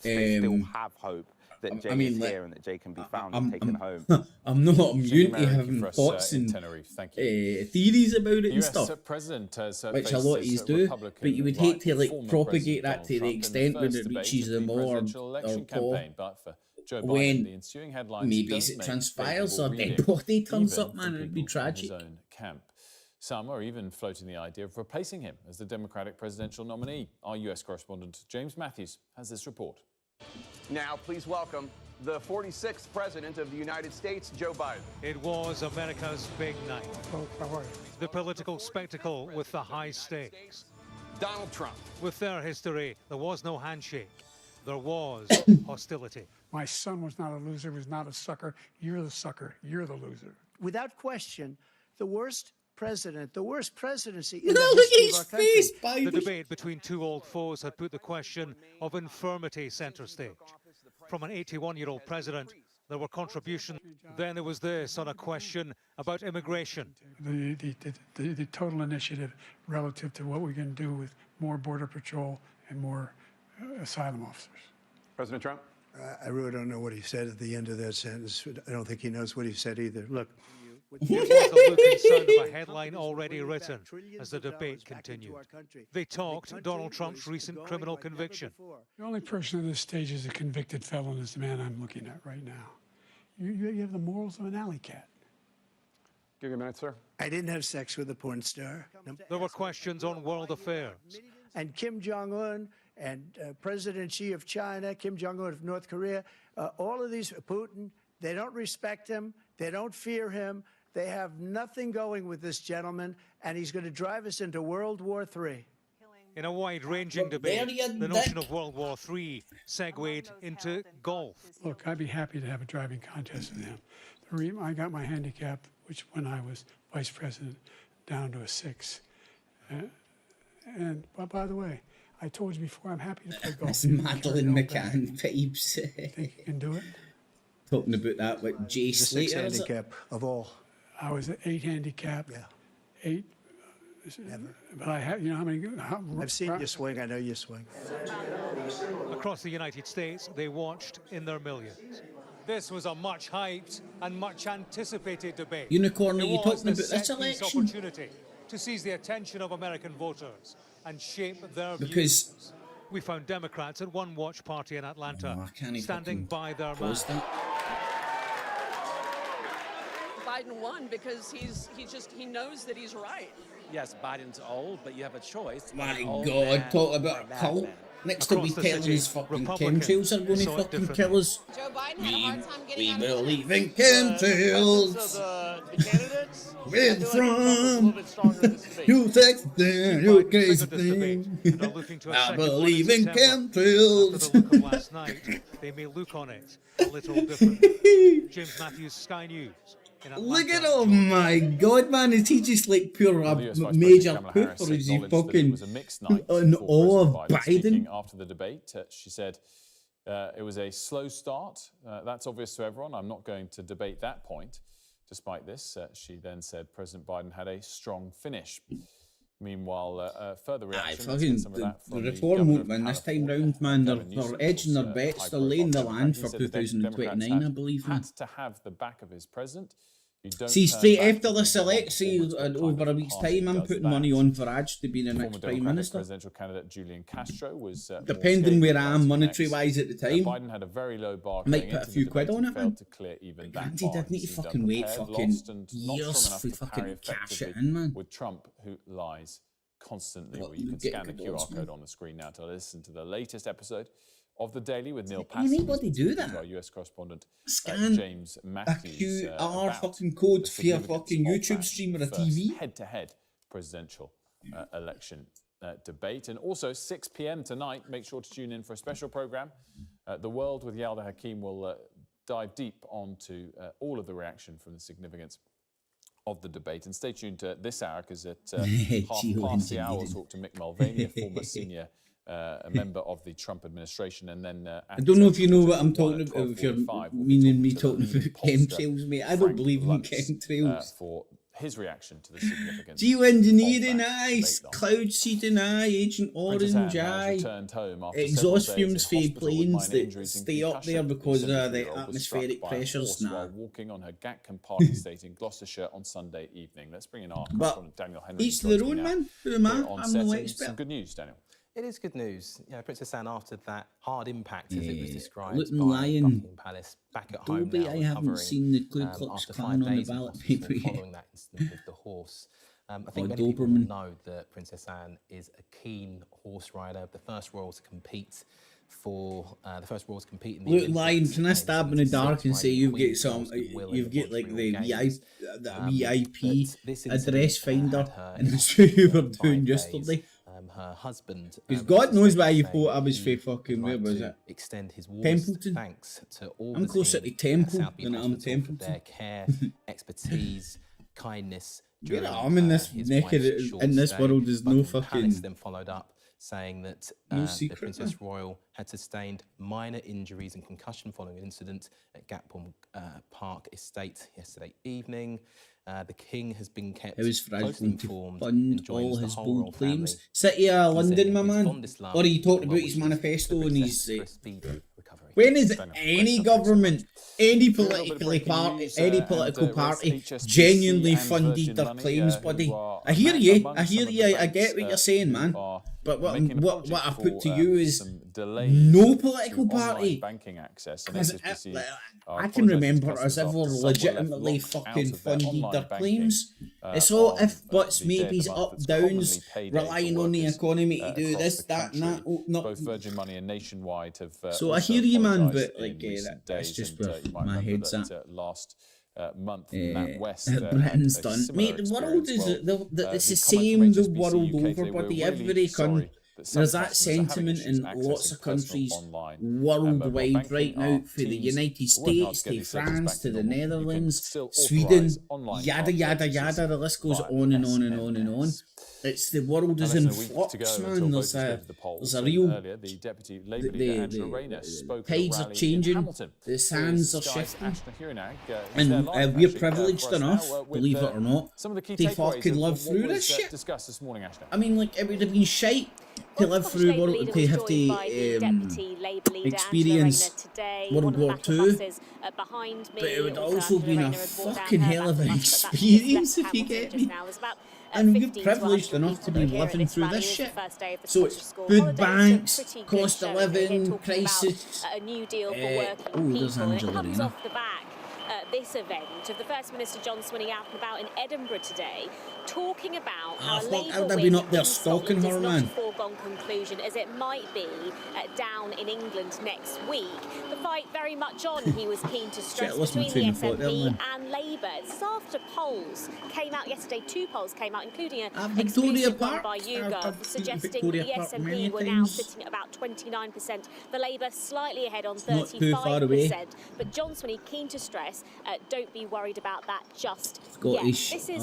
They still have hope that Jay is here and that Jay can be found and taken home. I'm not immune to having thoughts and theories about it and stuff, which a lot of you do, but you would hate to like propagate that to the extent when it reaches them or Paul. When maybe it transpires or dead body turns up, man, it'd be tragic. Some are even floating the idea of replacing him as the Democratic presidential nominee. Our US correspondent James Matthews has this report. Now, please welcome the 46th President of the United States, Joe Biden. It was America's big night. The political spectacle with the high stakes. Donald Trump. With their history, there was no handshake. There was hostility. My son was not a loser, was not a sucker. You're the sucker. You're the loser. Without question, the worst president, the worst presidency in the history of our country. The debate between two old foes had put the question of infirmity centre stage. From an 81-year-old president, there were contributions. Then there was this on a question about immigration. The total initiative relative to what we can do with more border patrol and more asylum officers. President Trump? I really don't know what he said at the end of that sentence. I don't think he knows what he said either. Look. It was the look and sound of a headline already written as the debate continued. They talked Donald Trump's recent criminal conviction. The only person at this stage is a convicted felon is the man I'm looking at right now. You have the morals of an alley cat. Give you a minute, sir. I didn't have sex with a porn star. No. There were questions on world affairs. And Kim Jong-un and President Xi of China, Kim Jong-un of North Korea, all of these, Putin, they don't respect him. They don't fear him. They have nothing going with this gentleman, and he's going to drive us into World War III. In a wide-ranging debate, the notion of World War III segued into golf. Look, I'd be happy to have a driving contest with him. I got my handicap, which when I was vice president, down to a 6. And by the way, I told you before, I'm happy to play golf. It's Madeleine McCann vibes. Think you can do it? Talking about that, like Jay Slater. The 6th handicap of all. I was at 8 handicap. Yeah. 8. Never. But I have, you know how many? I've seen you swing. I know you swing. Across the United States, they watched in their millions. This was a much hyped and much anticipated debate. Unicorn, are you talking about this election? to seize the attention of American voters and shape their Because views. We found Democrats at one watch party in Atlanta standing by their man. Biden won because he knows that he's right. Yes, Biden's old, but you have a choice. My God, talk about a cult. Next to be telling his fucking chemtrails are going to fucking kill us. Joe Biden had a hard time getting We out of believe in chemtrails. The candidates. We're from you text them, you crazy thing. I believe in chemtrails. After the look of last night, they may look on it a little different. James Matthews, Sky News. Look at oh my God, man! Is he just like pure major poop, or is he fucking in awe of Biden? After the debate, she said it was a slow start. That's obvious to everyone. I'm not going to debate that point. Despite this, she then said President Biden had a strong finish. Meanwhile, further reaction. The reform won't win this time round, man. They're edging their bets. They're laying the land for 2029, I believe. Had to have the back of his president. See, straight after this election, over a week's time, I'm putting money on Farage to be the next Prime Minister. Presidential candidate Julian Castro was depending where I am monetary-wise at the time. Biden had a very low bar. Might put a few quid on it, man. To clear even Granted, I'd need to fucking wait fucking years for fucking cash it in, man. With Trump, who lies constantly. Well, you can scan the QR code on the screen now to listen to the latest episode of The Daily with Neil Patterson. Anybody do that? Our US correspondent scan James Matthews. A QR fucking code for your fucking YouTube stream or a TV. Head-to-head presidential election debate. And also 6 p.m. tonight, make sure to tune in for a special program. The World with Yalda Hakim will dive deep onto all of the reaction from the significance of the debate. And stay tuned to this hour, because at half past the hour, we'll talk to Mick Mulvaney, a former senior a member of the Trump administration, and then I don't know if you know what I'm talking about, if you're meaning me talking about chemtrails, mate. I don't believe in chemtrails. For his reaction to the significance. Geoengineering, aye, cloud seeding, aye, Agent Orange, aye, exhaust fumes for planes that stay up there because of the atmospheric pressures. While walking on her Gatcombe Park estate in Gloucestershire on Sunday evening. Let's bring in our correspondent Daniel Henry. Each their own, man. Who am I? I'm no expert. Some good news, Daniel. It is good news. You know, Princess Anne, after that hard impact, as it was described Luton by Lion. Buckingham Palace, back at home now, I haven't seen the Ku Klux Klan on the ballot paper yet. Following that incident with the horse. I think many people know that Princess Anne is a keen horse rider, the first royal to compete in the Luton Lion, can I stab in the dark and say you've got some, you've got like the VIP address finder, and that's what you were doing yesterday. Her husband. Because God knows why you thought I was for fucking, where was it? Extend his Templeton. Thanks to all I'm closer to Temple than I'm Templeton. Their care, expertise, kindness. I'm in this naked in this world. There's no fucking. Then followed up saying that the Princess Royal had sustained minor injuries and concussion following an incident at Gatcombe Park Estate yesterday evening. The King has been kept closely informed fund all his bold claims. City of London, my man. Or he talked about his manifesto and his. When is any government, any political party genuinely funded their claims, buddy? I hear you. I get what you're saying, man. But what I put to you is no political party. I can remember as ever legitimately fucking funded their claims. It's all if, buts, maybes, up, downs, relying on the economy to do this, that, and that. Both Virgin Money and Nationwide have. So I hear you, man, but like that's just where my head's at. Last month, NatWest, Britain's done, mate. The world is it's the same the world over, buddy. Every country. There's that sentiment in lots of countries worldwide right now, for the United States, to France, to the Netherlands, Sweden, yada yada yada. The list goes on and on and on and on. It's the world is in flux, man. There's a real. The tides are changing. The sands are shifting, and we're privileged enough, believe it or not, to fucking live through this shit. I mean, like, it would have been shite to live through world, to have to experience World War II, but it would also been a fucking hell of an experience, if you get me. and we're privileged enough to be living through this shit. So it's food banks, cost of living, crisis. A new deal for working there's people. And it Angela comes Rena. off the back this event of the First Minister John Swinney out and about in Edinburgh today, talking about how I've Labour been win up there in stalking Scotland her, is not man. a foregone conclusion, as it might be down in England next week. The fight very much on, he was keen to stress, between the SNP and Labour. This is after polls came out yesterday. 2 polls came out, including an exclusive one by YouGov, suggesting the SNP were now sitting at about 29%, the Labour slightly ahead on 35%. But John Swinney keen to stress, don't be worried about that just yet. This is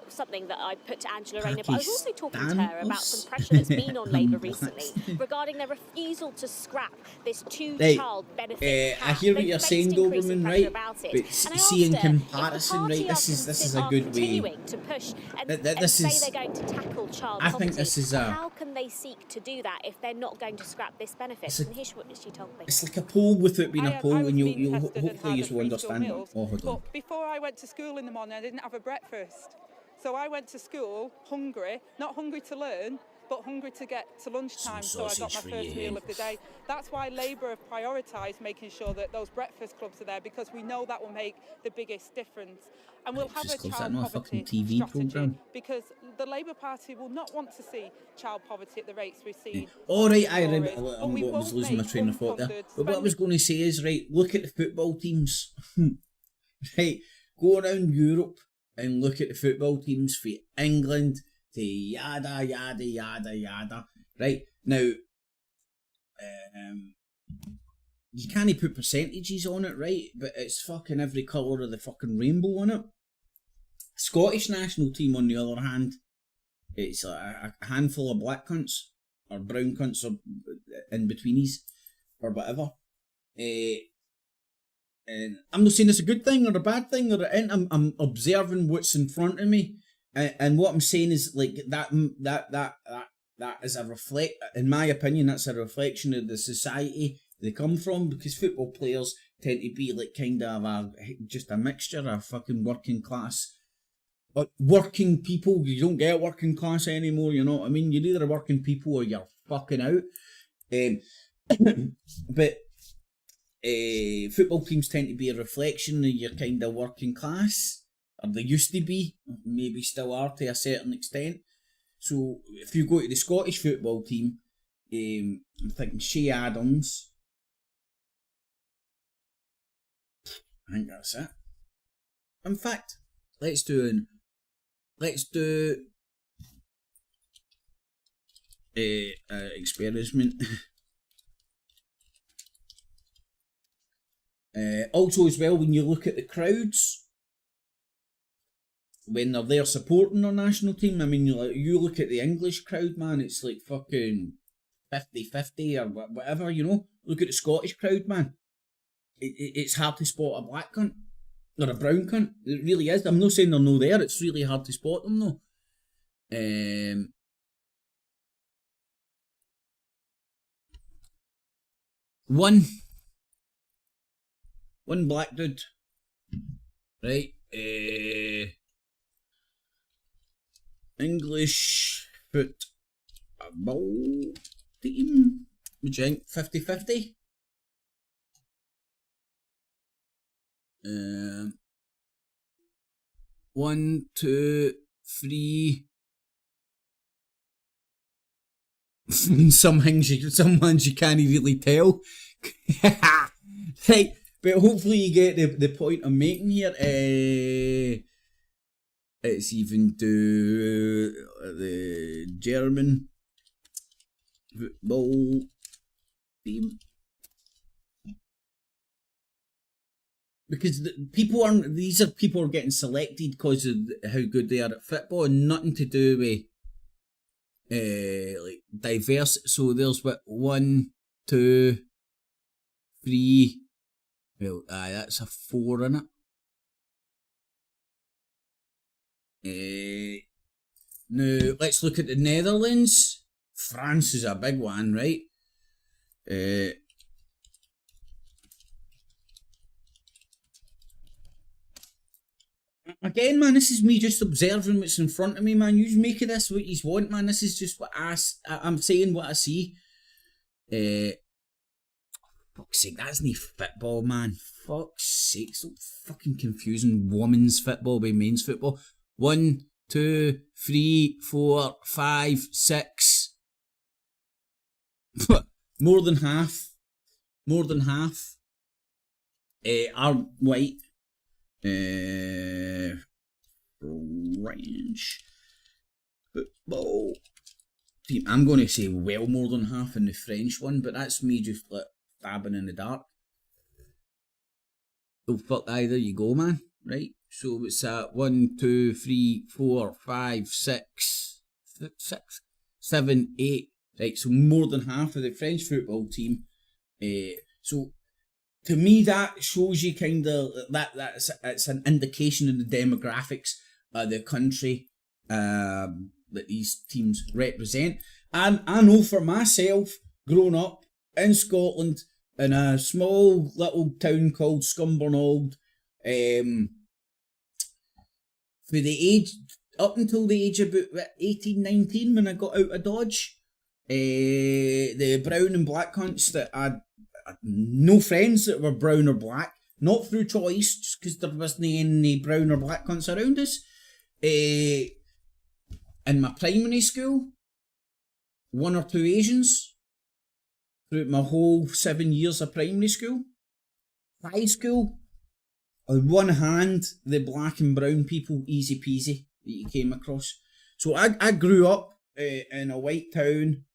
something that I put to Angela Rayner, but I was also talking to her about some pressure that's been on Labour recently regarding their refusal to scrap this 2-child benefit cap. I hear what you're saying, Doberman, right? But see, in comparison, right, this is a good way. To push and this say is, they're going to tackle child I poverty. think this is a. How can they seek to do that if they're not going to scrap this benefit? And here's what she told me. It's like a poll without being a poll, and you'll hopefully you will understand it. Meals, but before I went to school in the morning, I didn't have a breakfast. So I went to school hungry, not hungry to learn, but hungry to get to lunchtime, so I got my first meal of the day. That's why Labour have prioritised making sure that those breakfast clubs are there, because we know that will make the biggest difference. And we'll have a child poverty strategy, because the Labour Party will not want to see child poverty at the rates we've seen. All right, I was losing my train of thought there. But what I was going to say is, right, look at the football teams. Right, go around Europe and look at the football teams for England to yada yada yada yada. Right now, you can't put percentages on it, right? But it's fucking every colour of the fucking rainbow on it. Scottish national team, on the other hand, it's a handful of black cunts or brown cunts or in betweenies or whatever. And I'm not saying it's a good thing or a bad thing, or I'm observing what's in front of me, and what I'm saying is like that is a reflect. In my opinion, that's a reflection of the society they come from, because football players tend to be like kind of just a mixture of fucking working class, but working people. You don't get working class anymore. You know what I mean? You're either working people or you're fucking out. But. Football teams tend to be a reflection of your kind of working class, or they used to be, maybe still are to a certain extent. So if you go to the Scottish football team, I'm thinking Shea Adams. I think that's it. In fact, let's do experiment. Also as well, when you look at the crowds, when they're there supporting their national team, I mean, you look at the English crowd, man, it's like fucking 50-50 or whatever, you know. Look at the Scottish crowd, man. It's hard to spot a black cunt or a brown cunt. It really is. I'm not saying they're no there, it's really hard to spot them though. One black dude, right? English football team. Would you think 50-50? 1, 2, 3. Some ones you can't really tell. Right. But hopefully you get the point I'm making here. Let's even do the German football team. Because these are people who are getting selected because of how good they are at football, and nothing to do with like diverse. So there's what 1, 2, 3. Well, that's a 4 in it. Now, let's look at the Netherlands. France is a big one, right? Again, man, this is me just observing what's in front of me, man. You make of this what you want, man. This is just what I'm saying what I see. Fuck's sake, that's no football, man. Fuck's sake, so fucking confusing women's football by men's football. 1, 2, 3, 4, 5, 6. More than half are white. French football team. I'm going to say well more than half in the French one, but that's me just like dabbing in the dark. Oh fuck, there you go, man. Right, so it's 1, 2, 3, 4, 5, 6, 7, 8. Right, so more than half of the French football team. So to me, that shows you kind of that's it's an indication of the demographics of the country that these teams represent. And I know for myself, growing up in Scotland in a small little town called Scumbernauld, for the age up until the age of about 18, 19 when I got out of Dodge, the brown and black cunts that I'd no friends that were brown or black, not through choice, just because there wasn't any brown or black cunts around us. In my primary school, 1 or 2 Asians throughout my whole 7 years of primary school. High school, on one hand, the black and brown people, easy peasy, that you came across. So I grew up in a white town,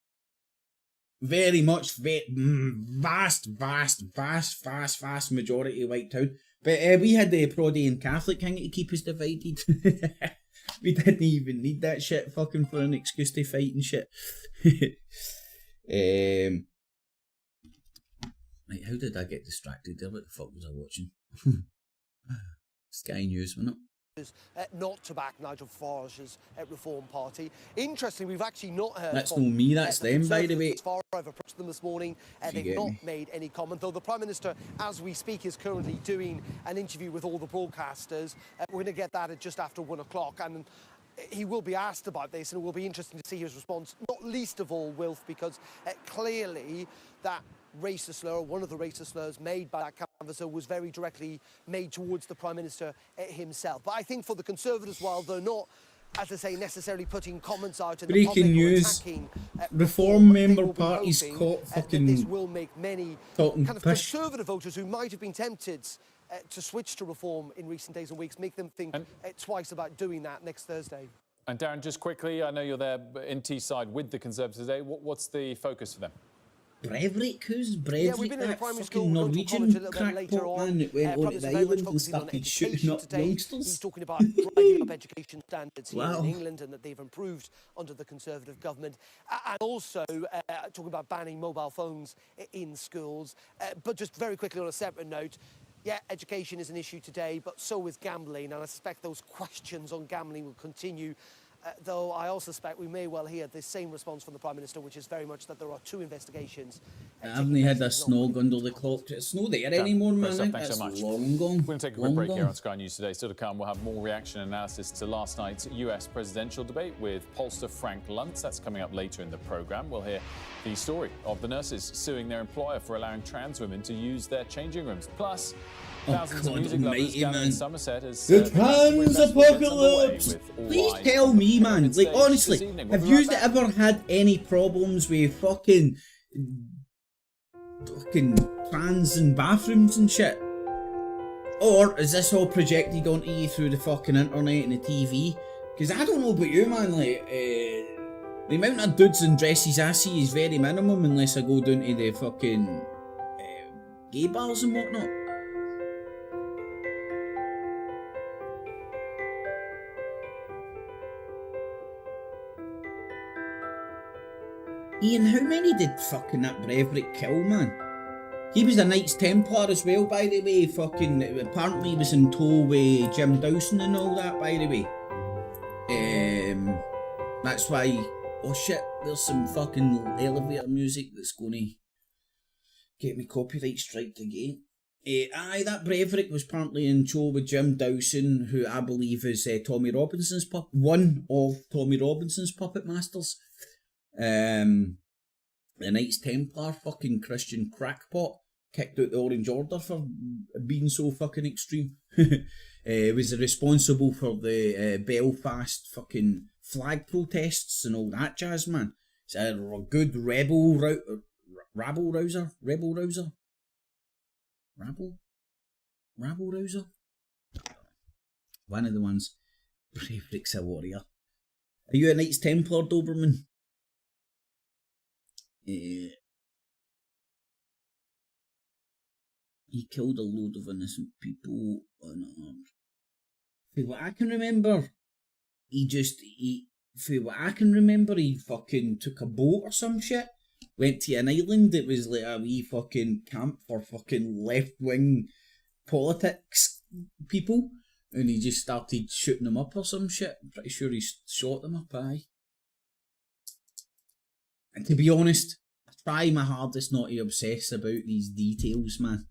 very much vast majority white town. But we had the Protestant Catholic king to keep us divided. We didn't even need that shit fucking for an excuse to fight and shit. Right, how did I get distracted there? What the fuck was I watching? Sky News, wasn't it? Not to back Nigel Farage's Reform Party. Interestingly, we've actually not heard. That's not me, that's them, by the way. As far as I've approached them this morning, they've not made any comment. Though the Prime Minister, as we speak, is currently doing an interview with all the broadcasters. We're going to get that at just after 1 o'clock, and he will be asked about this, and it will be interesting to see his response. Not least of all, Wilf, because clearly that racist slur, or one of the racist slurs made by that canvasser, was very directly made towards the Prime Minister himself. But I think for the Conservatives, while they're not, as I say, necessarily putting comments out in the public Breaking news, attacking, Reform member parties caught fucking this will make many talking kind of pish. Conservative voters who might have been tempted to switch to Reform in recent days and weeks, make them think twice about doing that next Thursday. And Darren, just quickly, I know you're there in Teesside with the Conservatives today. What's the focus for them? Breivik? Who's Breivik? Yeah, we've been in the primary school, Norwegian crackpot man that went onto the island and started shooting up youngsters. He's talking about driving up education standards here Wow. in England and that they've improved under the Conservative government. And also talking about banning mobile phones in schools. But just very quickly on a separate note, yeah, education is an issue today, but so is gambling. And I suspect those questions on gambling will continue. Though I also suspect we may well hear the same response from the Prime Minister, which is very much that there are 2 investigations. I haven't had a snog under the clock. It's not there anymore, man. Thanks so much. Long gone. We're going to take a quick break here on Sky News today. Still to come, we'll have more reaction and analysis to last night's US presidential debate with pollster Frank Luntz. That's coming up later in the programme. We'll hear the story of the nurses suing their employer for allowing trans women to use their changing rooms. Plus, thousands of music lovers gathered in Somerset as the trans apocalypse. Please tell me, man. Like honestly, have you ever had any problems with fucking trans in bathrooms and shit? Or is this all projected onto you through the fucking internet and the TV? Because I don't know about you, man. Like the amount of dudes in dresses I see is very minimum unless I go down to the fucking gay bars and whatnot. Ian, how many did fucking that Breivik kill, man? He was a Knights Templar as well, by the way. Fucking, apparently he was in tow with Jim Dawson and all that, by the way. That's why... Oh shit, there's some fucking elevator music that's gonna get me copyright striked again. Aye, that Breverick was apparently in show with Jim Dowson, who I believe is Tommy Robinson's one of Tommy Robinson's puppet masters. The Knights Templar fucking Christian crackpot kicked out the Orange Order for being so fucking extreme. Was responsible for the Belfast fucking flag protests and all that jazz, man. It's a good rabble rouser. One of the ones. Breverick's a warrior. Are you a Knights Templar, Doberman? He killed a load of innocent people unarmed. For what I can remember, he fucking took a boat or some shit, went to an island that was like a wee fucking camp for fucking left-wing politics people, and he just started shooting them up or some shit. I'm pretty sure he shot them up, aye. And to be honest, I try my hardest not to obsess about these details, man.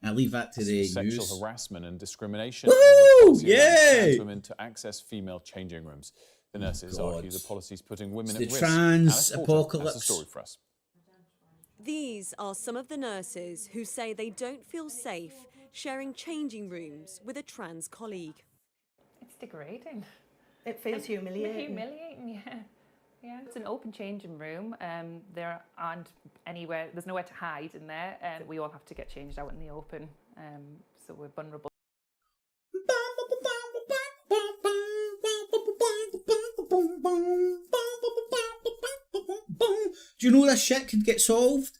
I leave that to the Sexual news. harassment and discrimination. Woo! Yay! Women to access female changing rooms. The nurses argue the policy is putting women It's at the risk. trans Alice Porter apocalypse. has a story for us. These are some of the nurses who say they don't feel safe sharing changing rooms with a trans colleague. It's degrading. It feels humiliating. Humiliating, yeah. Yeah, it's an open changing room. There aren't anywhere, there's nowhere to hide in there. We all have to get changed out in the open, so we're vulnerable. Do you know this shit could get solved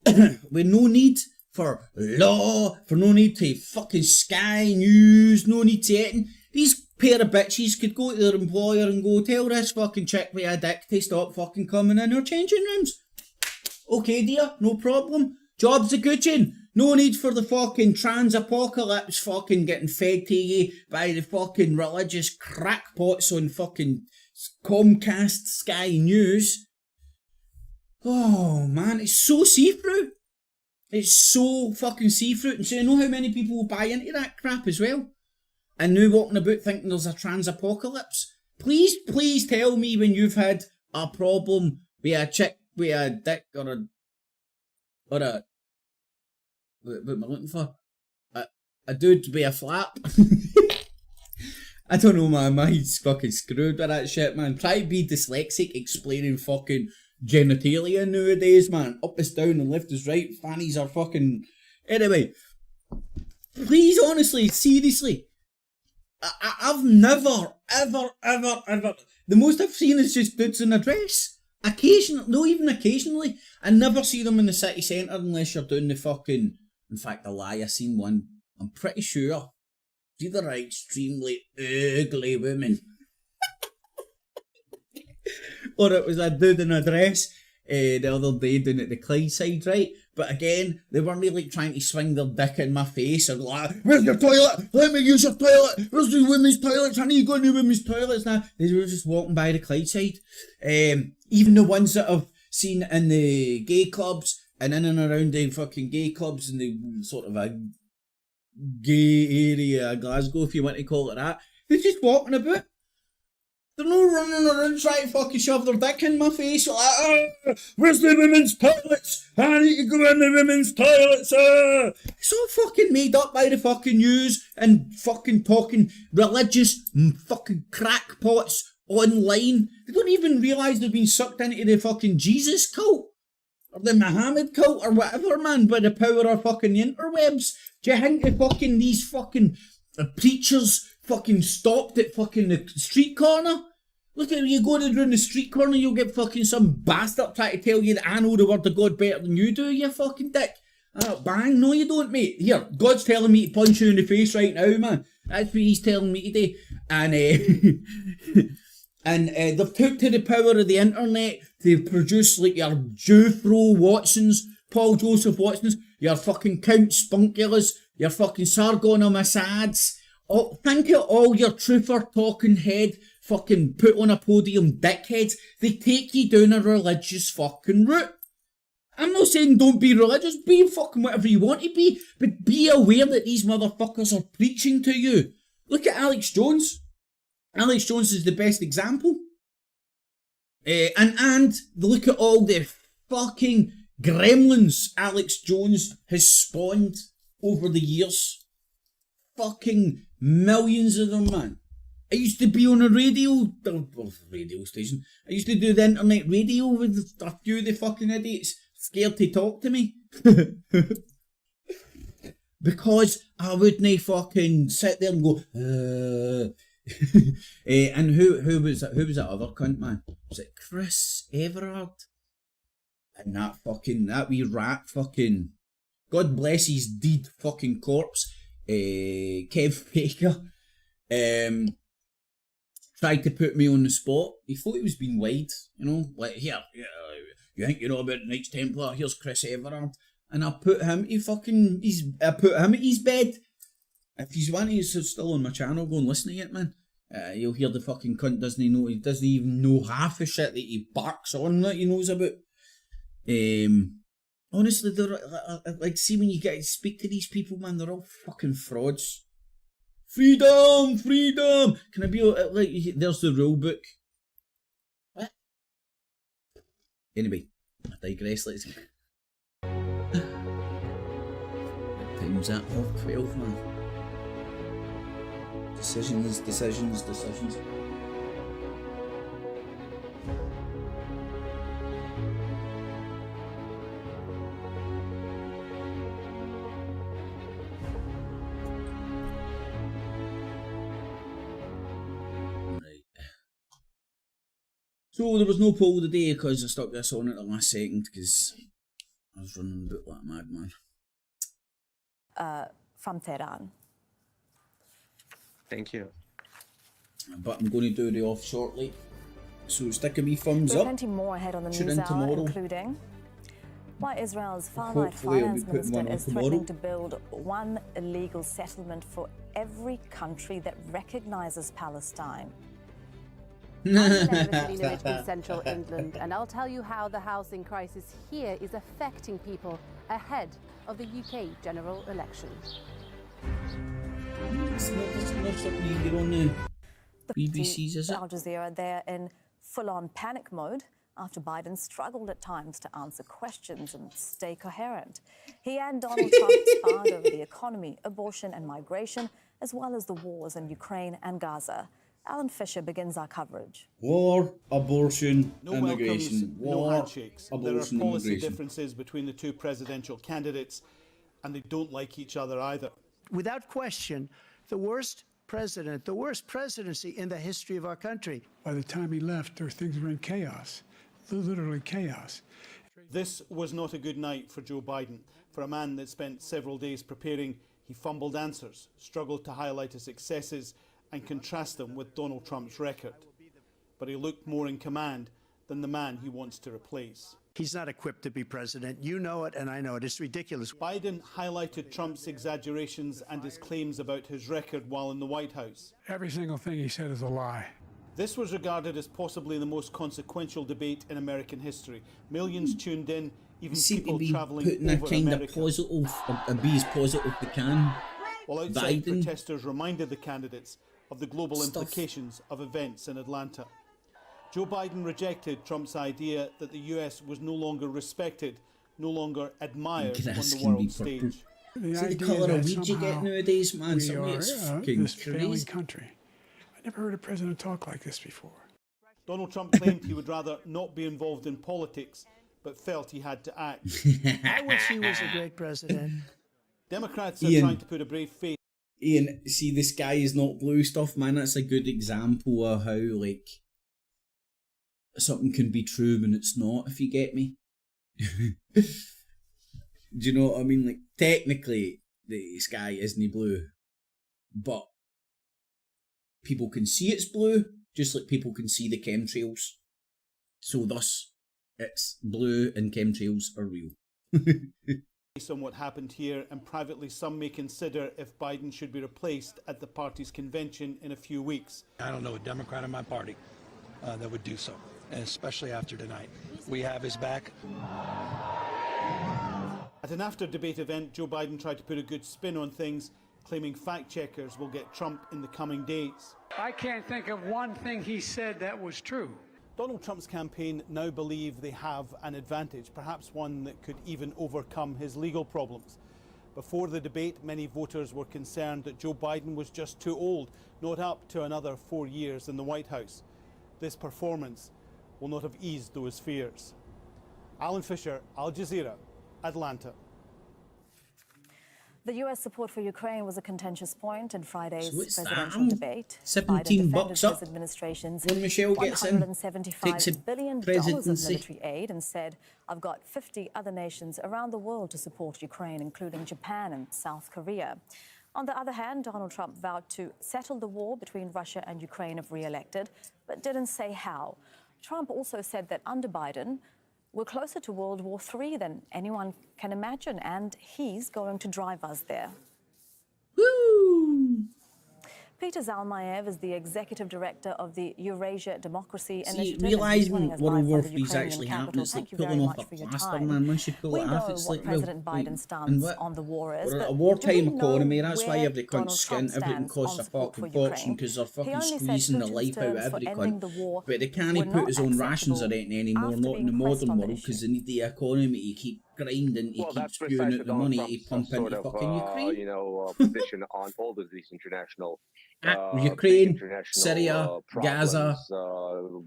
with no need for law, for no need to fucking Sky News, no need to anything? These pair of bitches could go to their employer and go, tell this fucking chick with a dick to stop fucking coming in our changing rooms. Okay, dear, no problem. Job's a good one. No need for the fucking trans apocalypse fucking getting fed to you by the fucking religious crackpots on fucking Comcast Sky News. Oh man, it's so see-through. It's so fucking see-through. And so you know how many people will buy into that crap as well? And now walking about thinking there's a trans apocalypse. Please tell me when you've had a problem with a chick with a dick or a what am I looking for? A dude with a flap. I don't know, man. My mind's fucking screwed with that shit, man. Try to be dyslexic explaining fucking genitalia nowadays, man. Up is down and left is right. Fannies are fucking... Anyway. Please, honestly, seriously. I've never, ever... The most I've seen is just dudes in a dress. Occasionally, no, even occasionally. I never see them in the city centre unless you're doing the fucking... In fact, a lie, I seen one. I'm pretty sure. These are extremely ugly women. Or it was a dude in a dress the other day down at the Clydeside, right? But again, they weren't really trying to swing their dick in my face or like, where's your toilet? Let me use your toilet. Where's the women's toilets? I need to go to the women's toilets now. They were just walking by the Clydeside. Even the ones that I've seen in the gay clubs and in and around the fucking gay clubs in the sort of a gay area of Glasgow, if you want to call it that, they're just walking about. They're not running around trying to fucking shove their dick in my face. Like, where's the women's toilets? I need to go in the women's toilets. It's all fucking made up by the fucking news and fucking talking religious fucking crackpots online. They don't even realise they've been sucked into the fucking Jesus cult. Or the Muhammad cult or whatever, man, by the power of fucking interwebs. Do you think the fucking these fucking preachers fucking stopped at fucking the street corner? Look at you go down the street corner, you'll get fucking some bastard trying to tell you that I know the word of God better than you do, you fucking dick. Bang, no you don't, mate. Here, God's telling me to punch you in the face right now, man. That's what he's telling me today. And they've took to the power of the internet to produce like your Jethro Watsons, Paul Joseph Watsons, your fucking Count Spunkulas, your fucking Sargon of Assads. Oh, think of all your truther talking head fucking put on a podium dickheads. They take you down a religious fucking route. I'm not saying don't be religious, be fucking whatever you want to be, but be aware that these motherfuckers are preaching to you. Look at Alex Jones. Alex Jones is the best example. And look at all the fucking gremlins Alex Jones has spawned over the years. Fucking millions of them, man. I used to be on a radio station. I used to do the internet radio with a few of the fucking idiots scared to talk to me. Because I wouldn't fucking sit there and go, and who was that other cunt, man? Was it Chris Everard? And that wee rat fucking, God bless his deed fucking corpse, Kev Faker, tried to put me on the spot. He thought he was being wide, you know, like, here, you think you know about Knights Templar? Here's Chris Everard. And I put him at his bed. If he's one who's still on my channel, go and listen to it, man. You'll hear the fucking cunt doesn't even know half the shit that he barks on that he knows about. Honestly, they're like, see, when you get to speak to these people, man, they're all fucking frauds. Freedom! Can I be like, there's the rule book. What? Anyway, I digress, let's go. Time's at 12, man. Decisions. So there was no poll today because I stuck this on at the last second because I was running about like a madman. From Tehran. Thank you. But I'm going to do the off shortly. So stick a wee thumbs There are up. plenty more ahead on the Tune news in hour, tomorrow. including why Israel's far-right Hopefully I'll be finance putting minister one is up threatening tomorrow. to build one illegal settlement for every country that recognises Palestine. I'm Helena Vasilievich in central England, and I'll tell you how the housing crisis here is affecting people ahead of the UK general election. It's not something you get on the BBC's, is it? Al Jazeera, they're in full-on panic mode after Biden struggled at times to answer questions and stay coherent. He and Donald Trump sparred over the economy, abortion and migration, as well as the wars in Ukraine and Gaza. Alan Fisher begins our coverage. War, abortion, No immigration. welcomes, no War, handshakes. There are abortion, policy immigration. differences between the two presidential candidates, and they don't like each other either. Without question, the worst president, the worst presidency in the history of our country. By the time he left, things were in chaos, literally chaos. This was not a good night for Joe Biden. For a man that spent several days preparing, he fumbled answers, struggled to highlight his successes and contrast them with Donald Trump's record. But he looked more in command than the man he wants to replace. He's not equipped to be president. You know it, and I know it. It's ridiculous. Biden highlighted Trump's exaggerations and his claims about his record while in the White House. Every single thing he said is a lie. This was regarded as possibly the most consequential debate in American history. Millions tuned in, even people travelling putting a over kind America. of positive, and be as positive they can. While outside, Biden. protesters reminded the candidates of the global implications of events in Atlanta. Joe Biden rejected Trump's idea that the US was no longer respected, no longer admired on Grass the can be world purple. stage. See the colour of weed you get nowadays, man. We Some of are it's fucking this failing crazy. country. I never heard a president talk like this before. Donald Trump claimed he would rather not be involved in politics, but felt he had to act. I wish he was a great president. Democrats are Ian. trying to put a brave face. Ian, see the sky is not blue stuff, man. That's a good example of how, like, something can be true when it's not, if you get me. Do you know what I mean? Like, technically, the sky isn't blue, but people can see it's blue, just like people can see the chemtrails. So thus, it's blue and chemtrails are real. Based on what happened here, and privately some may consider if Biden should be replaced at the party's convention in a few weeks. I don't know a Democrat in my party that would do so, and especially after tonight. We have his back. At an after-debate event, Joe Biden tried to put a good spin on things, claiming fact-checkers will get Trump in the coming days. I can't think of one thing he said that was true. Donald Trump's campaign now believe they have an advantage, perhaps one that could even overcome his legal problems. Before the debate, many voters were concerned that Joe Biden was just too old, not up to another 4 years in the White House. This performance will not have eased those fears. Alan Fisher, Al Jazeera, Atlanta. The US support for Ukraine was a contentious point in Friday's So presidential debate. 17 bucks up. His administration's When Michelle gets in, takes a $175 billion of presidency. military aid and said, I've got 50 other nations around the world to support Ukraine, including Japan and South Korea. On the other hand, Donald Trump vowed to settle the war between Russia and Ukraine if re-elected, but didn't say how. Trump also said that under Biden, we're closer to World War III than anyone can imagine, and he's going to drive us there. Woo! Peter Zalmayev is the executive director of the Eurasia Democracy See, Initiative. realising World War III III is actually happening, it's like pulling off a plaster, man. Once you pull it off, it's like, well, President Biden's stance on the war is. We're at a but wartime do we know economy, that's why where every cunt's Donald Trump skint, everything stands costs a on support fucking for fortune Ukraine? because they're He fucking only said squeezing the Putin's life out of terms for every ending cunt. the war But they can't were put not his own rations or acceptable anything anymore, after not in the being pressed modern on the world, because they need the economy to keep grinding, to keep spewing out the money to pump into fucking Ukraine. Position on all of these international Ukraine, Syria, Gaza,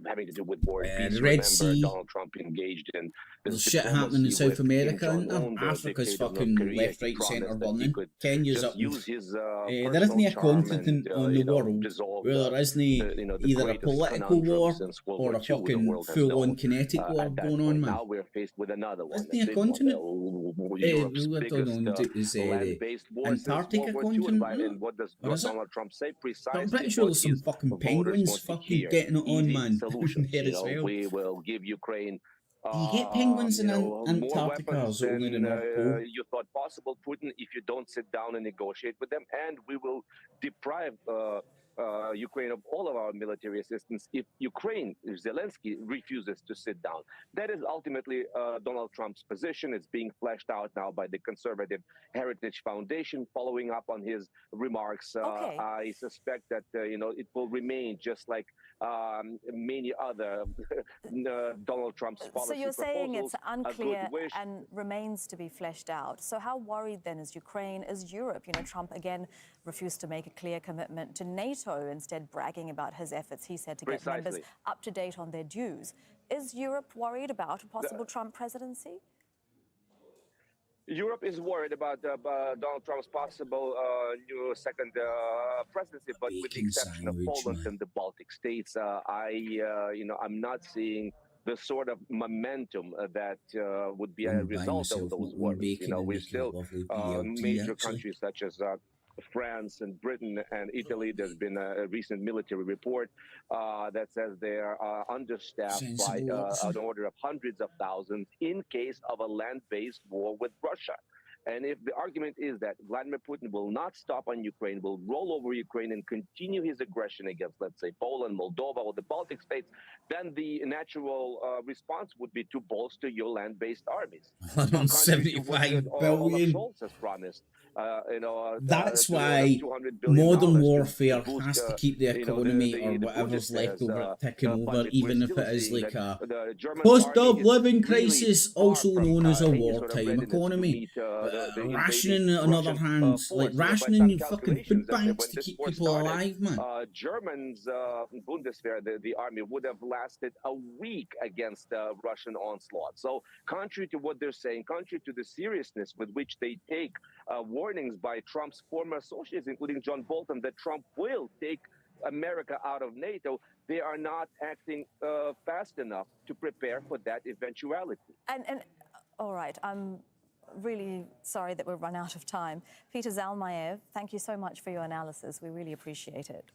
having to do with war and peace. the Red Remember, Sea. Donald Trump engaged in There's shit happening in South America, and Africa's fucking left, right, centre running. Kenya's up. There isn't a continent on the world where there isn't either a political war or a fucking full-on kinetic war going on, man. Now we're faced with another one. Isn't a continent? Is Antarctica continent? What does Or is it? Donald Trump say precisely? I'm pretty sure there's some fucking penguins fucking getting it on, man. Solutions. There as well. We will give Ukraine. Do you get penguins in Antarctica or weapons only in the North Pole? you thought possible, Putin, if you don't sit down and negotiate with them, and we will deprive Ukraine of all of our military assistance if Ukraine, if Zelensky refuses to sit down. That is ultimately Donald Trump's position. It's being fleshed out now by the Conservative Heritage Foundation, following up on his remarks. I suspect that it will remain just like many other Donald Trump's policy. So you're saying it's proposals, unclear and remains to be fleshed out. So how worried then is Ukraine, is Europe? Trump again refused to make a clear commitment to NATO, instead bragging about his efforts, he said, to get members up to date on their dues. Is Europe worried about a possible Trump presidency? Europe is worried about Donald Trump's possible new second presidency, but with the exception of Poland and the Baltic states, I'm not seeing the sort of momentum that would be a result of those words. We're still major countries such as France and Britain and Italy. There's been a recent military report that says they are understaffed by an order of hundreds of thousands in case of a land-based war with Russia. And if the argument is that Vladimir Putin will not stop on Ukraine, will roll over Ukraine and continue his aggression against, let's say, Poland, Moldova, or the Baltic states, then the natural response would be to bolster your land-based armies. 175 billion. Scholz has promised. That's why modern warfare has to keep the economy or whatever's left over ticking over, even if it is like a cost of living crisis, also known as a wartime economy. Rationing, on the other hand, like rationing fucking food banks to keep people alive, man. Germans, Bundeswehr, the army, would have lasted a week against the Russian onslaught. So, contrary to what they're saying, contrary to the seriousness with which they take warnings by Trump's former associates, including John Bolton, that Trump will take America out of NATO, they are not acting fast enough to prepare for that eventuality. And all right, I'm really sorry that we've run out of time. Peter Zalmayev, thank you so much for your analysis. We really appreciate it.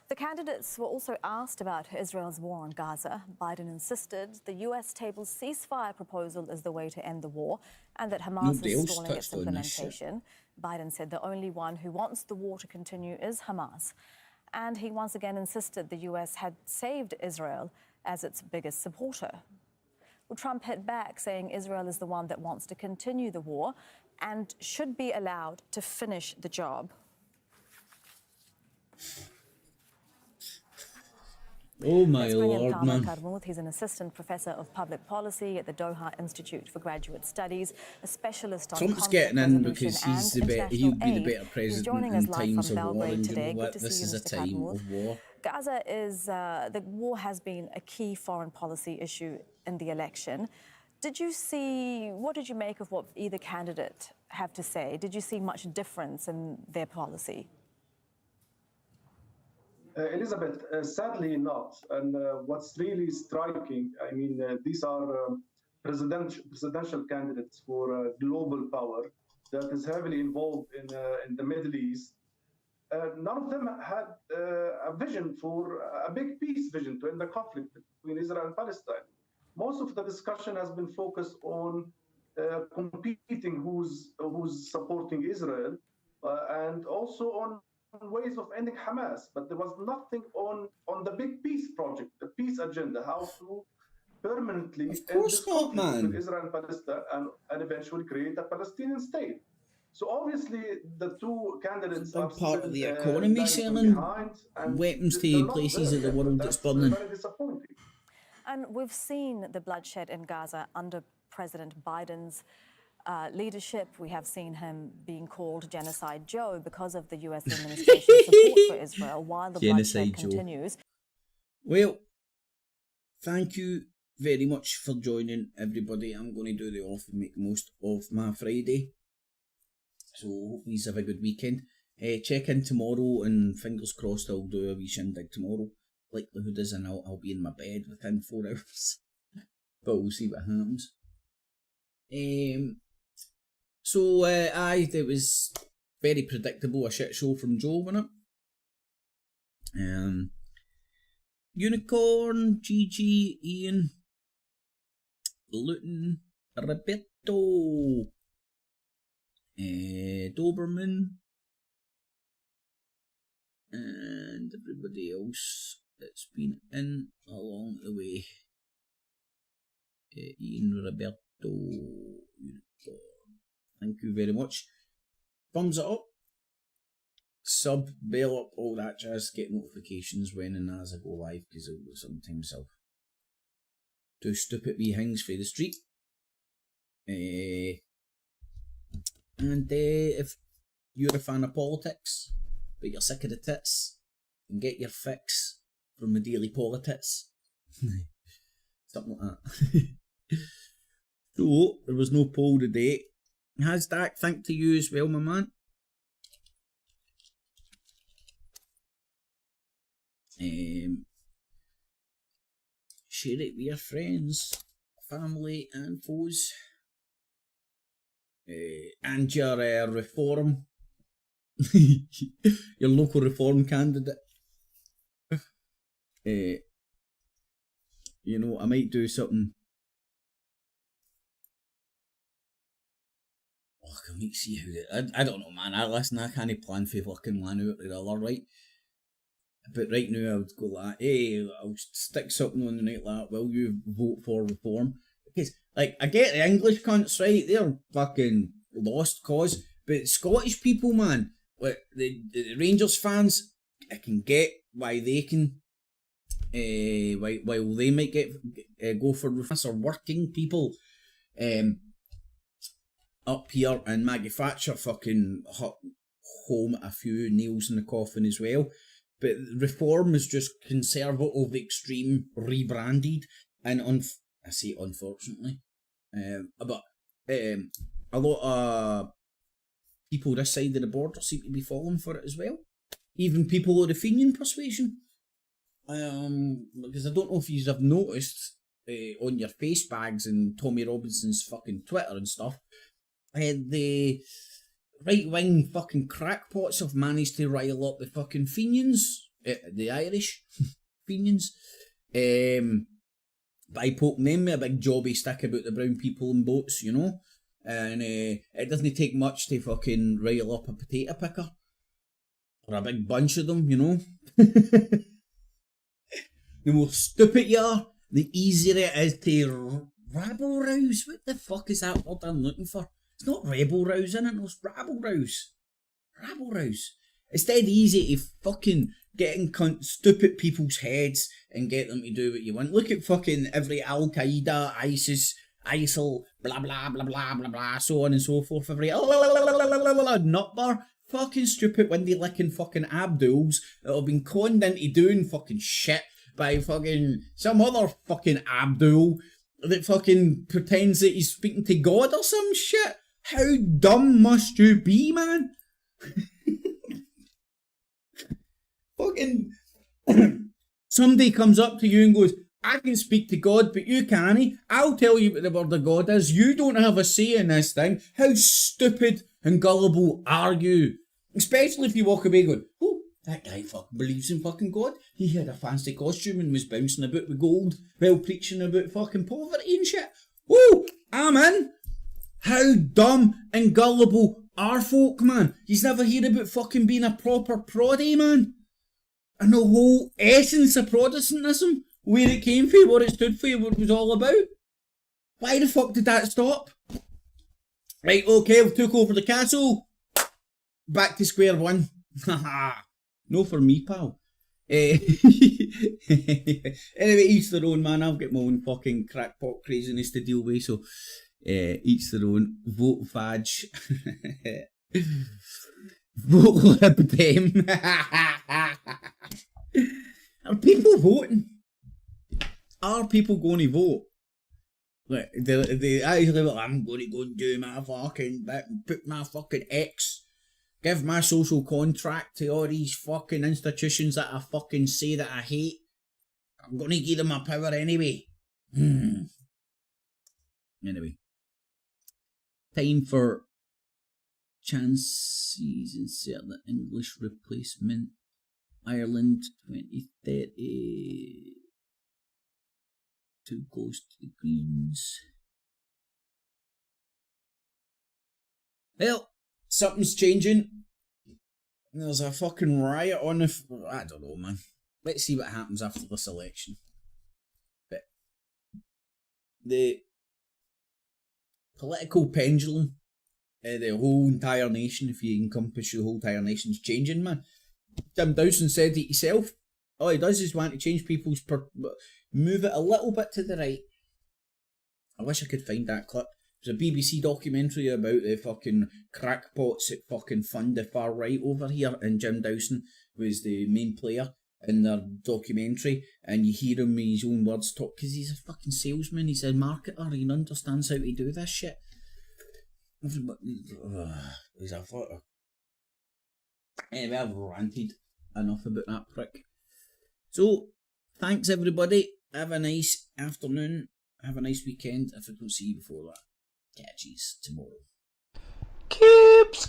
The candidates were also asked about Israel's war on Gaza. Biden insisted the U.S. tabled ceasefire proposal is the way to end the war and that Hamas is stalling its implementation. Biden said the only one who wants the war to continue is Hamas. And he once again insisted the U.S. had saved Israel as its biggest supporter. Well, Trump hit back, saying Israel is the one that wants to continue the war and should be allowed to finish the job. Oh my Let's bring in lord, Kama man. Karmoud. He's an assistant professor of public policy at the Doha Institute for Graduate Studies, a specialist on Trump's conflict getting in resolution because he's and the he'll be the international better aid. He's president joining in us live times from of war, Belgrade and you today. know Good what? to This see is you, a Mr. time Karmoud. of war. Gaza is the war has been a key foreign policy issue in the election. What did you make of what either candidate have to say? Did you see much difference in their policy? Elizabeth, sadly not. And what's really striking, I mean, these are presidential candidates for global power that is heavily involved in the Middle East. None of them had a vision for a big peace vision to end the conflict between Israel and Palestine. Most of the discussion has been focused on competing who's supporting Israel and also on ways of ending Hamas, but there was nothing on the big peace project, the peace agenda, how to permanently end this conflict between Israel and Palestine and eventually create a Palestinian state. So obviously the two candidates are Part of the still economy selling behind, and weapons they're to not places there of the yet. world that's burning. Very disappointing. And we've seen the bloodshed in Gaza under President Biden's leadership. We have seen him being called Genocide Joe because of the US administration's support for Israel while the bloodshed continues. Well, thank you very much for joining, everybody. I'm going to do the off and make the most of my Friday. So hope you have a good weekend. Check in tomorrow, and fingers crossed I'll do a wee shindig tomorrow. Likelihood is I'll be in my bed within 4 hours. But we'll see what happens. It was very predictable, a shit show from Joe, wasn't it? Unicorn, Gigi, Ian, Luton, Roberto, Doberman, and everybody else that's been in along the way. Ian, Roberto, Unicorn. Thank you very much. Thumbs it up, sub, bell up, all that jazz. Get notifications when and as I go live, because sometimes I'll do stupid wee things for the street. And if you're a fan of politics, but you're sick of the tits, then get your fix from the daily PoliTITS. Something like that. So, there was no poll today. Hashtag thank to you as well, my man. Share it with your friends, family and foes. And your reform, your local reform candidate. You know, I might do something. Oh, I can see how I don't know, man. I can't plan for fucking one out or the other, right? But right now I would go like, hey, I'll stick something on the night like, will you vote for reform? Because, like, I get the English cunts, right? They're fucking lost cause. But Scottish people, man, like the Rangers fans, I can get why they can, while they might go for reform. Or working people, up here in Maggie Thatcher fucking home a few nails in the coffin as well. But reform is just Conservative extreme rebranded, and I say unfortunately, but a lot of people this side of the border seem to be falling for it as well. Even people of the Fenian persuasion. Because I don't know if you have noticed on your face bags and Tommy Robinson's fucking Twitter and stuff, the right-wing fucking crackpots have managed to rile up the fucking Fenians, the Irish Fenians, by poking them with a big jobby stick about the brown people in boats, you know. And it doesn't take much to fucking rile up a potato picker. Or a big bunch of them, you know. The more stupid you are, the easier it is to rabble-rouse. What the fuck is that word I'm looking for? It's not rebel-rouse, isn't it? No, it's rabble-rouse. Rabble-rouse. It's dead easy to fucking get in stupid people's heads and get them to do what you want. Look at fucking every Al-Qaeda, ISIS, ISIL, blah, blah, blah, blah, blah, blah, so on and so forth. Every nutbar. Fucking stupid windy-licking fucking Abduls that have been conned into doing fucking shit by fucking some other fucking Abdul that fucking pretends that he's speaking to God or some shit. How dumb must you be, man? Fucking somebody comes up to you and goes, I can speak to God, but you can't. I'll tell you what the word of God is. You don't have a say in this thing. How stupid and gullible are you? Especially if you walk away going, oh, that guy fucking believes in fucking God. He had a fancy costume and was bouncing about with gold while preaching about fucking poverty and shit. Oh, I'm in. How dumb and gullible are folk, man? He's never heard about fucking being a proper proddy, man. And the whole essence of Protestantism, where it came from, what it stood for, what it was all about. Why the fuck did that stop? Right, okay, we took over the castle. Back to square one. Haha. No for me, pal. Anyway, each their own, man. I've got my own fucking crackpot craziness to deal with, so each their own. Vote Fadge. Vote Lib Dem. Are people voting? Are people going to vote? Like, they actually, well, I'm going to go and do my fucking bit and put my fucking X, give my social contract to all these fucking institutions that I fucking say that I hate. I'm going to give them my power anyway. Anyway. Time for chances insert the English replacement. Ireland 2030. Too close to the Greens. Well, something's changing. There's a fucking riot on the... I don't know, man. Let's see what happens after this election. But the political pendulum, the whole entire nation, if you encompass the whole entire nation's changing, man. Jim Dawson said it himself. All he does is want to change people's... move it a little bit to the right. I wish I could find that clip. There's a BBC documentary about the fucking crackpots that fucking fund the far right over here, and Jim Dawson was the main player in their documentary, and you hear him with his own words talk, because he's a fucking salesman, he's a marketer, he understands how to do this shit. He's a fucker. Anyway, I've ranted enough about that prick. So, thanks everybody. Have a nice afternoon. Have a nice weekend. If I don't see you before that, catches tomorrow. Clips.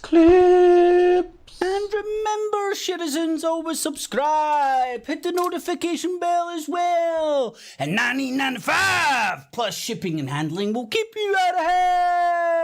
And remember, citizens, always subscribe. Hit the notification bell as well. And $19.95 plus shipping and handling will keep you out of hell.